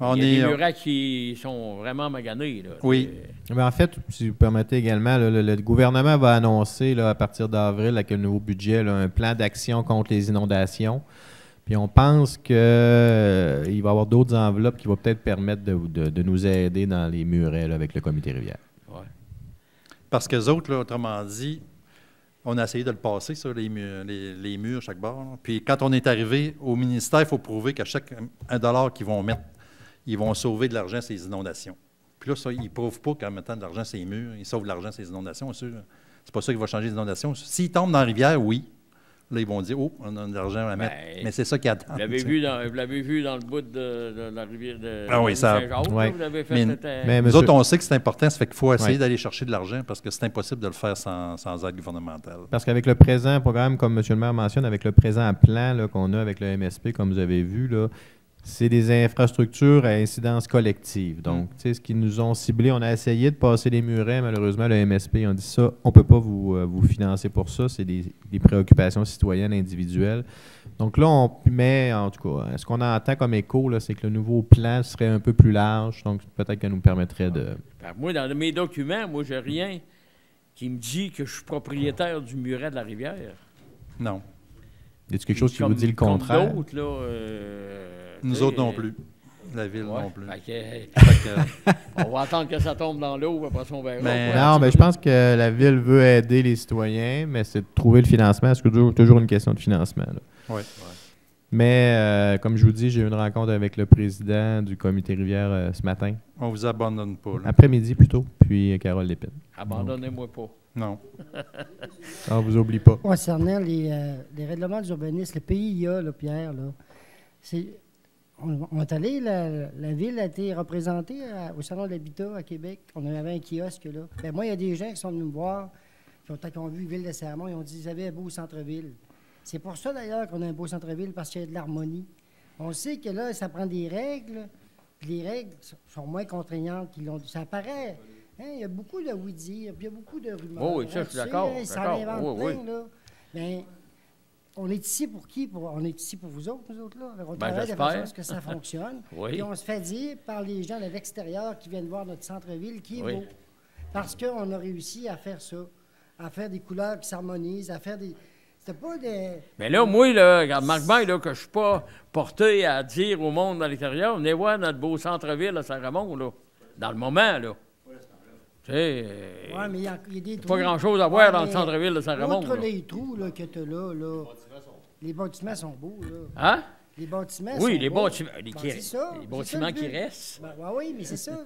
On Il y a est- des murets qui sont vraiment maganés, là. Oui. Mais en fait, si vous permettez également, là, le gouvernement va annoncer là, à partir d'avril, avec le nouveau budget, là, un plan d'action contre les inondations. Puis on pense qu'il va y avoir d'autres enveloppes qui vont peut-être permettre de nous aider dans les murets là, avec le comité rivière. Ouais. Parce que les autres, là, autrement dit, on a essayé de le passer, ça, les murs, chaque bord. Là. Puis quand on est arrivé au ministère, il faut prouver qu'à chaque $1 qu'ils vont mettre, ils vont sauver de l'argent ces inondations. Puis là, ça, ils ne prouvent pas qu'en mettant de l'argent ces murs, ils sauvent de l'argent ces inondations. C'est pas ça qui va changer les inondations. S'ils tombent dans la rivière, oui. Là, ils vont dire, oh, on a de l'argent à mettre. Mais c'est ça qui attend. Vous l'avez vu dans le bout de la rivière de Ah oui, ça. Saint-Jacques, Ouais. vous l'avez fait. Mais nous autres, on sait que c'est important, ça fait qu'il faut essayer Ouais. d'aller chercher de l'argent parce que c'est impossible de le faire sans aide gouvernementale. Parce qu'avec le présent programme, comme M. le maire mentionne, avec le présent plan là, qu'on a avec le MSP, comme vous avez vu, là, c'est des infrastructures à incidence collective. Donc, tu sais, ce qu'ils nous ont ciblé, on a essayé de passer les murets. Malheureusement, le MSP, on dit ça, on ne peut pas vous financer pour ça. C'est des préoccupations citoyennes individuelles. Donc là, on met, en tout cas, ce qu'on entend comme écho, là, c'est que le nouveau plan serait un peu plus large. Donc, peut-être qu'elle nous permettrait de... Ben, moi, dans mes documents, moi, j'ai rien qui me dit que je suis propriétaire du muret de la rivière. Non. Y a-t-il quelque chose qui vous dit le Comme contraire? d'autres, là, Nous tu sais, autres non plus. La ville ouais, non plus. fait Fait on va attendre que ça tombe dans l'eau, après ça, on verra. Non, mais je pense que la ville veut aider les citoyens, mais c'est de trouver le financement. C'est toujours une question de financement. Oui. Mais, comme je vous dis, j'ai eu une rencontre avec le président du comité rivière ce matin. On vous abandonne pas. Là. Après-midi plutôt, puis Carole Lépine. Abandonnez-moi pas. Non. On vous oublie pas. Concernant les règlements d'urbanisme, le PIA, là, Pierre, là, on est allé, la ville a été représentée au Salon de l'Habitat à Québec. On avait un kiosque là. Ben, moi, il y a des gens qui sont venus me voir, qui ont vu Ville de Saint-Raymond, ils ont dit qu'ils avaient un beau centre-ville. C'est pour ça, d'ailleurs, qu'on a un beau centre-ville, parce qu'il y a de l'harmonie. On sait que là, ça prend des règles, puis les règles sont moins contraignantes qu'ils l'ont dit. Ça paraît. Hein, il y a beaucoup de oui-dire, puis il y a beaucoup de rumeurs. Oh oui, ça, je suis d'accord. Hein, ça D'accord. en invente Oui, plein, là. Ben, on est ici pour qui? On est ici pour vous autres, nous autres, là. On Ben, travaille de j'espère. façon à ce que ça fonctionne. Oui. Puis on se fait dire par les gens de l'extérieur qui viennent voir notre centre-ville qui est Oui. beau. Parce qu'on a réussi à faire ça, à faire des couleurs qui s'harmonisent, à faire des... C'était pas des... Mais là, moi, là, regarde, Marc Bay, là, que je suis pas porté à dire au monde à l'extérieur, venez voir notre beau centre-ville à Saint-Ramon, là. Dans le moment, là. Tu sais, Ouais, mais il y a des pas trous. grand-chose à voir Ouais, dans le mais centre-ville de Saint-Ramon. Outre là. les trous là, que tu as là, les bâtiments sont beaux. Là. Hein? Les bâtiments Oui, sont les beaux. bâtiments, Ben, c'est ça, les c'est bâtiments ça, le qui but. restent. Ben, oui, mais c'est ça.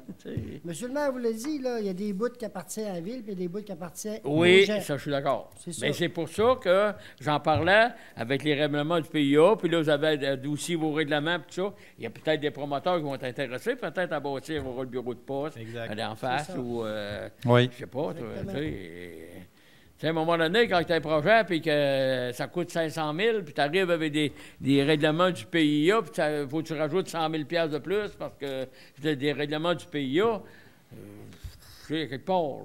Monsieur le maire vous l'a dit, là, il y a des bouts qui appartiennent à la ville, puis il y a des bouts qui appartiennent Oui, aux gens. ça, je suis d'accord. C'est ça. Mais c'est pour ça que j'en parlais avec les règlements du PIA, puis là, vous avez aussi vos règlements, puis tout ça. Il y a peut-être des promoteurs qui vont être intéressés, peut-être à bâtir le bureau de poste en face, ça. ou, Oui. je sais pas, tu Exactement. sais, à un moment donné, quand tu as un projet, puis que ça coûte 500 000, puis tu arrives avec des règlements du PIA, puis il faut que tu rajoutes 100 000 $ de plus, parce que c'est des règlements du PIA, je sais, quelque part,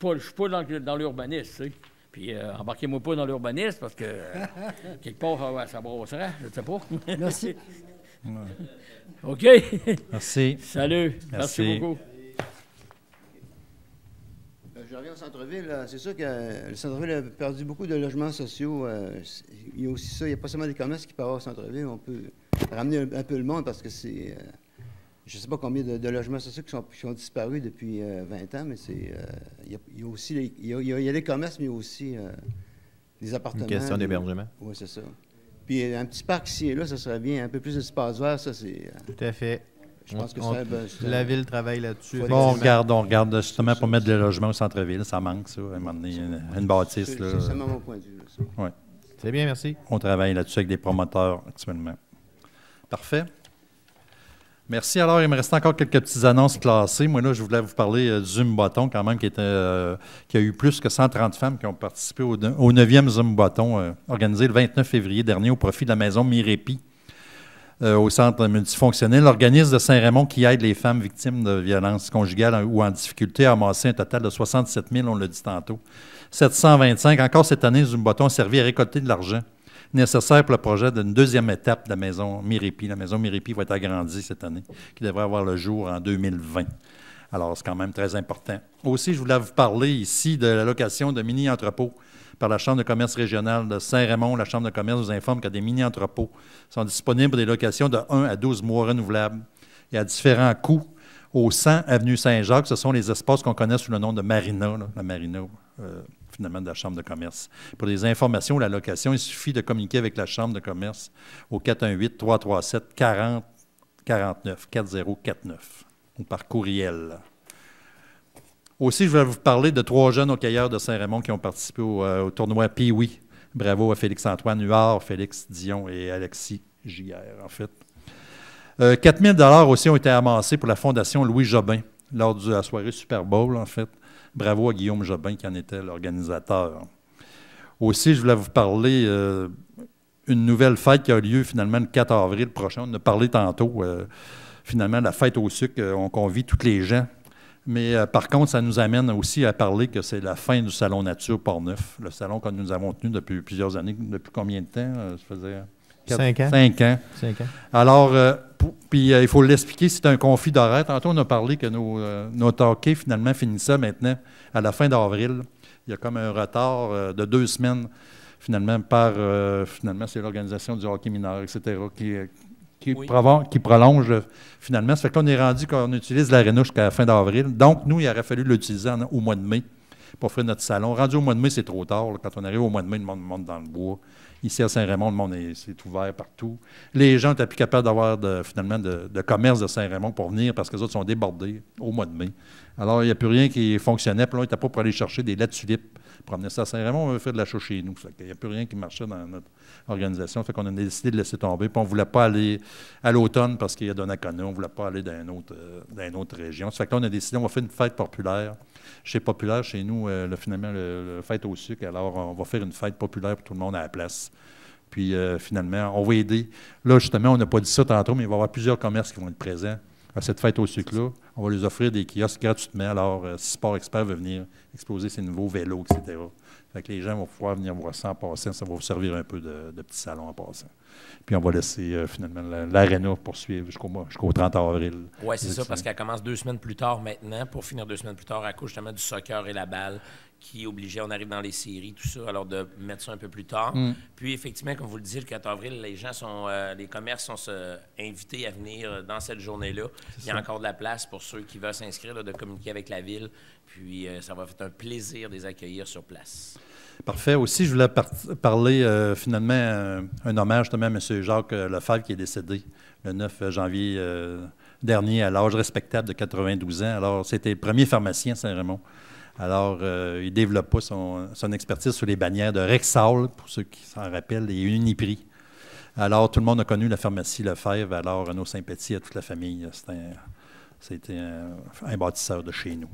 là, je suis pas dans l'urbanisme, tu sais. Puis embarquez-moi pas dans l'urbanisme, parce que quelque part, ça brosserait, je ne sais pas. Merci. OK. Merci. Salut. Merci beaucoup. Je reviens au centre-ville. C'est sûr que le centre-ville a perdu beaucoup de logements sociaux. Il y a aussi ça. Il n'y a pas seulement des commerces qui peuvent avoir au centre-ville. On peut ramener un peu le monde parce que c'est... je ne sais pas combien de logements sociaux qui ont disparu depuis 20 ans, mais c'est... il y a aussi... Il y a les commerces, mais il y a aussi des appartements. Une question d'hébergement. Oui, c'est ça. Puis un petit parc ici et là, ça serait bien. Un peu plus d'espace vert, ça, c'est... Tout à fait. Je pense que c'est la ville travaille là-dessus. Bon, on regarde justement pour mettre des logements au centre-ville. Ça manque, ça. À un moment donné, une bâtisse. C'est seulement mon point de vue. Ouais. C'est bien, merci. On travaille là-dessus avec des promoteurs actuellement. Parfait. Merci. Alors, il me reste encore quelques petites annonces classées. Moi, là, je voulais vous parler du Zumbaton, quand même, qui a eu plus que 130 femmes qui ont participé au 9e Zumbaton, organisé le 29 février dernier au profit de la maison Mirepi, au centre multifonctionnel. L'organisme de Saint-Raymond qui aide les femmes victimes de violences conjugales ou en difficulté a amassé un total de 67 000, on l'a dit tantôt. 725. Encore cette année, le Zumbaton a servi à récolter de l'argent nécessaire pour le projet d'une deuxième étape de la maison Mirepi. La maison Mirepi va être agrandie cette année, qui devrait avoir le jour en 2020. Alors, c'est quand même très important. Aussi, je voulais vous parler ici de la location de mini-entrepôts par la Chambre de commerce régionale de Saint-Raymond. La Chambre de commerce vous informe que des mini-entrepôts sont disponibles pour des locations de 1 à 12 mois renouvelables et à différents coûts. Au 100 avenue Saint-Jacques, ce sont les espaces qu'on connaît sous le nom de Marina, la Marina, finalement, de la Chambre de commerce. Pour des informations ou la location, il suffit de communiquer avec la Chambre de commerce au 418-337-4049, 4049, ou par courriel. Aussi, je vais vous parler de 3 jeunes hockeyeurs de Saint-Raymond qui ont participé au tournoi Pee-Wee. Bravo à Félix-Antoine Huard, Félix Dion et Alexis Giguère, en fait. 4 000 aussi ont été amassés pour la Fondation Louis Jobin lors de la soirée Super Bowl, en fait. Bravo à Guillaume Jobin qui en était l'organisateur. Aussi, je voulais vous parler d'une nouvelle fête qui a lieu finalement le 4 avril prochain. On en a parlé tantôt. Finalement, la fête au sucre, on convie tous les gens. Mais par contre, ça nous amène aussi à parler que c'est la fin du Salon Nature Port-Neuf, le salon que nous avons tenu depuis plusieurs années. Depuis combien de temps? Ça faisait 5 ans. 5 ans. 5 ans. Alors, puis il faut l'expliquer, c'est un conflit d'horaire. Tantôt, on a parlé que nos hockey, finalement, finissaient maintenant à la fin d'avril. Il y a comme un retard de 2 semaines, finalement, finalement, c'est l'organisation du hockey mineur, etc., qui prolonge, finalement. Ça fait que là, on est rendu qu'on utilise l'aréna jusqu'à la fin d'avril. Donc, nous, il aurait fallu l'utiliser au mois de mai pour faire notre salon. Rendu au mois de mai, c'est trop tard. Là. Quand on arrive au mois de mai, le monde monte dans le bois. Ici, à Saint-Raymond, le monde c'est ouvert partout. Les gens n'étaient plus capables d'avoir, finalement, de commerce de Saint-Raymond pour venir parce que les autres sont débordés au mois de mai. Alors, il n'y a plus rien qui fonctionnait. Puis là, on n'était pas pour aller chercher des laits de tulipes pour amener ça à Saint-Raymond. On veut faire de la chose chez nous. Il n'y a plus rien qui marchait dans notre organisation. Fait qu'on a décidé de laisser tomber. Puis on ne voulait pas aller à l'automne parce qu'il y a Donnacona. On ne voulait pas aller dans une autre région. Ça fait que là, on a décidé, on va faire une fête populaire. Chez Populaire, chez nous, finalement, le fête au sucre. Alors, on va faire une fête populaire pour tout le monde à la place. Puis, finalement, on va aider. Là, justement, on n'a pas dit ça tantôt, mais il va y avoir plusieurs commerces qui vont être présents à cette fête au sucre-là. On va les offrir des kiosques gratuitement. Alors, si Sport Expert veut venir exposer ses nouveaux vélos, etc. Fait que les gens vont pouvoir venir voir ça en passant. Ça va vous servir un peu de petit salon en passant. Puis, on va laisser, finalement, l'aréna poursuivre jusqu'au 30 avril. Oui, c'est ça, parce qu'elle commence 2 semaines plus tard maintenant, pour finir 2 semaines plus tard à cause justement du soccer et la balle qui obligeait, on arrive dans les séries, tout ça, alors de mettre ça un peu plus tard. Puis effectivement, comme vous le disiez, le 4 avril, les commerces sont invités à venir dans cette journée-là. Il y a encore de la place pour ceux qui veulent s'inscrire, de communiquer avec la ville. Puis ça va être un plaisir de les accueillir sur place. Parfait. Aussi, je voulais parler finalement un hommage justement à M. Jacques Lefebvre qui est décédé le 9 janvier dernier à l'âge respectable de 92 ans. Alors, c'était le premier pharmacien à Saint-Raymond. Alors, il développait son expertise sur les bannières de Rexall, pour ceux qui s'en rappellent, et Uniprix. Alors, tout le monde a connu la pharmacie Lefebvre. Alors, nos sympathies à toute la famille. C'était un bâtisseur de chez nous.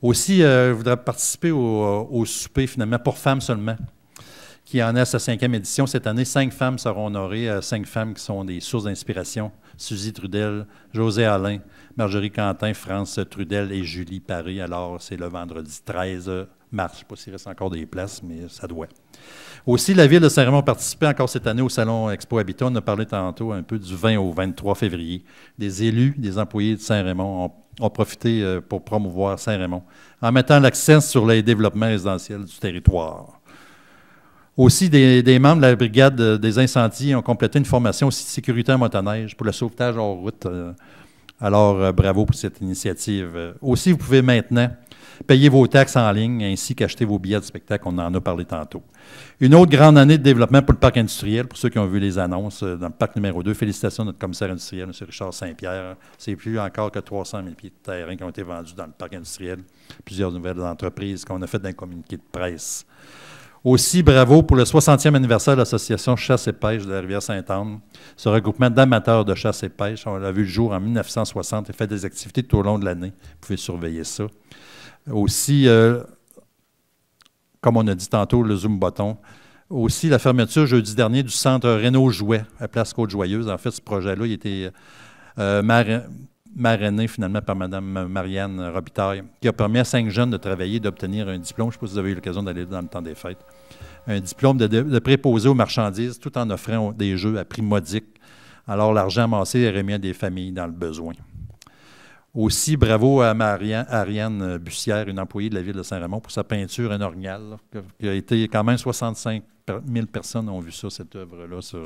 Aussi, je voudrais participer au souper, finalement, pour femmes seulement, qui en est à sa 5e édition. Cette année, 5 femmes seront honorées, 5 femmes qui sont des sources d'inspiration. Suzy Trudel, José Alain, Marjorie Quentin, France Trudel et Julie Paré. Alors, c'est le vendredi 13 mars. Je ne sais pas s'il reste encore des places, mais ça doit. Aussi, la Ville de Saint-Raymond a participé encore cette année au Salon Expo Habitat. On a parlé tantôt un peu du 20 au 23 février. Des élus, des employés de Saint-Raymond ont profité pour promouvoir Saint-Raymond en mettant l'accent sur les développements résidentiels du territoire. Aussi, des membres de la brigade des incendies ont complété une formation aussi de sécurité en motoneige pour le sauvetage hors route. Alors, bravo pour cette initiative. Aussi, vous pouvez maintenant payer vos taxes en ligne ainsi qu'acheter vos billets de spectacle. On en a parlé tantôt. Une autre grande année de développement pour le parc industriel, pour ceux qui ont vu les annonces dans le parc numéro 2. Félicitations à notre commissaire industriel, M. Richard Saint-Pierre. C'est plus encore que 300 000 pieds de terrain qui ont été vendus dans le parc industriel. Plusieurs nouvelles entreprises qu'on a faites dans un communiqué de presse. Aussi, bravo pour le 60e anniversaire de l'Association Chasse et Pêche de la Rivière-Sainte-Anne. Ce regroupement d'amateurs de chasse et pêche, on l'a vu le jour en 1960 et fait des activités tout au long de l'année. Vous pouvez surveiller ça. Aussi, comme on a dit tantôt, le Zoom Bâton. Aussi, la fermeture jeudi dernier du centre Renault Jouet à Place Côte-Joyeuse. En fait, ce projet-là, il était marrainé finalement par Mme Marianne Robitaille, qui a permis à 5 jeunes de travailler et d'obtenir un diplôme. Je ne sais pas si vous avez eu l'occasion d'aller dans le temps des fêtes. Un diplôme de préposé aux marchandises, tout en offrant des jeux à prix modique. Alors, l'argent amassé est remis à des familles dans le besoin. Aussi, bravo à Ariane Bussière, une employée de la ville de Saint-Raymond, pour sa peinture en orignal, qui a été quand même 65 000 personnes ont vu ça, cette œuvre-là, sur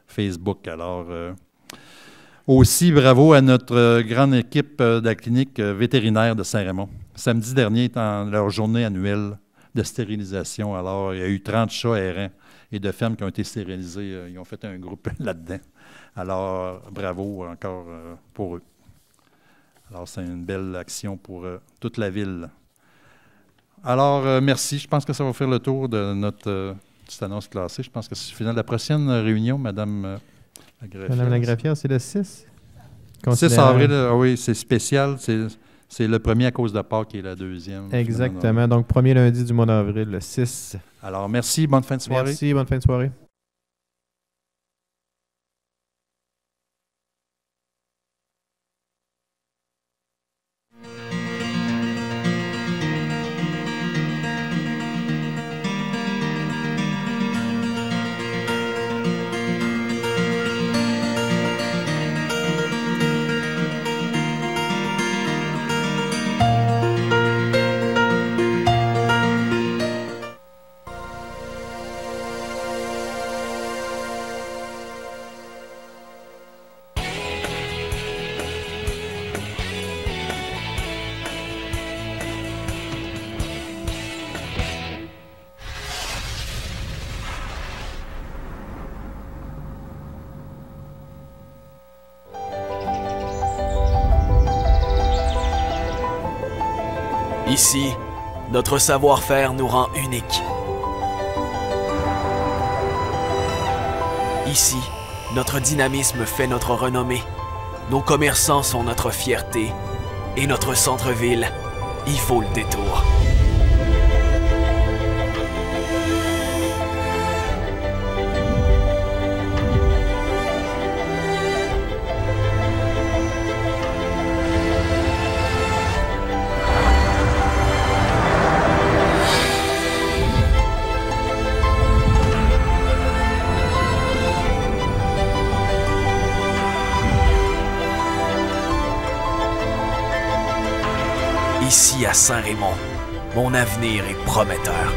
Facebook. Alors, aussi, bravo à notre grande équipe de la clinique vétérinaire de Saint-Raymond. Samedi dernier étant leur journée annuelle de stérilisation. Alors, il y a eu 30 chats errants et de fermes qui ont été stérilisés. Ils ont fait un groupe là-dedans. Alors, bravo encore pour eux. Alors, c'est une belle action pour toute la ville. Alors, merci. Je pense que ça va faire le tour de notre petite annonce classée. Je pense que c'est suffisant. La prochaine réunion, Madame Lagraffière. Madame Lagraffière, c'est le 6? 6 avril, oui, c'est spécial. C'est le premier à cause de Pâques qui est la deuxième. Exactement. Donc, premier lundi du mois d'avril, le 6. Alors, merci. Bonne fin de soirée. Merci. Bonne fin de soirée. Ici, notre savoir-faire nous rend uniques. Ici, notre dynamisme fait notre renommée. Nos commerçants sont notre fierté. Et notre centre-ville, il faut le détour. Ici à Saint-Raymond, mon avenir est prometteur.